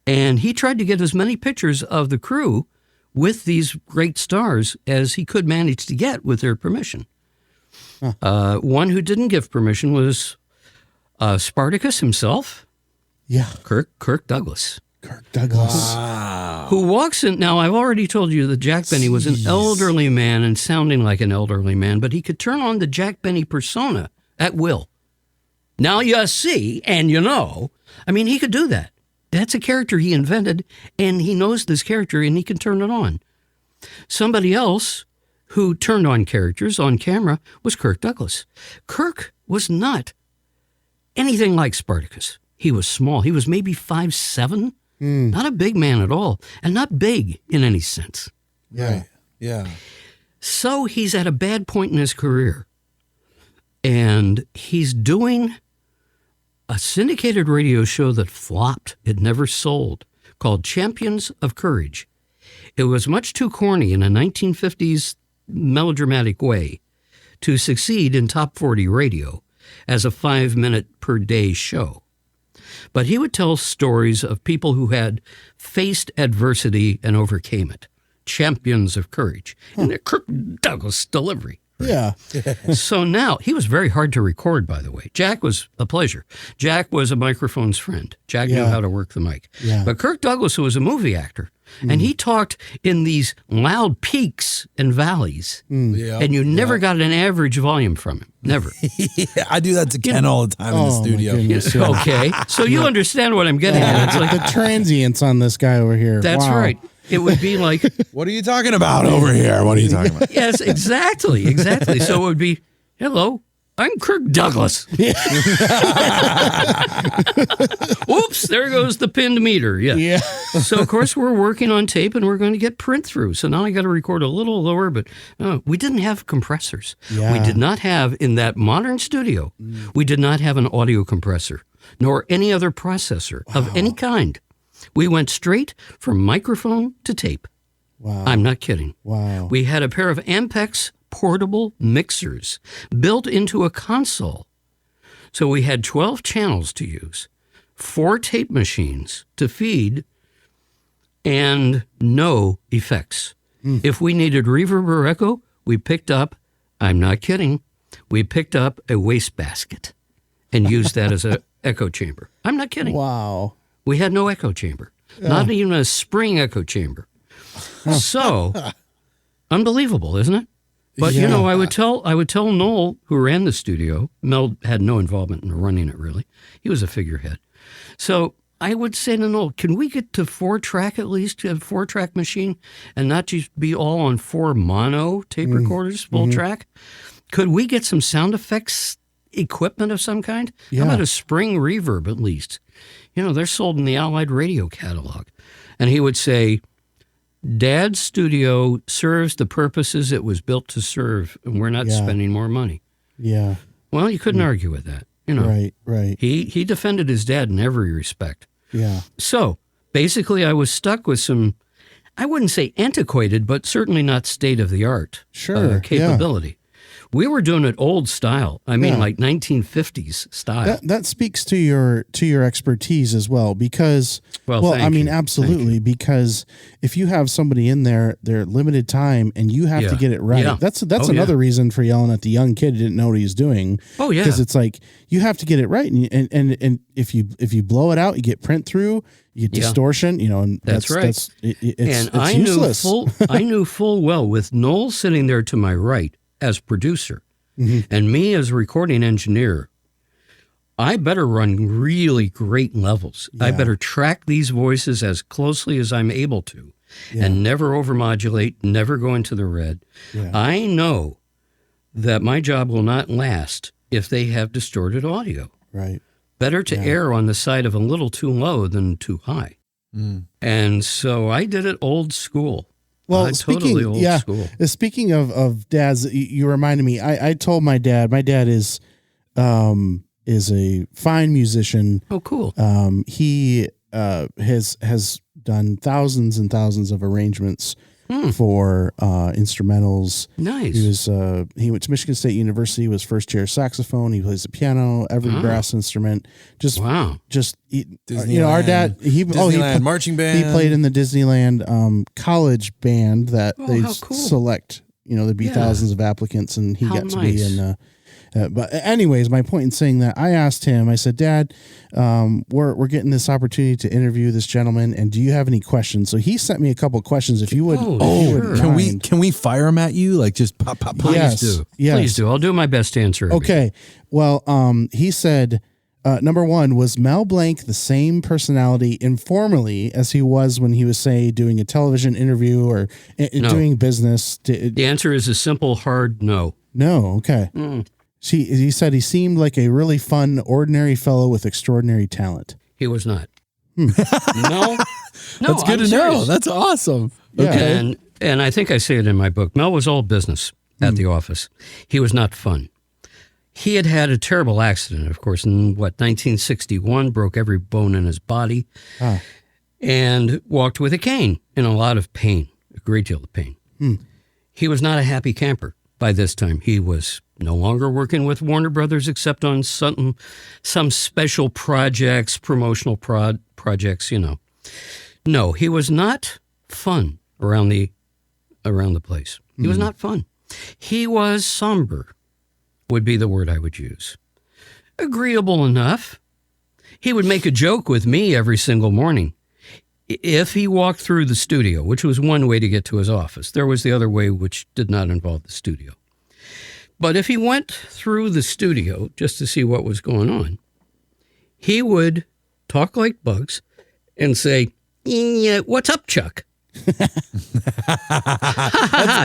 And he tried to get as many pictures of the crew with these great stars as he could manage to get with their permission. One who didn't give permission was Spartacus himself. Yeah. Kirk Douglas. Kirk Douglas. Wow. Who walks in. Now, I've already told you that Jack Benny was an elderly man and sounding like an elderly man, but he could turn on the Jack Benny persona at will. Now you see, and you know. I mean, he could do that. That's a character he invented, and he knows this character, and he can turn it on. Somebody else who turned on characters on camera was Kirk Douglas. Kirk was not anything like Spartacus. He was small. He was maybe 5'7", not a big man at all, and not big in any sense. Right. Yeah. So he's at a bad point in his career, and he's doing a syndicated radio show that flopped. It never sold, called Champions of Courage. It was much too corny in a 1950s melodramatic way to succeed in top 40 radio as a 5-minute per day show. But he would tell stories of people who had faced adversity and overcame it. Champions of Courage. In their Kirk Douglas delivery. Yeah. So now, he was very hard to record, by the way. Jack was a pleasure. Jack was a microphone's friend. Jack knew how to work the mic. Yeah. But Kirk Douglas was a movie actor, and he talked in these loud peaks and valleys, and you never got an average volume from him. Never. I do that to Ken all the time in the studio. Okay, so you understand what I'm getting at. It's like the transients on this guy over here. That's Wow. right. It would be like, What are you talking about over here? What are you talking about? yes, exactly. So it would be, hello, I'm Kirk Douglas. Oops, there goes the pinned meter. Yeah. So, of course, we're working on tape and we're going to get print through. So now I got to record a little lower, but we didn't have compressors. Yeah. We did not have, in that modern studio, we did not have an audio compressor, nor any other processor of any kind. We went straight from microphone to tape. Wow. I'm not kidding. Wow. We had a pair of Ampex portable mixers built into a console. So we had 12 channels to use, 4 tape machines to feed, and no effects. If we needed reverb or echo, we picked up, I'm not kidding, we picked up a wastebasket and used that as an echo chamber. I'm not kidding. Wow. We had no echo chamber, not even a spring echo chamber. So, unbelievable, isn't it? But you know, I would tell Noel, who ran the studio. Mel had no involvement in running it really. He was a figurehead. So I would say to Noel, can we get to 4-track at least, a 4-track machine, and not just be all on 4 mono tape recorders, full track? Could we get some sound effects equipment of some kind? How about a spring reverb at least? You know, they're sold in the Allied Radio catalog. And he would say, Dad's studio serves the purposes it was built to serve, and we're not spending more money. Yeah. Well, you couldn't argue with that. You know, Right. He defended his dad in every respect. Yeah. So basically, I was stuck with some, I wouldn't say antiquated, but certainly not state-of-the-art capability. We were doing it old style. I mean, like 1950s style. That speaks to your expertise as well, because I mean, absolutely, because if you have somebody in there, they're limited time, and you have to get it right. That's another reason for yelling at the young kid who didn't know what he was doing. Oh yeah, because it's like you have to get it right, and if you blow it out, you get print through, you get distortion. You know, and that's right. It's useless. I knew full well with Noel sitting there to my right as producer and me as recording engineer, I better run really great levels. I better track these voices as closely as I'm able to and never overmodulate, never go into the red. I know that my job will not last if they have distorted audio. Right. Better to err on the side of a little too low than too high. And so I did it old school. Well, Totally old school. Speaking of dads, you reminded me. I told my dad. My dad is a fine musician. Oh, cool. He has done thousands and thousands of arrangements for instrumentals. Nice. He went to Michigan State University. Was first chair saxophone. He plays the piano, every brass instrument. Our dad. Disneyland marching band. He played in the Disneyland college band that they select. There'd be thousands of applicants, and he got to be in. But anyways, my point in saying that, I asked him, I said, Dad, we're getting this opportunity to interview this gentleman, and do you have any questions? So he sent me a couple of questions. If you would, sure. Can we fire them at you? Like just pop. Please do. Yes. Please do. I'll do my best to answer. Okay. Well, he said, number one, was Mel Blanc the same personality informally as he was when he was, say, doing a television interview or doing business? The answer is a simple, hard no. No. Okay. He said he seemed like a really fun, ordinary fellow with extraordinary talent. He was not. No. That's good to know. That's awesome. Yeah. Okay. And I think I say it in my book. Mel was all business at the office. He was not fun. He had had a terrible accident, of course, in 1961, broke every bone in his body, and walked with a cane in a lot of pain, a great deal of pain. He was not a happy camper by this time. He was no longer working with Warner Brothers except on some special projects, promotional projects, No, he was not fun around the place. He was not fun. He was somber, would be the word I would use. Agreeable enough. He would make a joke with me every single morning. If he walked through the studio, which was one way to get to his office, there was the other way which did not involve the studio. But if he went through the studio just to see what was going on, he would talk like Bugs and say, "What's up, Chuck?" That's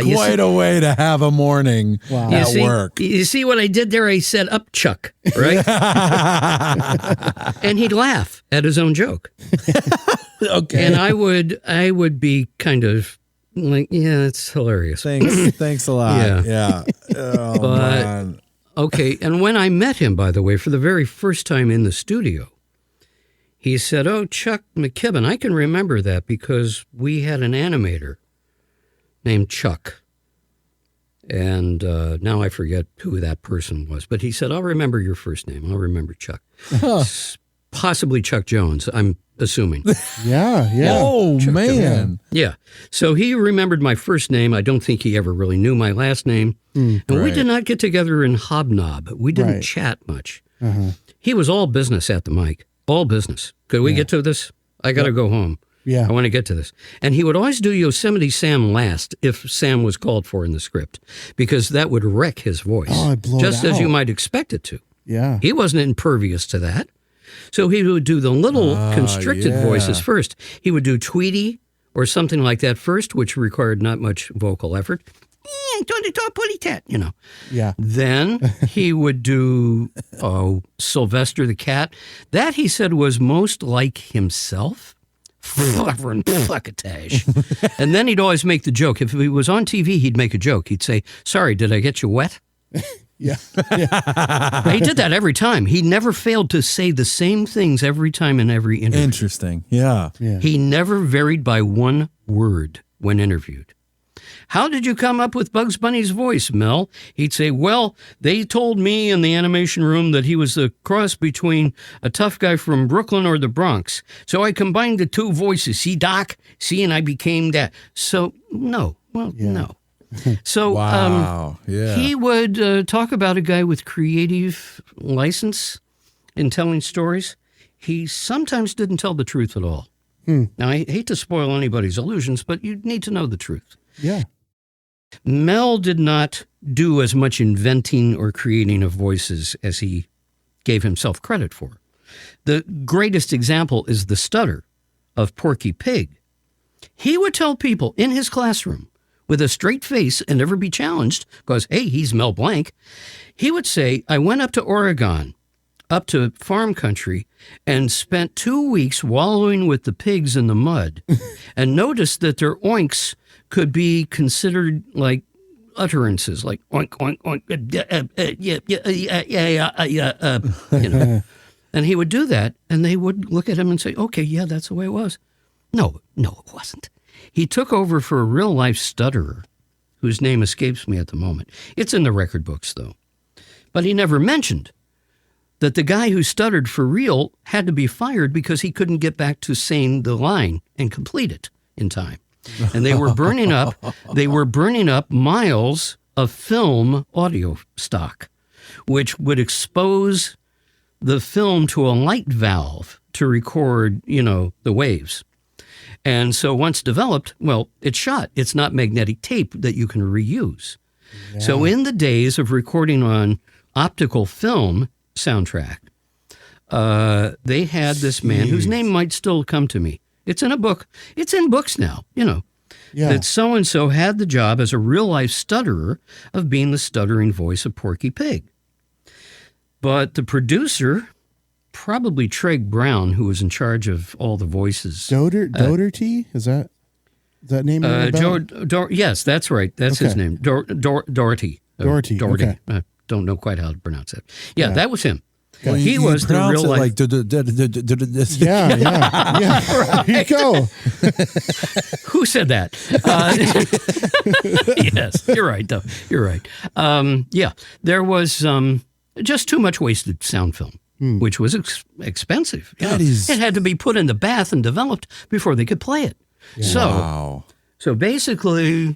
quite a way to have a morning at work. You see what I did there? I said, "Up, Chuck," right? And he'd laugh at his own joke. Okay. And I would be kind of like, yeah, it's hilarious. Thanks a lot. Yeah. Oh, but, man. Okay. And when I met him, by the way, for the very first time in the studio, he said, "Oh, Chuck McKibben, I can remember that because we had an animator named Chuck. And now I forget who that person was. But he said, I'll remember your first name. I'll remember Chuck. Possibly Chuck Jones, I'm assuming. Yeah. Oh, Chuck man. Yeah. So he remembered my first name. I don't think he ever really knew my last name. And we did not get together and hobnob. We didn't chat much. He was all business at the mic. All business. Could we get to this? I got to go home. Yeah. I want to get to this. And he would always do Yosemite Sam last if Sam was called for in the script, because that would wreck his voice. Oh, it'd blow just it as you out. might expect it to. Yeah. He wasn't impervious to that. So he would do the little constricted voices first. He would do Tweety or something like that first, which required not much vocal effort. Yeah. Then he would do Sylvester the Cat. That, he said, was most like himself. And then he'd always make the joke. If he was on TV, he'd make a joke. He'd say, "Sorry, did I get you wet?" Yeah. He did that every time. He never failed to say the same things every time in every interview. Interesting. Yeah. He never varied by one word when interviewed. "How did you come up with Bugs Bunny's voice, Mel?" He'd say, "Well, they told me in the animation room that he was a cross between a tough guy from Brooklyn or the Bronx. So I combined the two voices. See, Doc? See, and I became that." So, no. Well, no. So Wow. he would talk about a guy with creative license in telling stories. He sometimes didn't tell the truth at all. Now, I hate to spoil anybody's illusions, but you need to know the truth. Yeah. Mel did not do as much inventing or creating of voices as he gave himself credit for. The greatest example is the stutter of Porky Pig. He would tell people in his classroom with a straight face and never be challenged because, hey, he's Mel Blanc. He would say, "I went up to Oregon up to farm country and spent 2 weeks wallowing with the pigs in the mud and noticed that their oinks could be considered like utterances, like oink, oink, oink, yeah. And he would do that, and they would look at him and say, okay, yeah, that's the way it was. No, it wasn't. He took over for a real-life stutterer whose name escapes me at the moment. It's in the record books, though. But he never mentioned that the guy who stuttered for real had to be fired because he couldn't get back to saying the line and complete it in time. And they were burning up miles of film audio stock, which would expose the film to a light valve to record, the waves. And so once developed, well, it's shot. It's not magnetic tape that you can reuse. Yeah. So in the days of recording on optical film soundtrack, they had this man whose name might still come to me. It's in a book. It's in books now, that so-and-so had the job as a real-life stutterer of being the stuttering voice of Porky Pig. But the producer, probably Treg Brown, who was in charge of all the voices. Doherty? Is that name? Yes, that's right. That's his name. Doherty. Doherty. Okay. Don't know quite how to pronounce it. Yeah, that was him. Well, he was the real life. Like, yeah. Here you go. Who said that? Yes, you're right, though. You're right. There was just too much wasted sound film, which was expensive. It had to be put in the bath and developed before they could play it. Yeah. So basically,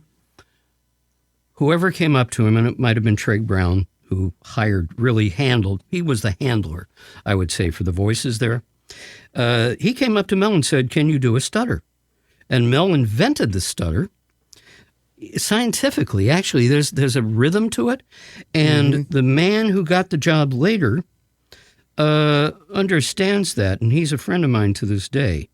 whoever came up to him, and it might have been Treg Brown, who he was the handler, I would say, for the voices there. He came up to Mel and said, can you do a stutter? And Mel invented the stutter. Scientifically, actually, there's a rhythm to it. And the man who got the job later understands that, and he's a friend of mine to this day,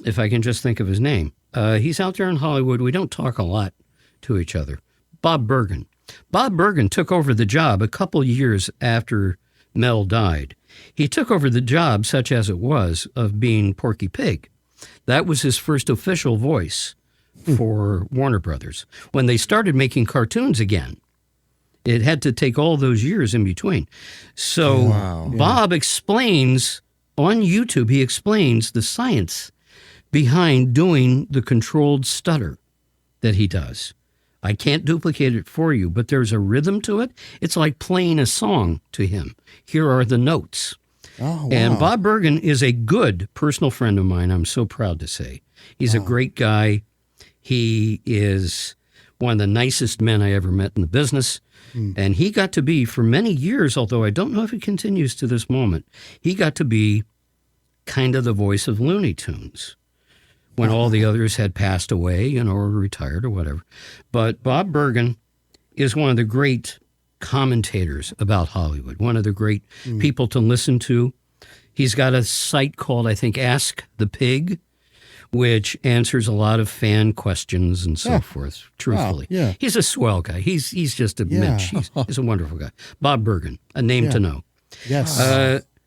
if I can just think of his name. He's out there in Hollywood. We don't talk a lot to each other. Bob Bergen. Bob Bergen took over the job a couple years after Mel died. He took over the job, such as it was, of being Porky Pig. That was his first official voice for Warner Brothers. When they started making cartoons again, it had to take all those years in between. So Bob explains, on YouTube, he explains the science behind doing the controlled stutter that he does. I can't duplicate it for you, but there's a rhythm to it. It's like playing a song to him. Here are the notes. Oh, wow. And Bob Bergen is a good personal friend of mine, I'm so proud to say. He's a great guy. He is one of the nicest men I ever met in the business. And he got to be, for many years, although I don't know if it continues to this moment, he got to be kind of the voice of Looney Tunes when all the others had passed away, or retired or whatever. But Bob Bergen is one of the great commentators about Hollywood, one of the great people to listen to. He's got a site called, I think, Ask the Pig, which answers a lot of fan questions and so forth, truthfully. Wow, yeah. He's a swell guy. He's just a mensch. He's a wonderful guy. Bob Bergen, a name to know. Yes.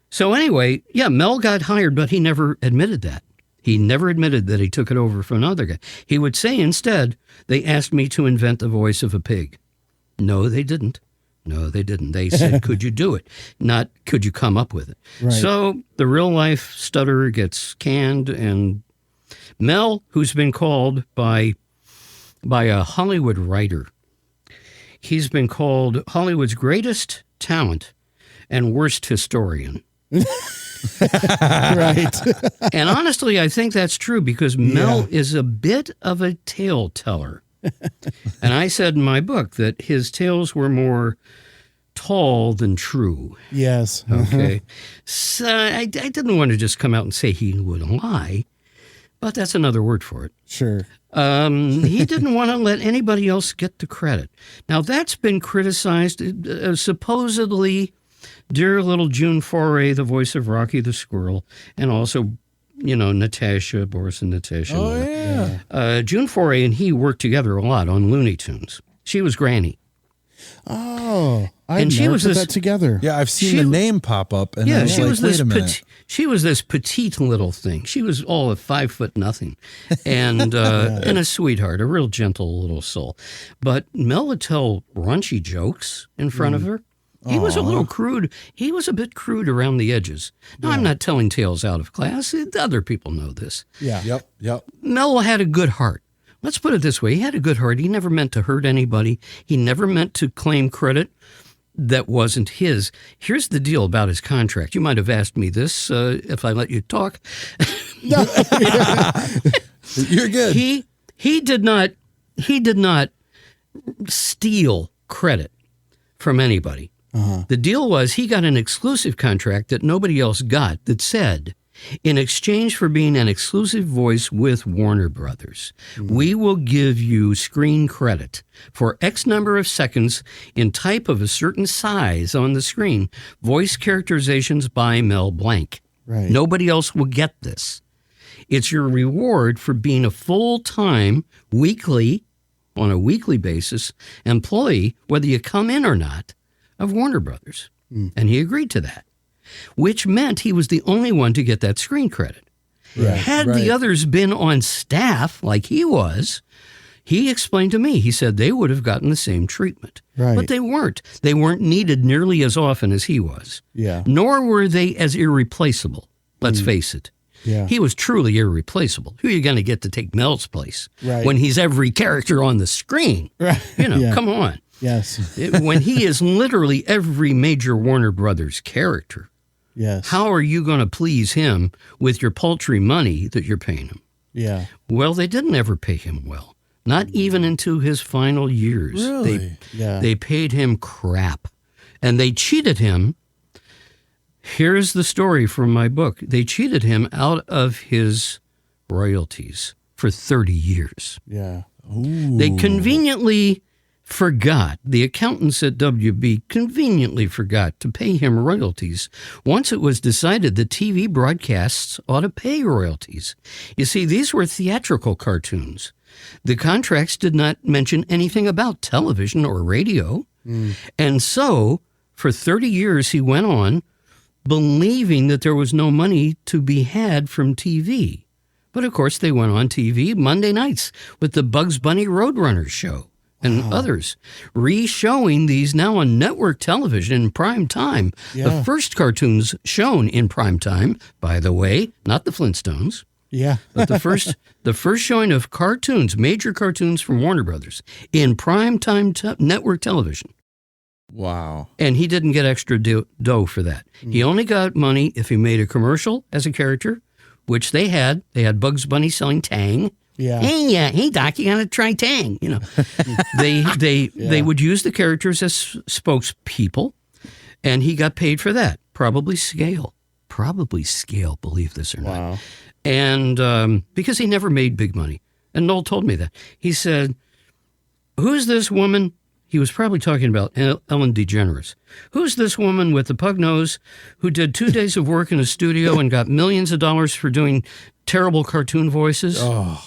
So anyway, Mel got hired, but he never admitted that. He never admitted that he took it over from another guy. He would say instead, they asked me to invent the voice of a pig. No, they didn't. They said, could you do it? Not, could you come up with it? Right. So the real life stutterer gets canned, and Mel, who's been called by a Hollywood writer, he's been called Hollywood's greatest talent and worst historian. Right. And honestly, I think that's true because Mel is a bit of a tale teller. And I said in my book that his tales were more tall than true. Yes. Okay. So I didn't want to just come out and say he would lie, but that's another word for it. Sure. He didn't want to let anybody else get the credit. Now, that's been criticized. Supposedly, dear little June Foray, the voice of Rocky the Squirrel, and also, Natasha, Boris and Natasha. Oh, yeah. June Foray and he worked together a lot on Looney Tunes. She was Granny. Oh. I and she never was put this, that together. Yeah, I've seen She- the name pop up, and I was she like, was wait this a minute. she was this petite little thing. She was all of 5'0", and and a sweetheart, a real gentle little soul. But Mel would tell raunchy jokes in front of her. He was a little crude. He was a bit crude around the edges. Now, I'm not telling tales out of class. Other people know this. Yeah. Yep. Mel had a good heart. Let's put it this way. He had a good heart. He never meant to hurt anybody. He never meant to claim credit that wasn't his. Here's the deal about his contract. You might have asked me this if I let you talk. You're good. He did not steal credit from anybody. The deal was he got an exclusive contract that nobody else got that said, in exchange for being an exclusive voice with Warner Brothers, we will give you screen credit for X number of seconds in type of a certain size on the screen, voice characterizations by Mel Blanc. Right. Nobody else will get this. It's your reward for being a full-time, on a weekly basis, employee, whether you come in or not, of Warner Brothers. And he agreed to that, which meant he was the only one to get that screen credit. Had the others been on staff like he was, he explained to me, he said they would have gotten the same treatment. Right. But they weren't. They weren't needed nearly as often as he was. Yeah. Nor were they as irreplaceable. Let's face it. Yeah. He was truly irreplaceable. Who are you going to get to take Mel's place Right. when he's every character on the screen? Right. You know, Yeah. come on. Yes. When he is literally every major Warner Brothers character, Yes. how are you going to please him with your paltry money that you're paying him? Yeah. Well, they didn't ever pay him well, not even into his final years. Really? They paid him crap, and they cheated him. Here's the story from my book. They cheated him out of his royalties for 30 years. Yeah. They conveniently forgot, the accountants at WB conveniently forgot to pay him royalties once it was decided that TV broadcasts ought to pay royalties. You see, these were theatrical cartoons. The contracts did not mention anything about television or radio. And so, for 30 years, he went on believing that there was no money to be had from TV. But of course, they went on TV Monday nights with the Bugs Bunny Roadrunners show and others, re-showing these now on network television in prime time. Yeah. The first cartoons shown in prime time, by the way, not the Flintstones, Yeah. but the first showing of cartoons, major cartoons from Warner Brothers in prime time network television. Wow. And he didn't get extra dough for that. He only got money if he made a commercial as a character, which they had. They had Bugs Bunny selling Tang. Yeah. Hey, Doc, you got to try Tang. You know, they would use the characters as spokespeople, and he got paid for that. Probably scale, believe this or not. Wow. And because he never made big money. And Noel told me that. He said, who's this woman? He was probably talking about Ellen DeGeneres. Who's this woman with the pug nose who did 2 days of work in a studio and got millions of dollars for doing terrible cartoon voices? Oh.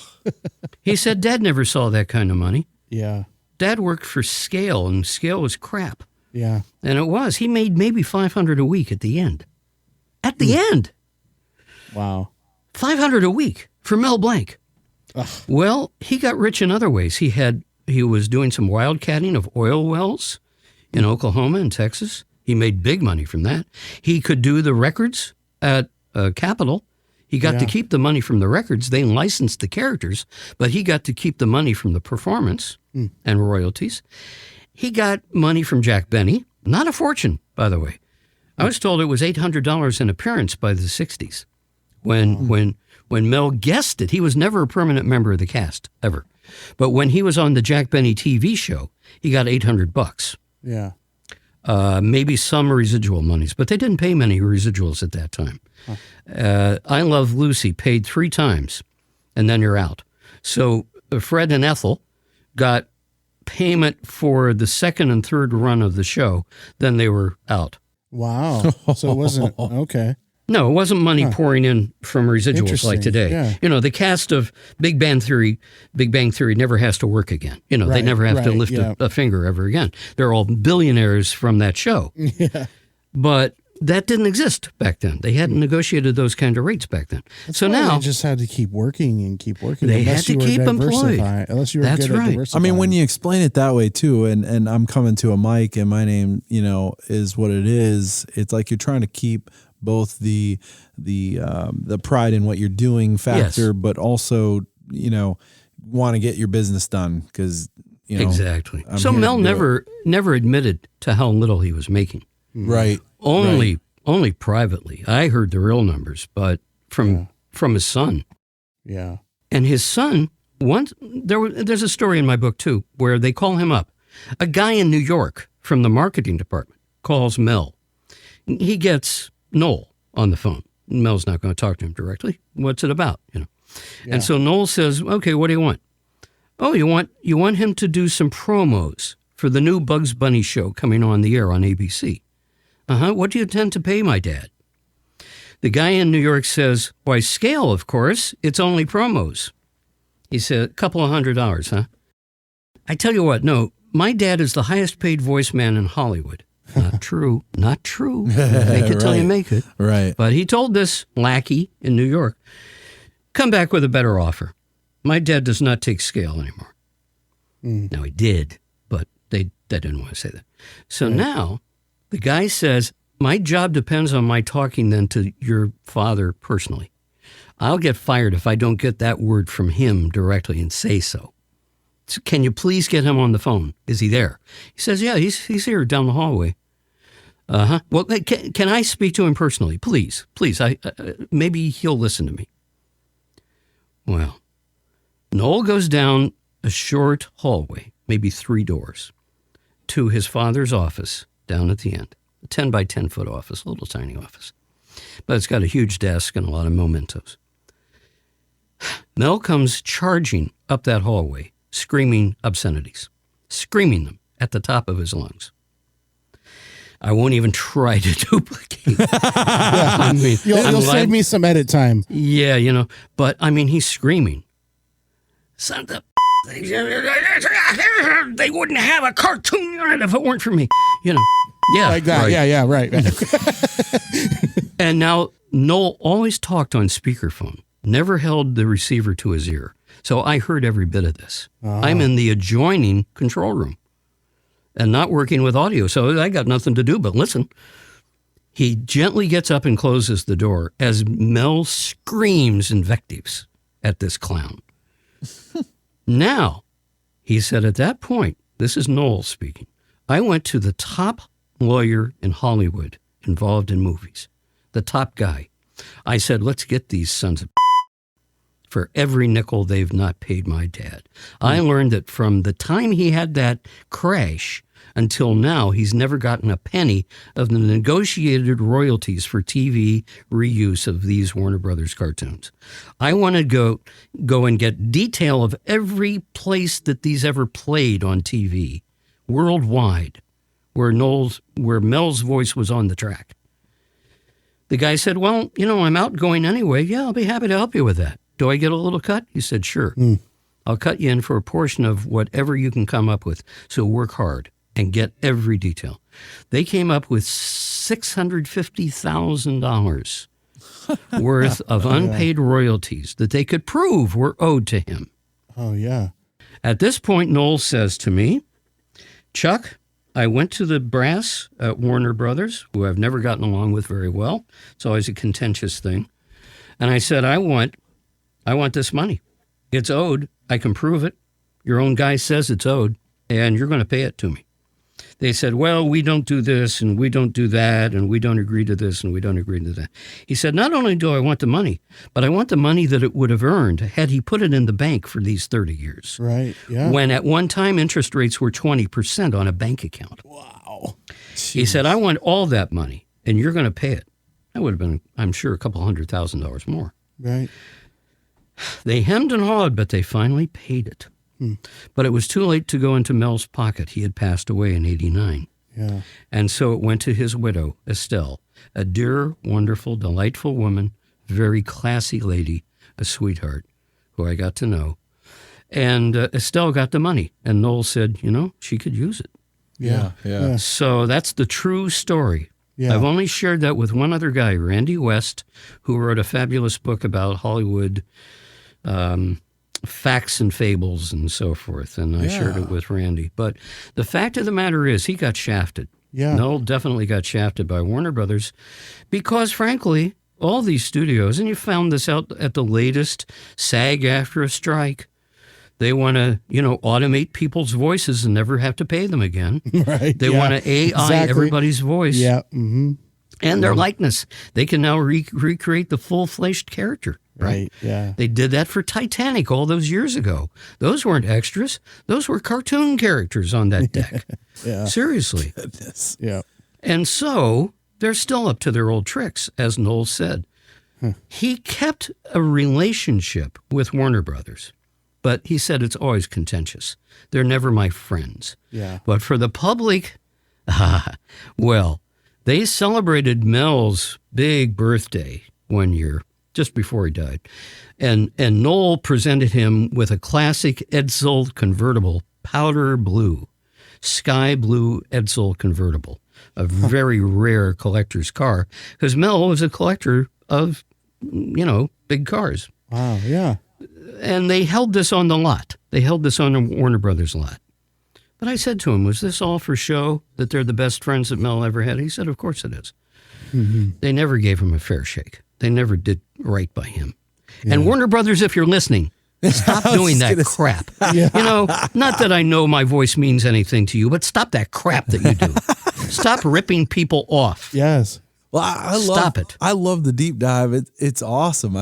He said Dad never saw that kind of money. Yeah. Dad worked for Scale, and Scale was crap. Yeah. And it was. He made maybe $500 a week at the end. At the end. Wow. $500 a week for Mel Blanc. Ugh. Well, he got rich in other ways. He was doing some wildcatting of oil wells in Oklahoma and Texas. He made big money from that. He could do the records at Capitol. He got to keep the money from the records. They licensed the characters, but he got to keep the money from the performance and royalties. He got money from Jack Benny. Not a fortune, by the way. I was told it was $800 an appearance by the 60s. When Mel guested, he was never a permanent member of the cast, ever. But when he was on the Jack Benny TV show, he got $800. Yeah. Maybe some residual monies, but they didn't pay many residuals at that time. I Love Lucy paid 3 times, and then you're out. So Fred and Ethel got payment for the second and third run of the show, then they were out. Wow. So it wasn't okay. No, it wasn't money pouring in from residuals like today. Yeah. You know, the cast of Big Bang Theory never has to work again. You know, they never have to lift a finger ever again. They're all billionaires from that show. Yeah. But that didn't exist back then. They hadn't negotiated those kind of rates back then. That's so why now they just had to keep working and keep working. They had to keep employed. Unless you were That's good right. at diversifying. I mean, when you explain it that way too, and I'm coming to a mic and my name, you know, is what it is. It's like you're trying to keep both the pride in what you're doing factor, Yes. but also, you know, want to get your business done because, you know. Exactly. I'm So here Mel to do never admitted to how little he was making. Right. Only privately. I heard the real numbers, but from his son. Yeah. And his son, there's a story in my book too, where they call him up. A guy in New York from the marketing department calls Mel. He gets Noel on the phone. Mel's not going to talk to him directly. What's it about? You know. Yeah. And so Noel says, "Okay, what do you want?" "Oh, you want him to do some promos for the new Bugs Bunny show coming on the air on ABC." "What do you intend to pay my dad?" The guy in New York says, "Why, scale, of course. It's only promos." He said, $200, huh? "I tell you what, no, my dad is the highest paid voice man in Hollywood." Not true. Not true. Make it till you make it. Right. But he told this lackey in New York, "Come back with a better offer. My dad does not take scale anymore." Now, he did, but they didn't want to say that. So now the guy says, "My job depends on my talking then to your father personally. I'll get fired if I don't get that word from him directly and say so. So can you please get him on the phone? Is he there?" He says, "Yeah, he's here down the hallway." "Well, can I speak to him personally? Please. Maybe he'll listen to me." Well, Noel goes down a short hallway, maybe 3 doors, to his father's office down at the end. A 10 by 10 foot office, a little tiny office. But it's got a huge desk and a lot of mementos. Mel comes charging up that hallway, screaming obscenities, screaming them at the top of his lungs. I won't even try to duplicate. I mean, You'll save me some edit time. Yeah, you know, but I mean, he's screaming. Son of the they wouldn't have a cartoon unit if it weren't for me. You know, yeah. Like that. Right. Yeah, right. And now Noel always talked on speakerphone, never held the receiver to his ear. So I heard every bit of this. I'm in the adjoining control room and not working with audio. So I got nothing to do but listen. He gently gets up and closes the door as Mel screams invectives at this clown. Now, he said at that point, this is Noel speaking, I went to the top lawyer in Hollywood involved in movies, the top guy. I said, let's get these sons of for every nickel they've not paid my dad. I learned that from the time he had that crash until now, he's never gotten a penny of the negotiated royalties for TV reuse of these Warner Brothers cartoons. I want to go and get detail of every place that these ever played on TV worldwide, where Mel's voice was on the track. The guy said, well, you know, I'm outgoing anyway. Yeah, I'll be happy to help you with that. Do I get a little cut? He said, sure. I'll cut you in for a portion of whatever you can come up with. So work hard and get every detail. They came up with $650,000 worth of unpaid royalties that they could prove were owed to him. Oh, yeah. At this point, Noel says to me, Chuck, I went to the brass at Warner Brothers, who I've never gotten along with very well. It's always a contentious thing. And I said, I want this money. It's owed. I can prove it. Your own guy says it's owed, and you're going to pay it to me. They said, well, we don't do this, and we don't do that, and we don't agree to this, and we don't agree to that. He said, not only do I want the money, but I want the money that it would have earned had he put it in the bank for these 30 years. Right, yeah. When at one time interest rates were 20% on a bank account. Wow. He said, I want all that money, and you're going to pay it. That would have been, I'm sure, a couple $100,000 more. Right. They hemmed and hawed, but they finally paid it. But it was too late to go into Mel's pocket. He had passed away in 1989. Yeah. And so it went to his widow, Estelle, a dear, wonderful, delightful woman, very classy lady, a sweetheart who I got to know. And Estelle got the money. And Noel said, she could use it. Yeah. So that's the true story. Yeah. I've only shared that with one other guy, Randy West, who wrote a fabulous book about Hollywood facts and fables and so forth. And I shared it with Randy. But the fact of the matter is he got shafted. Yeah. Noel definitely got shafted by Warner Brothers because, frankly, all these studios, and you found this out at the latest SAG after a strike, they want to, automate people's voices and never have to pay them again. Right. They want to AI everybody's voice. Yeah. Mm-hmm. And their likeness. They can now recreate the full-fleshed character. Right. Yeah. They did that for Titanic all those years ago. Those weren't extras. Those were cartoon characters on that deck. Yeah. Seriously. Goodness. Yeah. And so they're still up to their old tricks, as Noel said. He kept a relationship with Warner Brothers, but he said it's always contentious. They're never my friends. Yeah. But for the public, well, they celebrated Mel's big birthday one year, just before he died. And Noel presented him with a classic Edsel convertible, powder blue, sky blue Edsel convertible, a very rare collector's car, because Mel was a collector of, big cars. Wow. Yeah. And they held this on the lot. They held this on the Warner Brothers lot. But I said to him, was this all for show, that they're the best friends that Mel ever had? He said, of course it is. Mm-hmm. They never gave him a fair shake. They never did right by him. Yeah. And Warner Brothers, if you're listening, stop doing that crap. Yeah. Not that I know my voice means anything to you, but stop that crap that you do. Stop ripping people off. Yes. Well, I Stop it. I love the deep dive. It's awesome.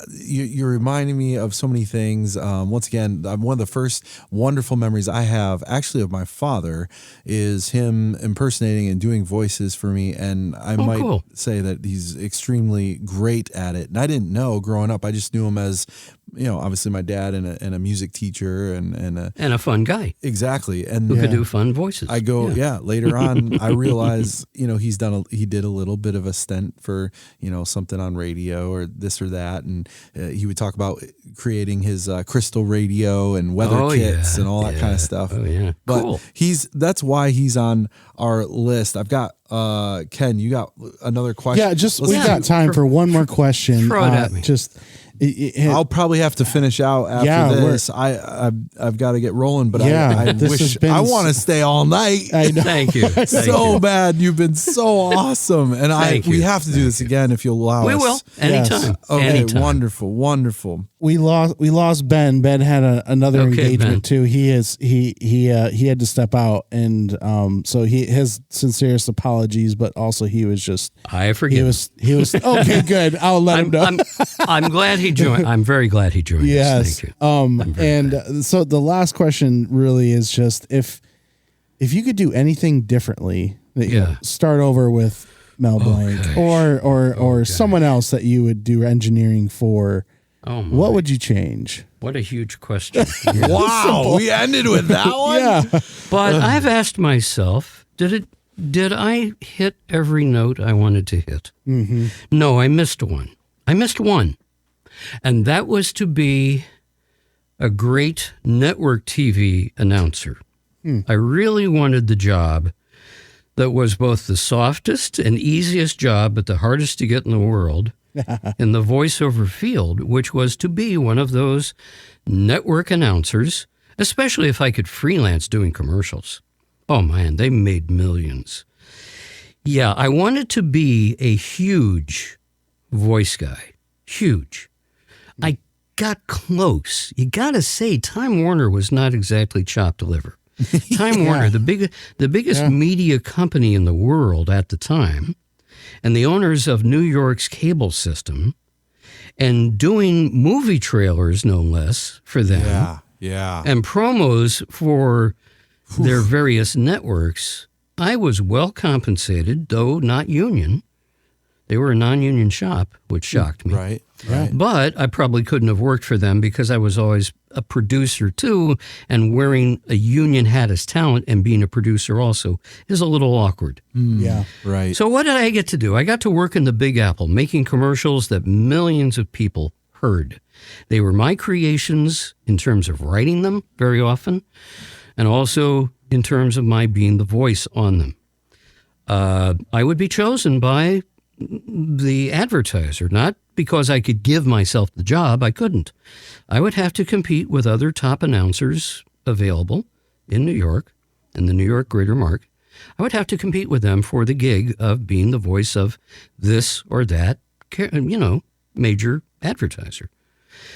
You're reminding me of so many things. Once again, one of the first wonderful memories I have actually of my father is him impersonating and doing voices for me. And I might say that he's extremely great at it. And I didn't know growing up. I just knew him as, obviously my dad and a music teacher and a fun guy. Exactly. And who could do fun voices. I go, later on, I realize, he did a little bit of a stint for, something on radio or this or that. And he would talk about creating his crystal radio and weather kits and all that kind of stuff. Oh, yeah. But cool. That's why he's on our list. I've got, Ken, you got another question? Yeah, we got time for one more question. Throw it at me. I'll probably have to finish out after this. I've got to get rolling, but I wish I want to stay all night. I know. Thank you. So bad. You've been so awesome, and we have to do this again if you'll allow us. We will anytime. Yes. Okay, anytime. wonderful. We lost Ben. Ben had another engagement too. He had to step out, and so his sincerest apologies, but also he was just I forgive. He was okay. Good. I'll let him know. I'm glad he joined. I'm very glad he joined. Yes. Thank you. So the last question really is just if you could do anything differently, start over with Mel Blanc or someone else that you would do engineering for. Oh my. What would you change? What a huge question. Wow, we ended with that one? Yeah. But I've asked myself, did I hit every note I wanted to hit? Mm-hmm. No, I missed one. And that was to be a great network TV announcer. I really wanted the job that was both the softest and easiest job, but the hardest to get in the world. In the voiceover field, which was to be one of those network announcers, especially if I could freelance doing commercials. Oh man, they made millions. Yeah, I wanted to be a huge voice guy. Huge. I got close. You got to say, Time Warner was not exactly chopped liver. Time Warner, the biggest media company in the world at the time, and the owners of New York's cable system, and doing movie trailers, no less, for them. Yeah. And promos for their various networks. I was well compensated, though not union. They were a non-union shop, which shocked me. Right. But I probably couldn't have worked for them because I was always a producer too, and wearing a union hat as talent and being a producer also is a little awkward. Yeah. Right. So what did I get to do? I got to work in the Big Apple, making commercials that millions of people heard. They were my creations in terms of writing them very often, and also in terms of my being the voice on them. I would be chosen by the advertiser, not because I could give myself the job. I couldn't. I would have to compete with other top announcers available in New York, in the New York greater market. I would have to compete with them for the gig of being the voice of this or that, major advertiser.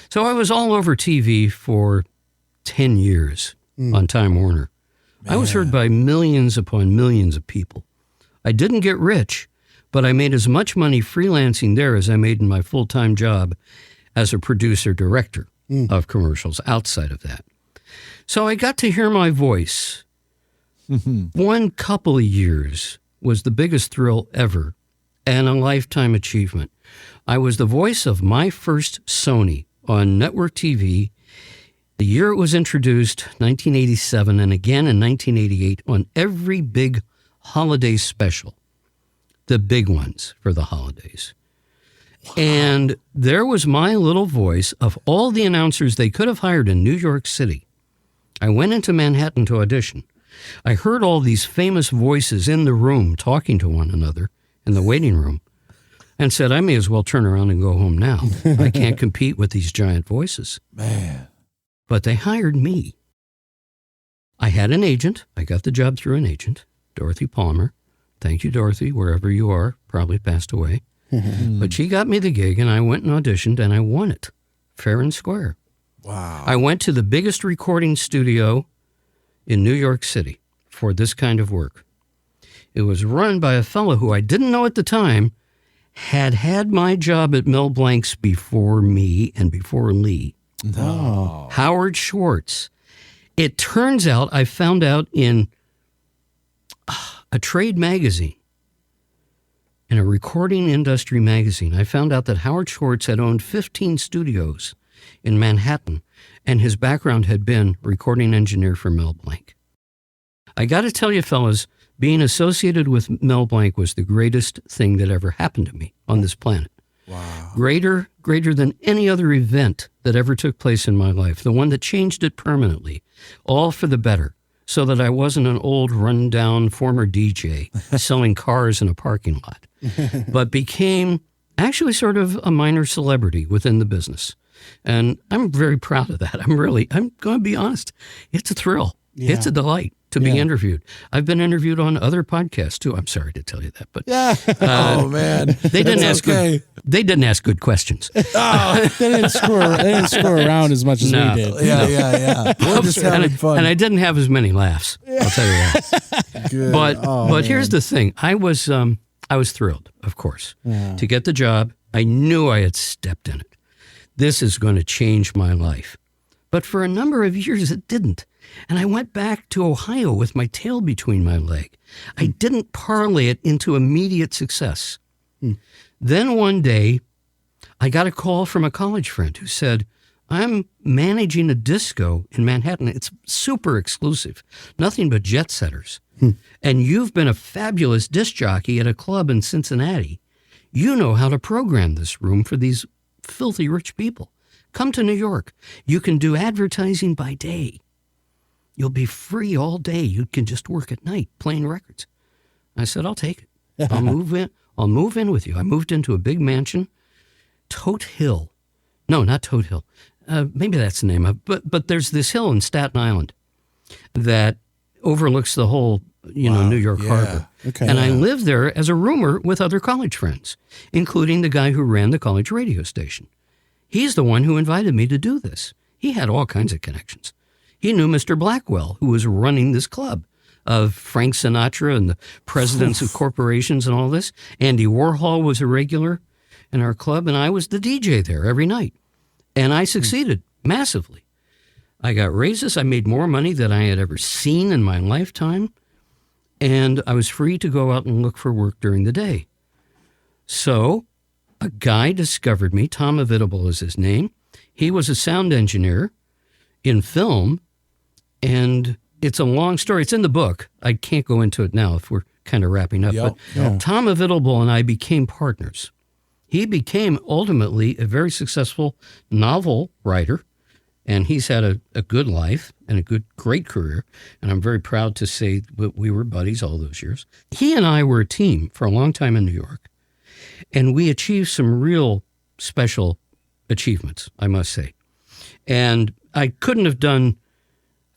So I was all over TV for 10 years on Time Warner. Man. I was heard by millions upon millions of people. I didn't get rich, but I made as much money freelancing there as I made in my full-time job as a producer-director of commercials outside of that. So I got to hear my voice. One couple of years was the biggest thrill ever and a lifetime achievement. I was the voice of my first Sony on network TV the year it was introduced, 1987, and again in 1988 on every big holiday special, the big ones for the holidays. Wow. And there was my little voice of all the announcers they could have hired in New York City. I went into Manhattan to audition. I heard all these famous voices in the room talking to one another in the waiting room and said, I may as well turn around and go home now. I can't compete with these giant voices. Man. But they hired me. I had an agent. I got the job through an agent, Dorothy Palmer. Thank you, Dorothy, wherever you are, probably passed away. But she got me the gig, and I went and auditioned, and I won it, fair and square. Wow. I went to the biggest recording studio in New York City for this kind of work. It was run by a fellow who I didn't know at the time had my job at Mel Blanc's before me and before Lee. No. Howard Schwartz. It turns out I found out in a trade magazine, in a recording industry magazine, I found out that Howard Schwartz had owned 15 studios in Manhattan, and his background had been recording engineer for Mel Blanc. I got to tell you, fellas, being associated with Mel Blanc was the greatest thing that ever happened to me on this planet. Wow. Greater than any other event that ever took place in my life, the one that changed it permanently, all for the better, so that I wasn't an old, run-down former DJ selling cars in a parking lot, but became actually sort of a minor celebrity within the business. And I'm very proud of that. I'm going to be honest. It's a thrill. Yeah. It's a delight to be interviewed. I've been interviewed on other podcasts too. I'm sorry to tell you that, but oh man, they didn't ask. They didn't ask good questions. They didn't score around as much as we did. Yeah. We're just having fun, and I didn't have as many laughs. I'll tell you that. Good. But here's the thing. I was thrilled, of course, to get the job. I knew I had stepped in it. This is going to change my life. But for a number of years, it didn't. And I went back to Ohio with my tail between my leg. I didn't parlay it into immediate success. Then one day, I got a call from a college friend who said, I'm managing a disco in Manhattan. It's super exclusive, nothing but jet setters. And you've been a fabulous disc jockey at a club in Cincinnati. You know how to program this room for these filthy rich people. Come to New York. You can do advertising by day. You'll be free all day. You can just work at night playing records. I said, I'll take it. I'll move in. I'll move in with you. I moved into a big mansion, Tote Hill. No, not Tote Hill. Maybe that's the name of it. But there's this hill in Staten Island that overlooks the whole, New York Harbor. Okay. And I lived there as a roomer with other college friends, including the guy who ran the college radio station. He's the one who invited me to do this. He had all kinds of connections. He knew Mr. Blackwell, who was running this club of Frank Sinatra and the presidents of corporations and all this. Andy Warhol was a regular in our club, and I was the DJ there every night. And I succeeded massively. I got raises. I made more money than I had ever seen in my lifetime. And I was free to go out and look for work during the day. So a guy discovered me. Tom Avitable is his name. He was a sound engineer in film, and it's a long story. It's in the book. I can't go into it now if we're kind of wrapping up. But Tom Avitable and I became partners. He became ultimately a very successful novel writer, and he's had a good life and a great career. And I'm very proud to say that we were buddies all those years. He and I were a team for a long time in New York, and we achieved some real special achievements, I must say. And I couldn't have done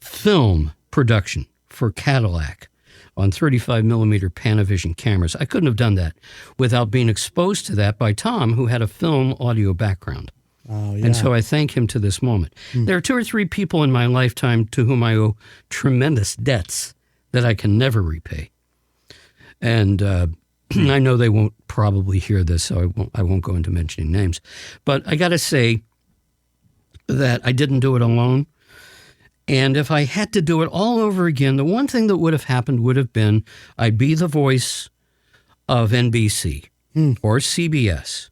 film production for Cadillac on 35 millimeter Panavision cameras. I couldn't have done that without being exposed to that by Tom, who had a film audio background. Oh, yeah. And so I thank him to this moment. There are 2 or 3 people in my lifetime to whom I owe tremendous debts that I can never repay. And I know they won't probably hear this, so I won't go into mentioning names. But I got to say that I didn't do it alone. And if I had to do it all over again, the one thing that would have happened would have been I'd be the voice of NBC or CBS.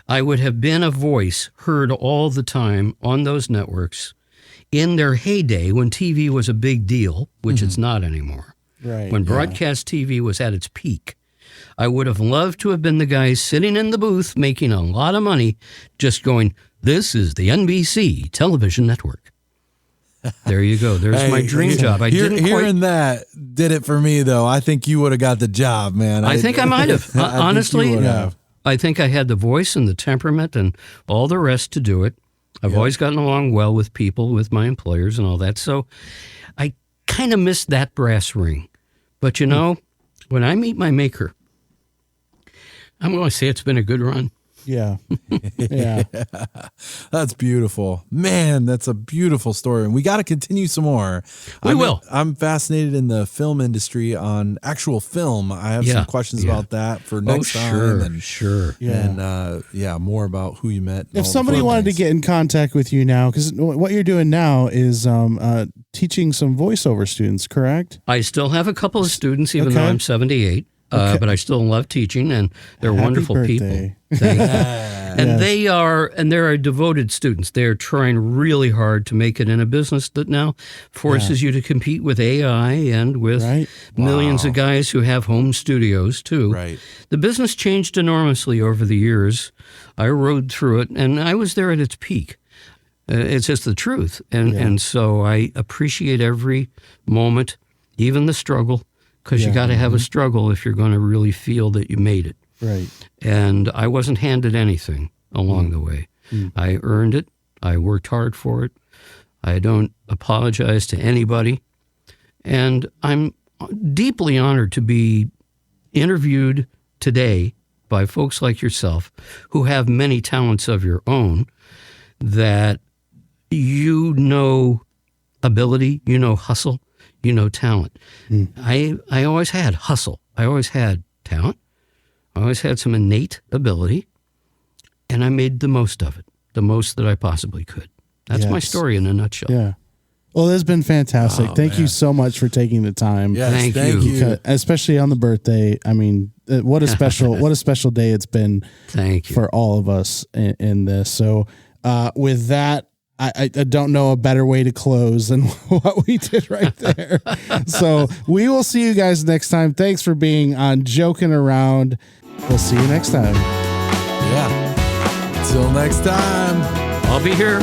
I would have been a voice heard all the time on those networks in their heyday when TV was a big deal, which it's not anymore. Right. When broadcast TV was at its peak. I would have loved to have been the guy sitting in the booth making a lot of money just going, this is the NBC television network. There you go. There's my dream job. Hearing that did it for me, though. I think you would have got the job, man. I think I might have. Honestly, I think I had the voice and the temperament and all the rest to do it. I've always gotten along well with people, with my employers and all that. So I kind of missed that brass ring. But, you know, when I meet my maker, I'm going to say it's been a good run. Yeah. Yeah. That's beautiful. Man, that's a beautiful story. And we got to continue some more. We will. I'm fascinated in the film industry on actual film. I have some questions about that for next time. Sure. Yeah. And more about who you met. If somebody wanted to get in contact with you now, because what you're doing now is teaching some voiceover students, correct? I still have a couple of students, even though I'm 78. But I still love teaching, and they're wonderful people. And they're devoted students. They're trying really hard to make it in a business that now forces you to compete with AI and with millions of guys who have home studios too. Right. The business changed enormously over the years. I rode through it, and I was there at its peak. It's just the truth. And so I appreciate every moment, even the struggle. Because you got to have a struggle if you're going to really feel that you made it. Right. And I wasn't handed anything along the way. I earned it. I worked hard for it. I don't apologize to anybody. And I'm deeply honored to be interviewed today by folks like yourself who have many talents of your own, that you know ability, you know hustle, you know talent. I always had hustle. I always had talent. I always had some innate ability, and I made the most of it, the most that I possibly could. That's my story in a nutshell. Yeah. Well, this has been fantastic. Thank you so much for taking the time. Yes, thank you. Especially on the birthday. I mean, what a special day it's been. Thank you for all of us in this. So with that, I don't know a better way to close than what we did right there. So we will see you guys next time. Thanks for being on Joking Around. We'll see you next time. Yeah. Until next time. I'll be here.